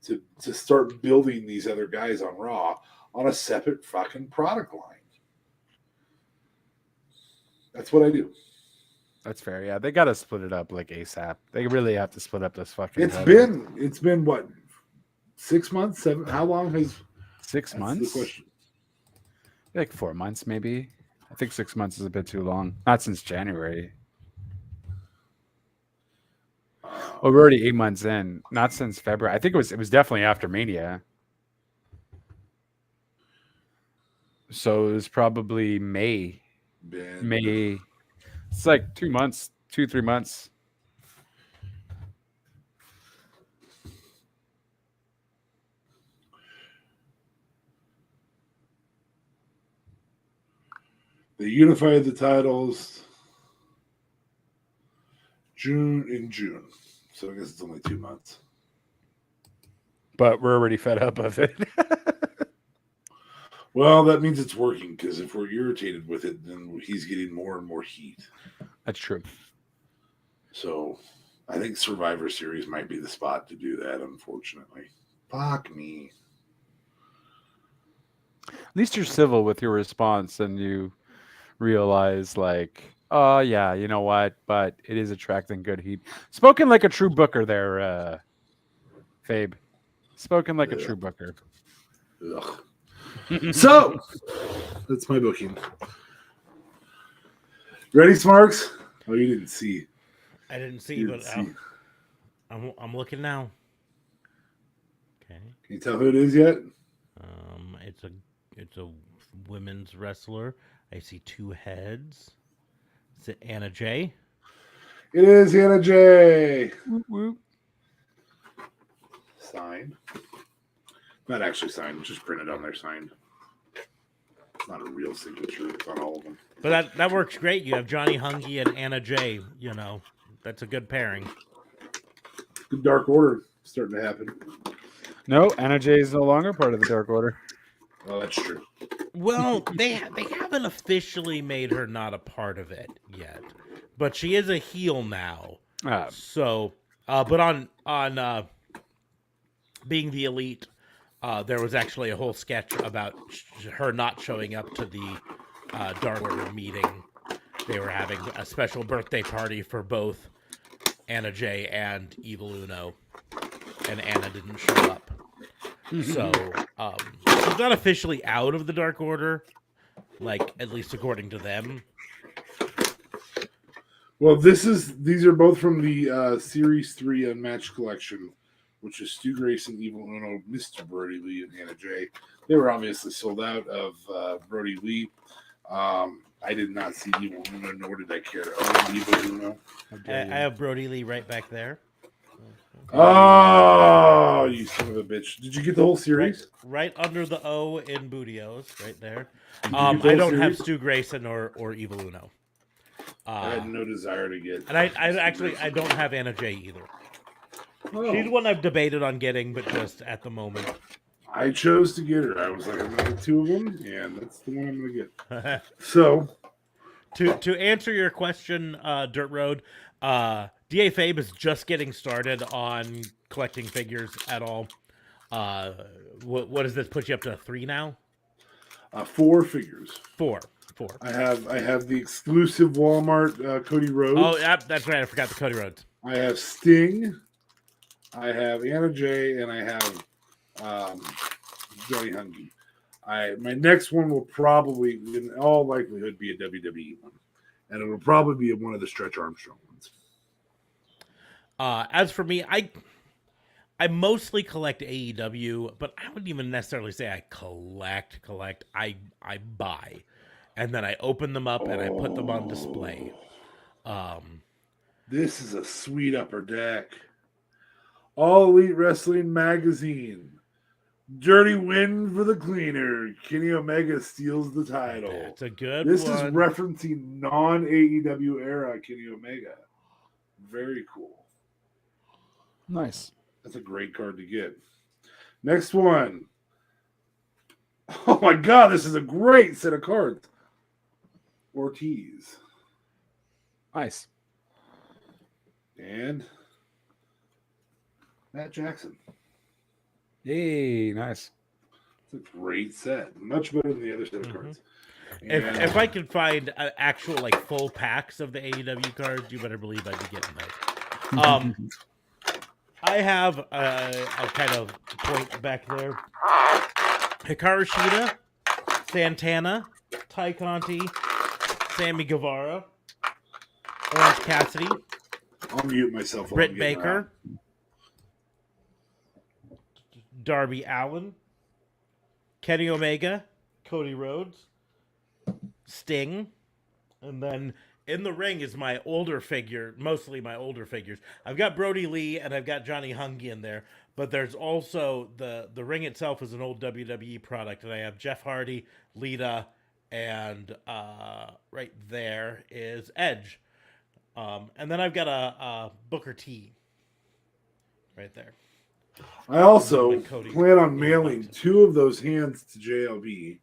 to start building these other guys on Raw on a separate fucking product line. That's what I do. That's fair. Yeah, they got to split it up like ASAP. They really have to split up this fucking. It's been what, 6 months, 7? How long has? 6 That's months. the question. Like 4 months, maybe. I think 6 months is a bit too long. Not since January. Well, we're already 8 months in. Not since February. I think it was definitely after Mania. So it was probably May. May. It's like 2 months, 3 months. They unified the titles in June. So I guess it's only 2 months. But we're already fed up of it. Well, that means it's working, because if we're irritated with it, then he's getting more and more heat. That's true. So I think Survivor Series might be the spot to do that, unfortunately. Fuck me. At least you're civil with your response and you realize, like, oh, yeah, you know what? But it is attracting good heat. Spoken like a true booker there, Fabe. Spoken like a true booker. Ugh. So that's my booking. Ready, Smarks? Oh, you didn't see. I didn't see, You but didn't see. I'm looking now. Okay. Can you tell who it is yet? It's a women's wrestler. I see 2 heads. Is it Anna Jay? It is Hannah J. Whoop, whoop. Signed. Not actually signed, just printed on there signed. It's not a real signature. It's on all of them. But that works great. You have Johnny Hungy and Anna Jay. You know, that's a good pairing. Good Dark Order starting to happen. No, Anna Jay is no longer part of the Dark Order. Oh, that's true. Well, they haven't officially made her not a part of it yet, but she is a heel now. So, but on being the Elite, there was actually a whole sketch about her not showing up to the Dark Order meeting. They were having a special birthday party for both Anna Jay and Evil Uno, and Anna didn't show up. So, she's not officially out of the Dark Order, like, at least according to them. Well, these are both from the Series 3 Unmatched Collection, which is Stu Grayson, Evil Uno, Mr. Brody Lee, and Anna Jay. They were obviously sold out of Brody Lee. I did not see Evil Uno, nor did I care to own Evil Uno. I have Brody Lee right back there. Oh, you son of a bitch. Did you get the whole series? Right under the O in Bootios, right there. I I don't have Stu Grayson or Evil Uno. I had no desire to get. And I don't have Anna Jay either. Oh. She's one I've debated on getting, but just at the moment. I chose to get her. I was like, I'm going to get 2 of them, and that's the one I'm going to get. So, to answer your question, Dirt Road, DA Fabe is just getting started on collecting figures at all. What does this put you up to? 3 now? 4 figures. 4. I have the exclusive Walmart Cody Rhodes. Oh, yep, that's right. I forgot the Cody Rhodes. I have Sting. I have Anna Jay, and I have Johnny Hungy. My next one will probably, in all likelihood, be a WWE one, and it will probably be one of the Stretch Armstrong ones. As for me, I mostly collect AEW, but I wouldn't even necessarily say I collect. I buy, and then I open them up and I put them on display. This is a sweet upper deck. All Elite Wrestling Magazine. Dirty win for the cleaner. Kenny Omega steals the title. It's a good This one. is referencing non-AEW era Kenny Omega. Very cool. Nice. That's a great card to get. Next one. Oh my God, this is a great set of cards. Ortiz. Nice. And Matt Jackson. Hey, nice. It's a great set. Much better than the other set of cards. If I could find actual like full packs of the AEW cards, you better believe I'd be getting those. I have I'll kind of point back there. Hikaru Shida, Santana, Ty Conti, Sammy Guevara, Orange Cassidy, I'll mute myself. while Britt I'm getting Baker, Darby Allin, Kenny Omega, Cody Rhodes, Sting, and then in the ring is my older figure, mostly my older figures. I've got Brody Lee and I've got Johnny Hungy in there, but there's also the ring itself is an old WWE product, and I have Jeff Hardy, Lita, and right there is Edge. And then I've got a Booker T right there. I also With Cody. plan on mailing 2 of those hands to JLB.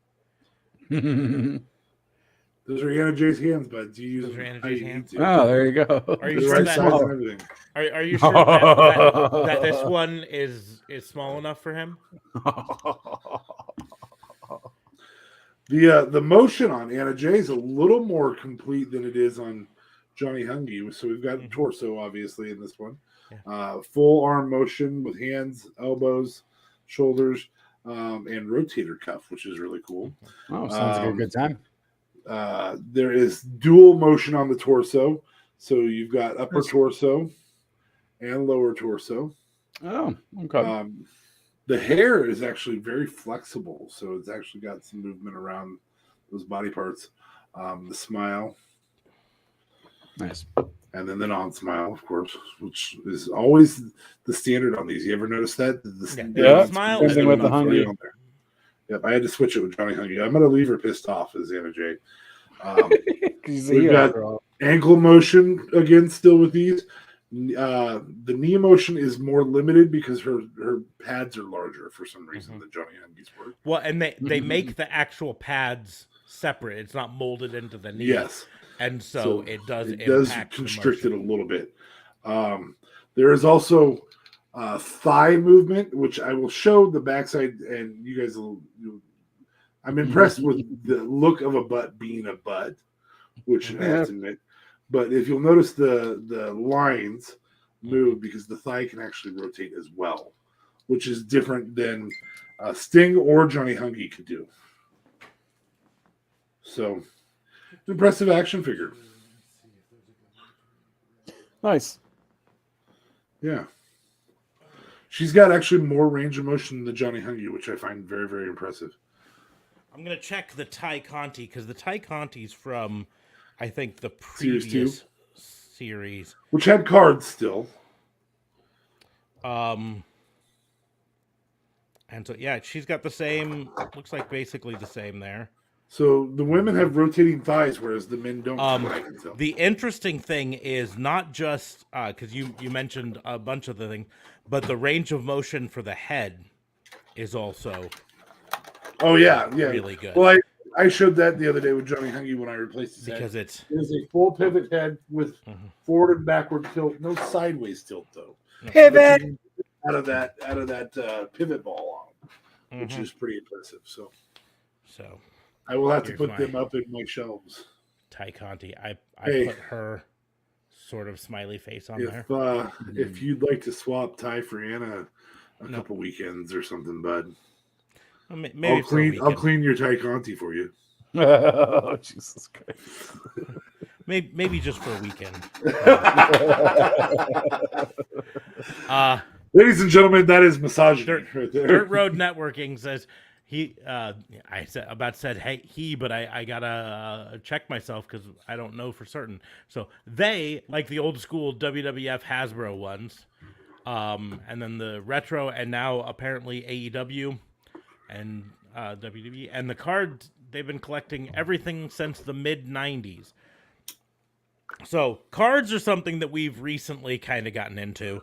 Those are Anna J's hands, but do you use Those are them Anna how J's you hands? need to? Oh, there you go. Are you The sure right that size and everything. Are you sure that this one is small enough for him? The motion on Anna J is a little more complete than it is on Johnny Hungy. So we've got torso, obviously, in this one. Yeah. Full arm motion with hands, elbows, shoulders, and rotator cuff, which is really cool. Oh, sounds like a good time. There is dual motion on the torso. So you've got upper torso and lower torso. Oh, okay. The hair is actually very flexible, so it's actually got some movement around those body parts. The smile, Nice. and then the non-smile, of course, which is always the standard on these. You ever notice that? Yeah. Smile. Same thing with the Hungy. Yep, I had to switch it with Johnny Hungy. I'm going to leave her pissed off as Anna J. He's a We've hero, got girl. ankle motion again, still with these. The knee motion is more limited because her pads are larger for some reason than Johnny Hungy's were. Well, and they make the actual pads separate. It's not molded into the knee. Yes, And so it does constrict it a little bit. There is also thigh movement, which I will show the backside, and you guys will. I'm impressed with the look of a butt being a butt, which I have to admit. But if you'll notice, the lines move because the thigh can actually rotate as well, which is different than Sting or Johnny Hungy could do. So, impressive action figure. Nice. Yeah. She's got actually more range of motion than Johnny Hungy, which I find very, very impressive. I'm going to check the Ty Conti, because the Ty Conti's from, I think, the Series previous series. Which had cards still. And so, yeah, she's got the same, looks like basically the same there. So the women have rotating thighs, whereas the men don't. The interesting thing is not just, because you mentioned a bunch of the things, but the range of motion for the head is also really good. Well, I showed that the other day with Johnny Hungy when I replaced his because head. it is a full pivot head with forward and backward tilt, no sideways tilt though. Pivot out of that pivot ball on, which is pretty impressive. So I will have to put them up in my shelves. Ty Conti, I put her sort of smiley face on there. If you'd like to swap Ty for Anna a couple weekends or something, bud. Maybe I'll clean your Ty Conti for you. Oh, Jesus Christ. Maybe just for a weekend. Ladies and gentlemen, that is misogyny right there. Dirt Road Networking says I said hey but I gotta check myself because I don't know for certain. So they like the old school WWF Hasbro ones, and then the retro, and now apparently AEW and WWE, and the cards they've been collecting everything since the mid '90s. So cards are something that we've recently kind of gotten into.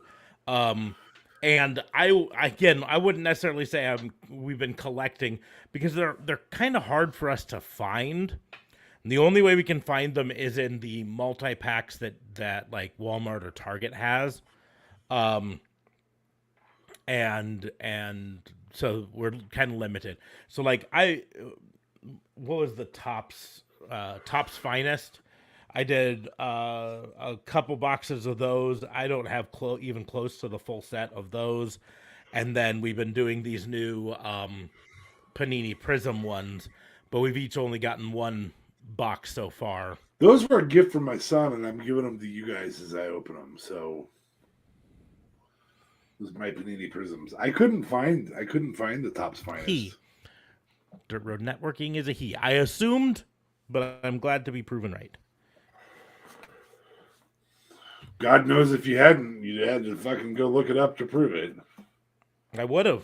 And I wouldn't necessarily say we've been collecting because they're kind of hard for us to find. And the only way we can find them is in the multi-packs that like Walmart or Target has. And so we're kind of limited. So like what was the Tops Finest? I did a couple boxes of those. I don't have even close to the full set of those. And then we've been doing these new Panini Prism ones, but we've each only gotten one box so far. Those were a gift from my son, and I'm giving them to you guys as I open them. So those are my Panini Prisms. I couldn't find the Topps Finest. He. Dirt Road Networking is a he. I assumed, but I'm glad to be proven right. God knows if you hadn't, you'd had to fucking go look it up to prove it. I would have.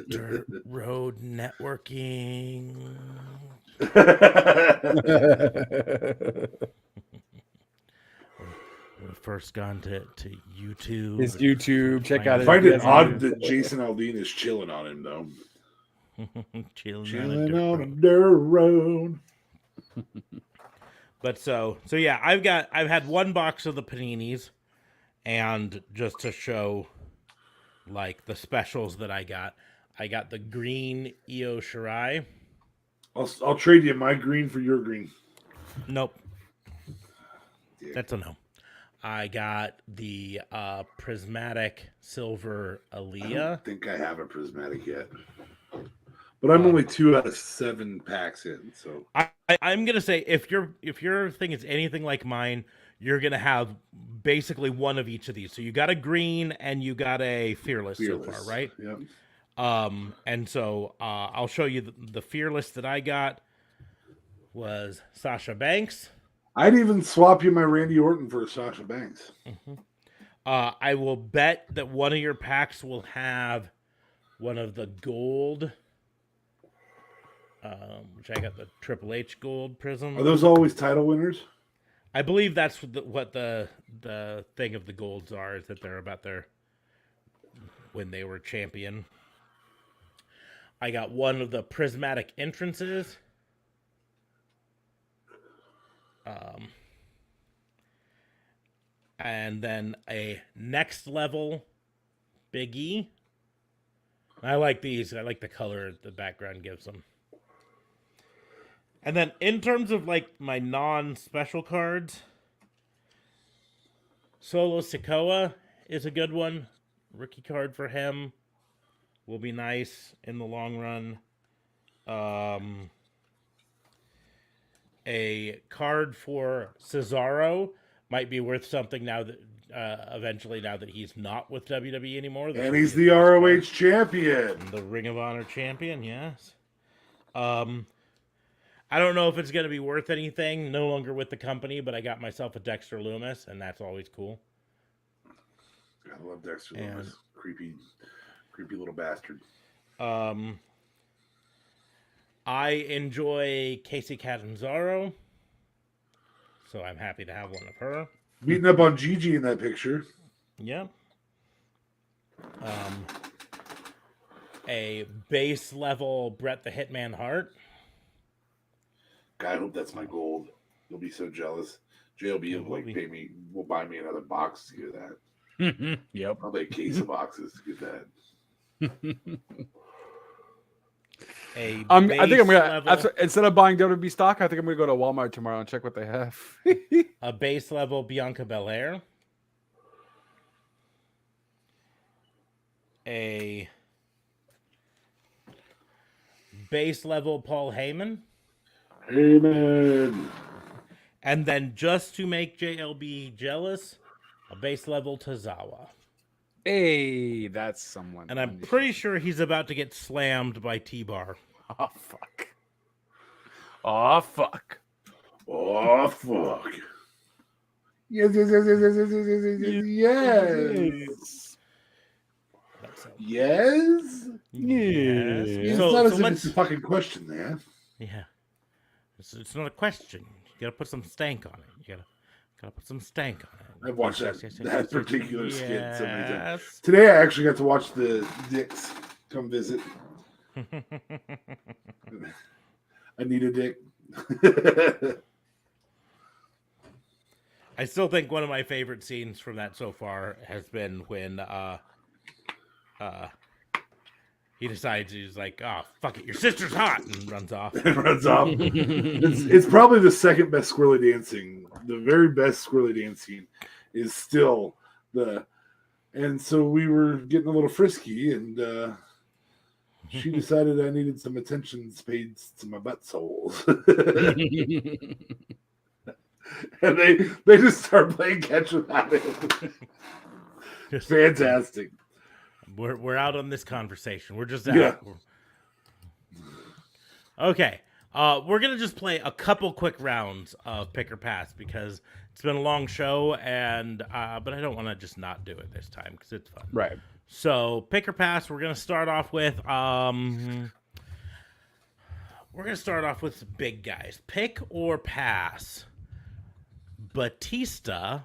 Dirt Road Networking. We've first gone to YouTube. His YouTube. Check out I his find it videos. odd that Jason Aldean is chilling on him, though. Chilling on a dirt road. But so yeah, I've had one box of the Paninis, and just to show like the specials that I got the green Io Shirai. I'll trade you my green for your green. Nope. Yeah. That's a no. I got the prismatic silver I Aaliyah. don't think I have a prismatic yet. But I'm only 2 out of 7 packs in, so I'm gonna say if your thing is anything like mine, you're gonna have basically one of each of these. So you got a green and you got a fearless so far, right? Yep. And so I'll show you the fearless that I got was Sasha Banks. I'd even swap you my Randy Orton for Sasha Banks. Mm-hmm. I will bet that one of your packs will have one of the gold, which I got the Triple H gold prism. Are those always title winners? I believe that's what the thing of the golds are, is that they're about when they were champion. I got one of the prismatic entrances. And then a next level Big E. I like these. I like the color the background gives them. And then in terms of like my non-special cards, Solo Sikoa is a good one. Rookie card for him will be nice in the long run. A card for Cesaro might be worth something now that eventually now that he's not with WWE anymore. And he's the ROH champion. The Ring of Honor champion, yes. I don't know if it's going to be worth anything, no longer with the company, but I got myself a Dexter Lumis, and that's always cool. I love Dexter Lumis. Creepy little bastard. I enjoy Casey Catanzaro, so I'm happy to have one of her. Beating up on Gigi in that picture. Yeah. A base level Bret the Hitman Hart. God, I hope that's my gold. You'll be so jealous. JLB will will buy me another box to get that. Yep. I'll buy a case of boxes to get that. I think I'm gonna instead of buying WWE stock, I think I'm gonna go to Walmart tomorrow and check what they have. A base level Bianca Belair. A base level Paul Heyman. Amen. And then just to make JLB jealous, a base level Tozawa. Hey, that's someone. And I'm pretty sure he's about to get slammed by T-Bar. Oh, fuck. Oh, fuck. Oh, fuck. Yes. Yes. Yes. It's So not as if let's... it's a fucking question, man. Yeah. It's not a question. You gotta put some stank on it. You gotta put some stank on it. I've watched that particular yes. skit so many times. Today I actually got to watch the Dicks come visit. I need a dick. I still think one of my favorite scenes from that so far has been when he decides he's like, oh fuck it, your sister's hot, and runs off. And runs off. It's probably the second best squirrely dancing. The very best squirrely dancing is still the. And so we were getting a little frisky, and she decided I needed some attention paid to my butt soles. And they just start playing catch without it. Fantastic. We're out on this conversation. We're just out. Yeah. Okay. We're gonna just play a couple quick rounds of pick or pass because it's been a long show, and but I don't want to just not do it this time because it's fun. Right. So pick or pass. We're gonna start off with some big guys. Pick or pass. Batista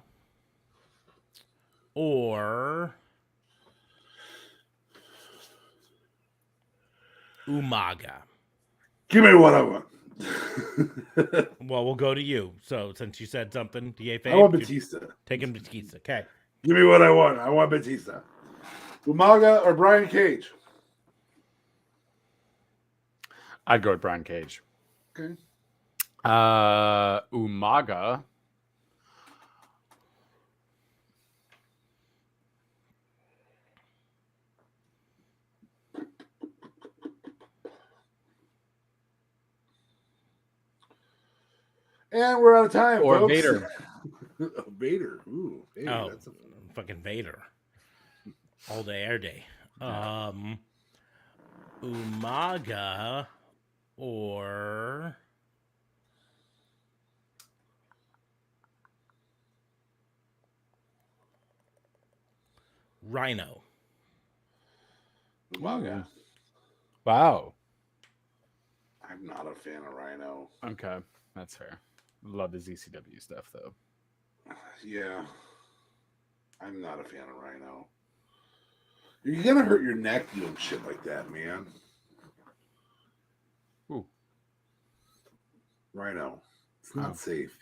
or Umaga. Give me what I want. Well, we'll go to you. So since you said something, DA I want Batista. Take him to Batista. Okay. Give me what I want. I want Batista. Umaga or Brian Cage? I'd go with Brian Cage. Okay. Umaga. And we're out of time. Or folks. Vader. Vader. Ooh, Vader. Oh, That's a... fucking Vader. All day, air day. Umaga or Rhino. Umaga. Wow. I'm not a fan of Rhino. Okay, that's fair. Love his ECW stuff though. Yeah. I'm not a fan of Rhino. You're gonna hurt your neck doing shit like that, man. Ooh. Rhino. It's not Oh. safe.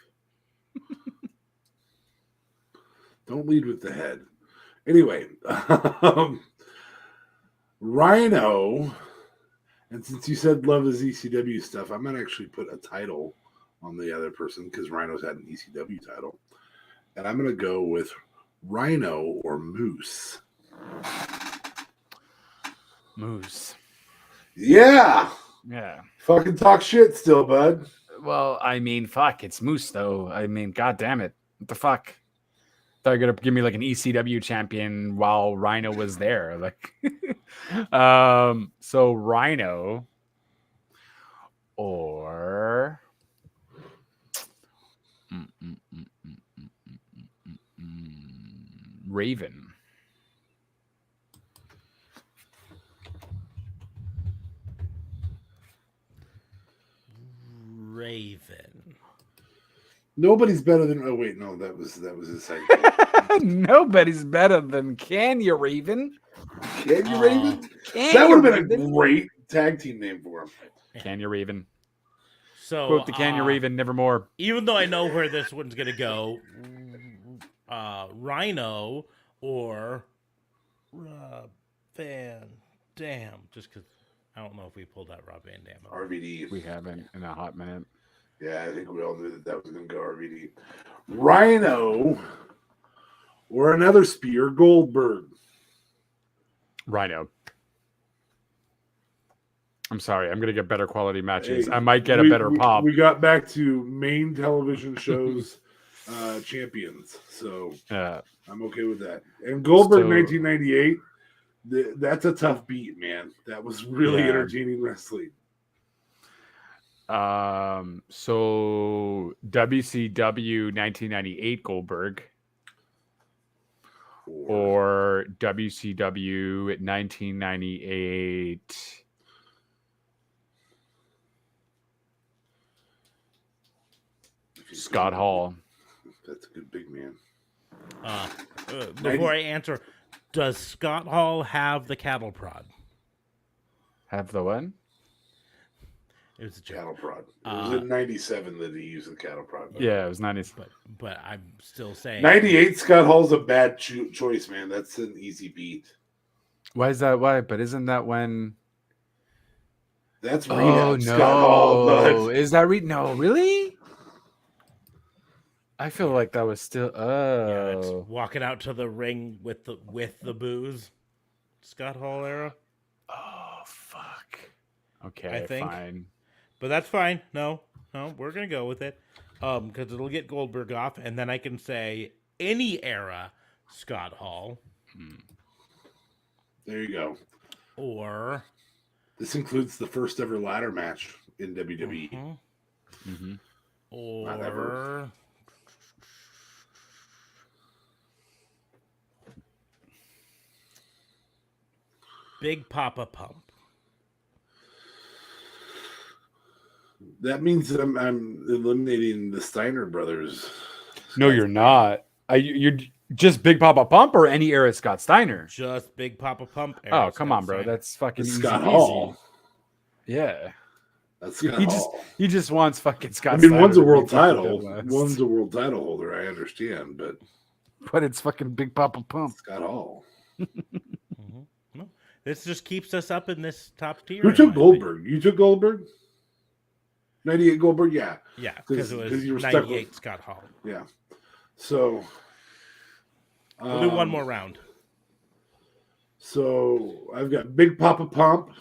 Don't lead with the head. Anyway, Rhino, and since you said love his ECW stuff, I'm gonna actually put a title on the other person because Rhino's had an ECW title. And I'm gonna go with Rhino or Moose. Moose. Yeah. Yeah. Fucking talk shit still, bud. Well, I mean, fuck, it's Moose though. I mean, god damn it. What the fuck? They're gonna give me like an ECW champion while Rhino was there. Like so Rhino or Raven. Raven. Nobody's better than. Oh wait, no, that was his side. Nobody's better than Can You Raven? Can you Raven? Can That You would have been a Raven? great tag team name for him. Can You Raven? So Quote the Can You Raven, nevermore. even though I know where this one's gonna go, Rhino or Rob Van Dam. Just because I don't know if we pulled out Rob Van Dam. RVD. We haven't in a hot minute. Yeah, I think we all knew that was going to go RVD. Rhino or another Spear Goldberg. Rhino. I'm sorry. I'm going to get better quality matches. Hey, I might get a better pop. We got back to main television shows champions, so I'm okay with that. And Goldberg, So- 1998. That's a tough beat, man. That was really Yeah. entertaining wrestling. So WCW 1998 Goldberg or WCW 1998 Scott Hall. That's a good big man. Before I answer, does Scott Hall have the cattle prod? Have the one? It was a joke. Cattle prod. It was in 97 that he used the cattle prod. Yeah, it was 90s. But I'm still saying 98 Scott Hall's a bad choice, man. That's an easy beat. Why is that? Why? But isn't that when? That's Oh rehab. Scott Hall, no! but Is that no? Really? I feel Yeah. like that was still. Yeah, it's Oh. walking out to the ring with the booze. Scott Hall era, Oh fuck. I Okay, think. fine. But that's fine. No, we're gonna go with it. Because it'll get Goldberg off, and then I can say any era Scott Hall there you go. or This includes the first ever ladder match in WWE. Mm-hmm. Not ever. or Big Papa Pump. That means I'm eliminating the Steiner brothers. No, you're not. You're just Big Papa Pump or any era Scott Steiner. Just Big Papa Pump era. Oh, come on, bro. Steiner. That's fucking It's easy Scott peasy. Hall. Yeah. That's Scott He Hall. just wants fucking Scott I mean, Steiner one's a to world be fucking title. dead last. One's a world title holder. I understand, but It's fucking Big Papa Pump. Scott Hall. No, this just keeps us up in this top tier. Who in took my Goldberg? You took Goldberg? 98 Goldberg? Yeah. opinion. Yeah, because it 'Cause was you were stuck 98 with- Scott Hall. Yeah. So We'll do one more round. So I've got Big Papa Pump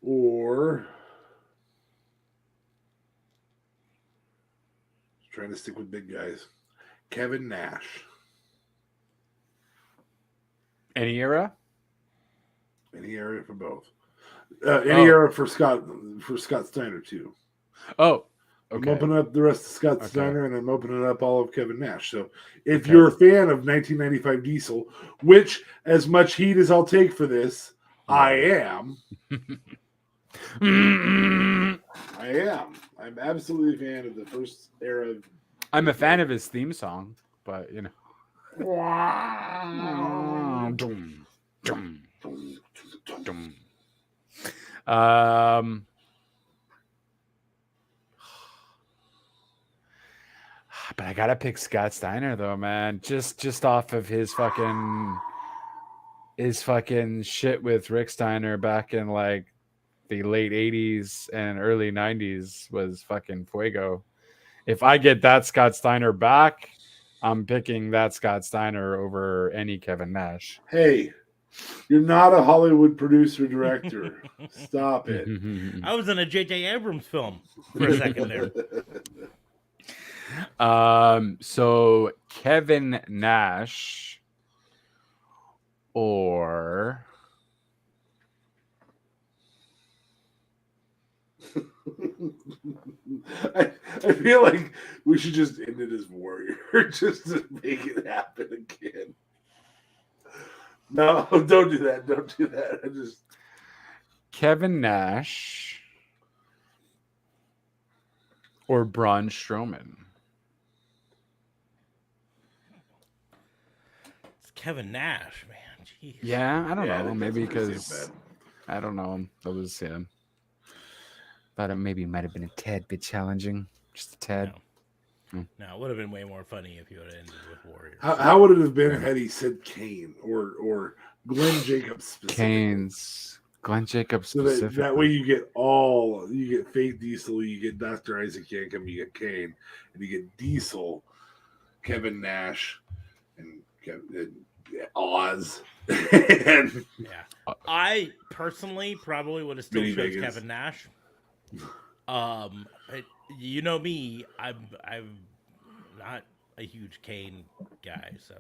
or trying to stick with big guys. Kevin Nash. Any era? Any area for both. Any era for Scott Steiner too. Oh, I'm okay. opening up the rest of Scott Okay. Steiner, and I'm opening up all of Kevin Nash. So, if Okay. you're a fan of 1995 Diesel, which as much heat as I'll take for this, I am. I am. I'm absolutely a fan of the first era of. I'm a fan of his theme song, but you know. But I gotta pick Scott Steiner though, man. Just off of his fucking shit with Rick Steiner back in like the late 80s and early 90s was fucking fuego. If I get that Scott Steiner back, I'm picking that Scott Steiner over any Kevin Nash. Hey, you're not a Hollywood producer director. Stop it. I was in a J.J. Abrams film for a second there. So Kevin Nash or I feel like we should just end it as Warrior just to make it happen again. No, don't do that. Don't do that. I just Kevin Nash or Braun Strowman. It's Kevin Nash, man. Jeez. Yeah, I don't Yeah, I know. think Maybe that's what I'm because saying, I don't know. That was thought it maybe might have been a tad bit challenging, just a tad. No, it would have been way more funny if you would have ended with Warriors. How would it have been had he said Kane or Glenn Jacobs specifically? Glenn Jacobs So specifically. that way you get Faith Diesel, you get Dr. Isaac Yankem, you get Kane, and you get Diesel, Kevin Nash, and Oz. And Yeah, I personally probably would have still Vinny chose Vegas. Kevin Nash. You know me, I'm not a huge Kane guy, so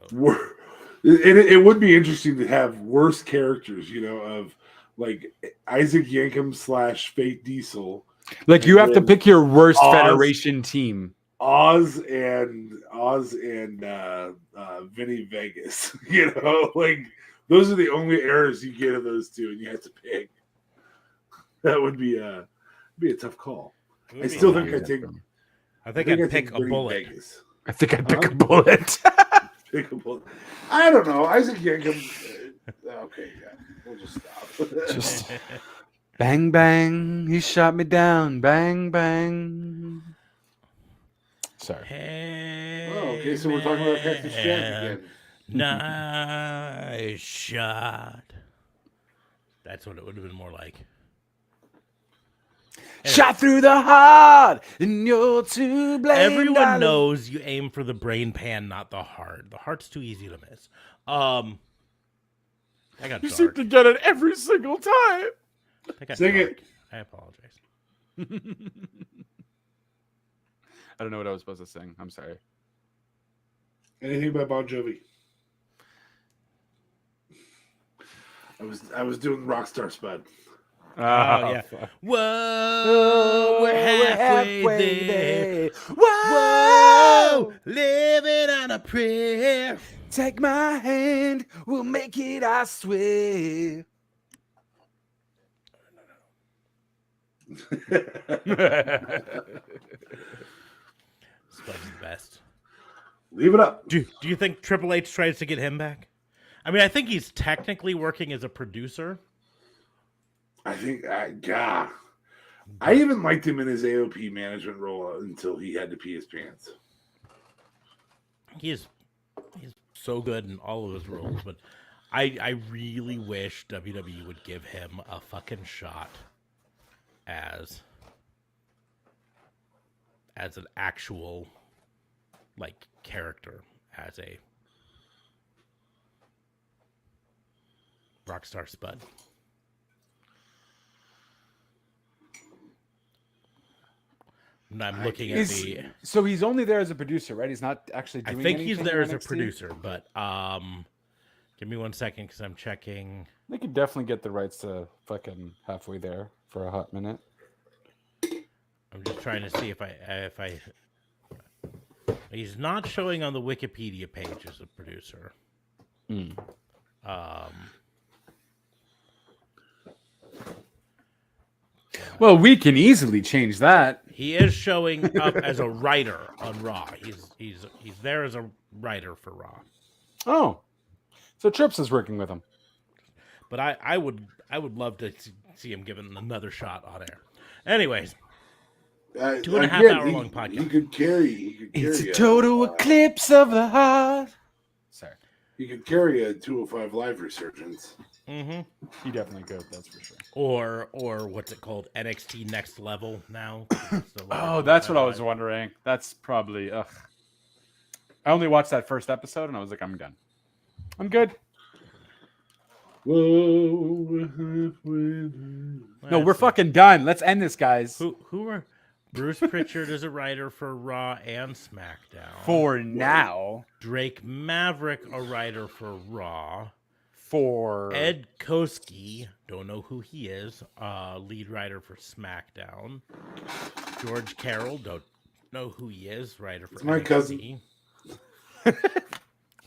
it would be interesting to have worse characters, of like Isaac Yankem / Faith Diesel, Like you have to pick your worst Oz. Federation team. Oz and Vinny Vegas. Like those are the only errors you get of those two, and you have to pick. That would be a tough call. it would I be still nice. think I take. I think I'd I'd pick a Vinny bullet. Vegas. I think I'd pick Huh? a bullet. Pick a bullet. I don't know. Isaac Yankem. Okay, yeah, we'll just stop. Just bang bang, he shot me down. Bang bang. Sorry. Hey, Oh, okay, so we're talking about Cactus Jack man. again. Nice shot. That's what it would have been more like. Shot through the heart, and you're to blame. Everyone darling. knows you aim for the brain pan, not the heart. The heart's too easy to miss. I got You seem dark. to get it every single time. I got Sing dark. it. I apologize. I don't know what I was supposed to sing. I'm sorry. Anything by Bon Jovi? I was doing Rockstar Spud. Oh, yeah. fuck. Whoa, we're halfway there. Whoa, Living on a prayer. take my hand, we'll make it, I swear. Spud's the best. Leave it up. Do you think Triple H tries to get him back? I mean, I think he's technically working as a producer. I think, I even liked him in his AOP management role until he had to pee his pants. He's so good in all of his roles, but I really wish WWE would give him a fucking shot as an actual like character, as a Rockstar Spud. And I'm looking at the. So he's only there as a producer, right? He's not actually I doing think he's anything there in as a NXT? producer, but give me 1 second because I'm checking. They could definitely get the rights to fucking halfway there for a hot minute. I'm just trying to see if I. He's not showing on the Wikipedia page as a producer. Well, we can easily change that. He is showing up as a writer on Raw. He's there as a writer for Raw. Oh, so Trips is working with him. But I would love to see him given another shot on air. Anyways, 2.5 hour long podcast. He could carry. It's a total eclipse of the heart. Sorry, He could carry a 205 Live resurgence. Mm-hmm. he definitely could. That's for sure. Or what's it called? NXT Next Level now. Oh, that's what I was wondering. That's probably. Ugh. I only watched that first episode and I was like, I'm done. I'm good. Whoa, we're halfway there. No, we're fucking done. Let's end this, guys. Who are Bruce Pritchard is a writer for Raw and SmackDown. For now. Drake Maverick, a writer for Raw. For Ed Koski, don't know who he is, lead writer for SmackDown. George Carroll, don't know who he is, writer for It's my NXT. cousin.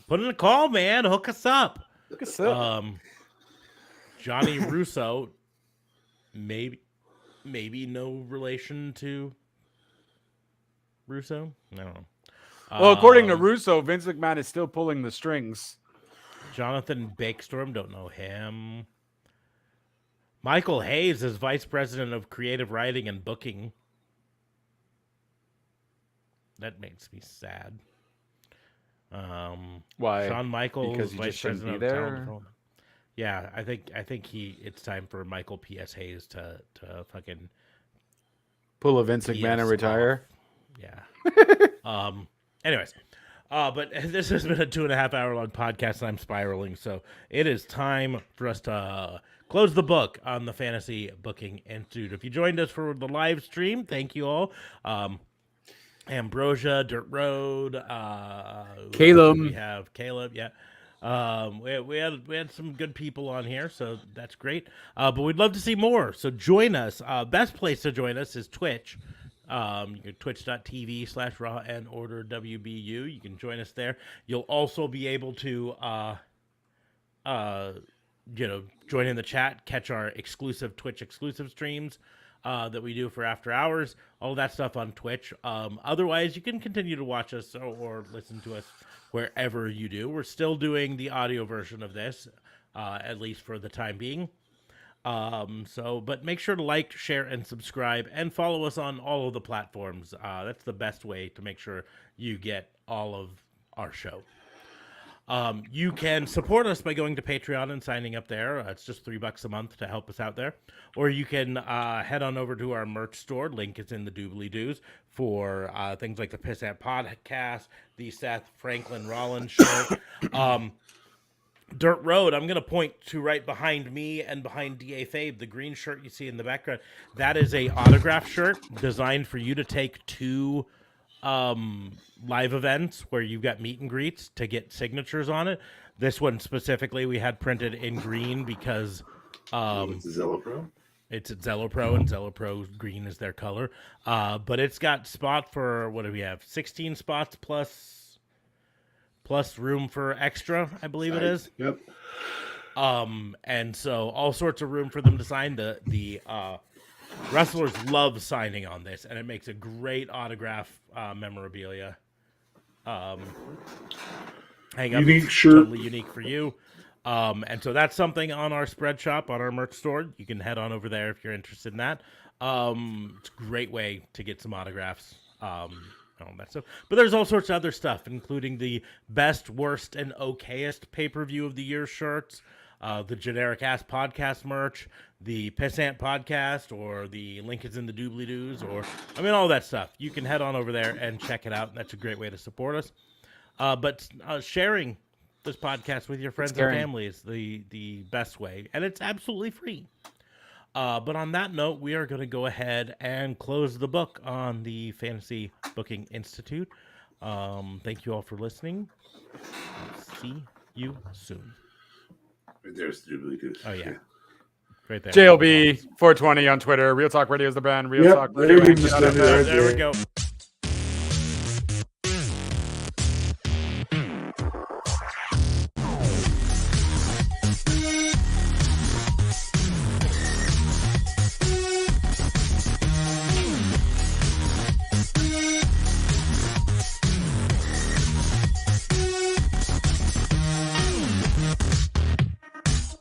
Put in a call, man. Hook us up. Look at that. Johnny Russo, maybe no relation to Russo. I don't know. Well, according to Russo, Vince McMahon is still pulling the strings. Jonathan Bakestorm, don't know him. Michael Hayes is vice president of creative writing and booking. That makes me sad. Why? Shawn Michaels, Because you vice just shouldn't president be of there? talent development. Yeah, I think it's time for Michael P.S. Hayes to fucking Pull a Vince McMahon and Yes, retire. yeah. Anyways, but this has been a 2.5 hour long podcast, and I'm spiraling. So it is time for us to close the book on the Fantasy Booking Institute. If you joined us for the live stream, thank you all. Ambrosia, Dirt Road, Caleb. We have Caleb, yeah. We had some good people on here, so that's great. But we'd love to see more. So join us. Best place to join us is Twitch. You can twitch.tv/Raw and Order WBU. You can join us there. You'll also be able to join in the chat, catch our exclusive Twitch exclusive streams that we do for after hours, all that stuff on Twitch. Otherwise, you can continue to watch us or listen to us wherever you do. We're still doing the audio version of this, at least for the time being. But make sure to like, share, and subscribe, and follow us on all of the platforms. That's the best way to make sure you get all of our show. You can support us by going to Patreon and signing up there. It's just $3 a month to help us out there. Or you can head on over to our merch store. Link is in the doobly-doos for things like the Pissant podcast, the Seth Franklin Rollins shirt. Dirt Road, I'm going to point to right behind me and behind D.A. Fabe, the green shirt you see in the background. That is a autograph shirt designed for you to take to live events where you've got meet and greets to get signatures on it. This one specifically we had printed in green because It's a Zello Pro. it's at Zello Pro, and Zello Pro green is their color. But it's got spot for, what do we have? 16 spots plus room for extra, I believe it is. Yep. And so all sorts of room for them to sign. The wrestlers love signing on this, and it makes a great autograph memorabilia. Hang up, Unique it's shirt. totally unique for you. And so that's something on our spread shop, on our merch store. You can head on over there if you're interested in that. It's a great way to get some autographs. All that stuff. But there's all sorts of other stuff, including the best, worst, and okayest pay-per-view of the year shirts, the generic ass podcast merch, the Pissant podcast, or the link is in the doobly-doos, or all that stuff. You can head on over there and check it out. And that's a great way to support us. But sharing this podcast with your friends and family is the best way, and it's absolutely free. But on that note, we are going to go ahead and close the book on the Fantasy Booking Institute. Thank you all for listening. I'll see you soon. There's the doobly-doos. Oh, yeah. Right there. JLB 420 on Twitter. Real Talk Radio is the band. Real Yep, Talk there Radio. you go. There we go.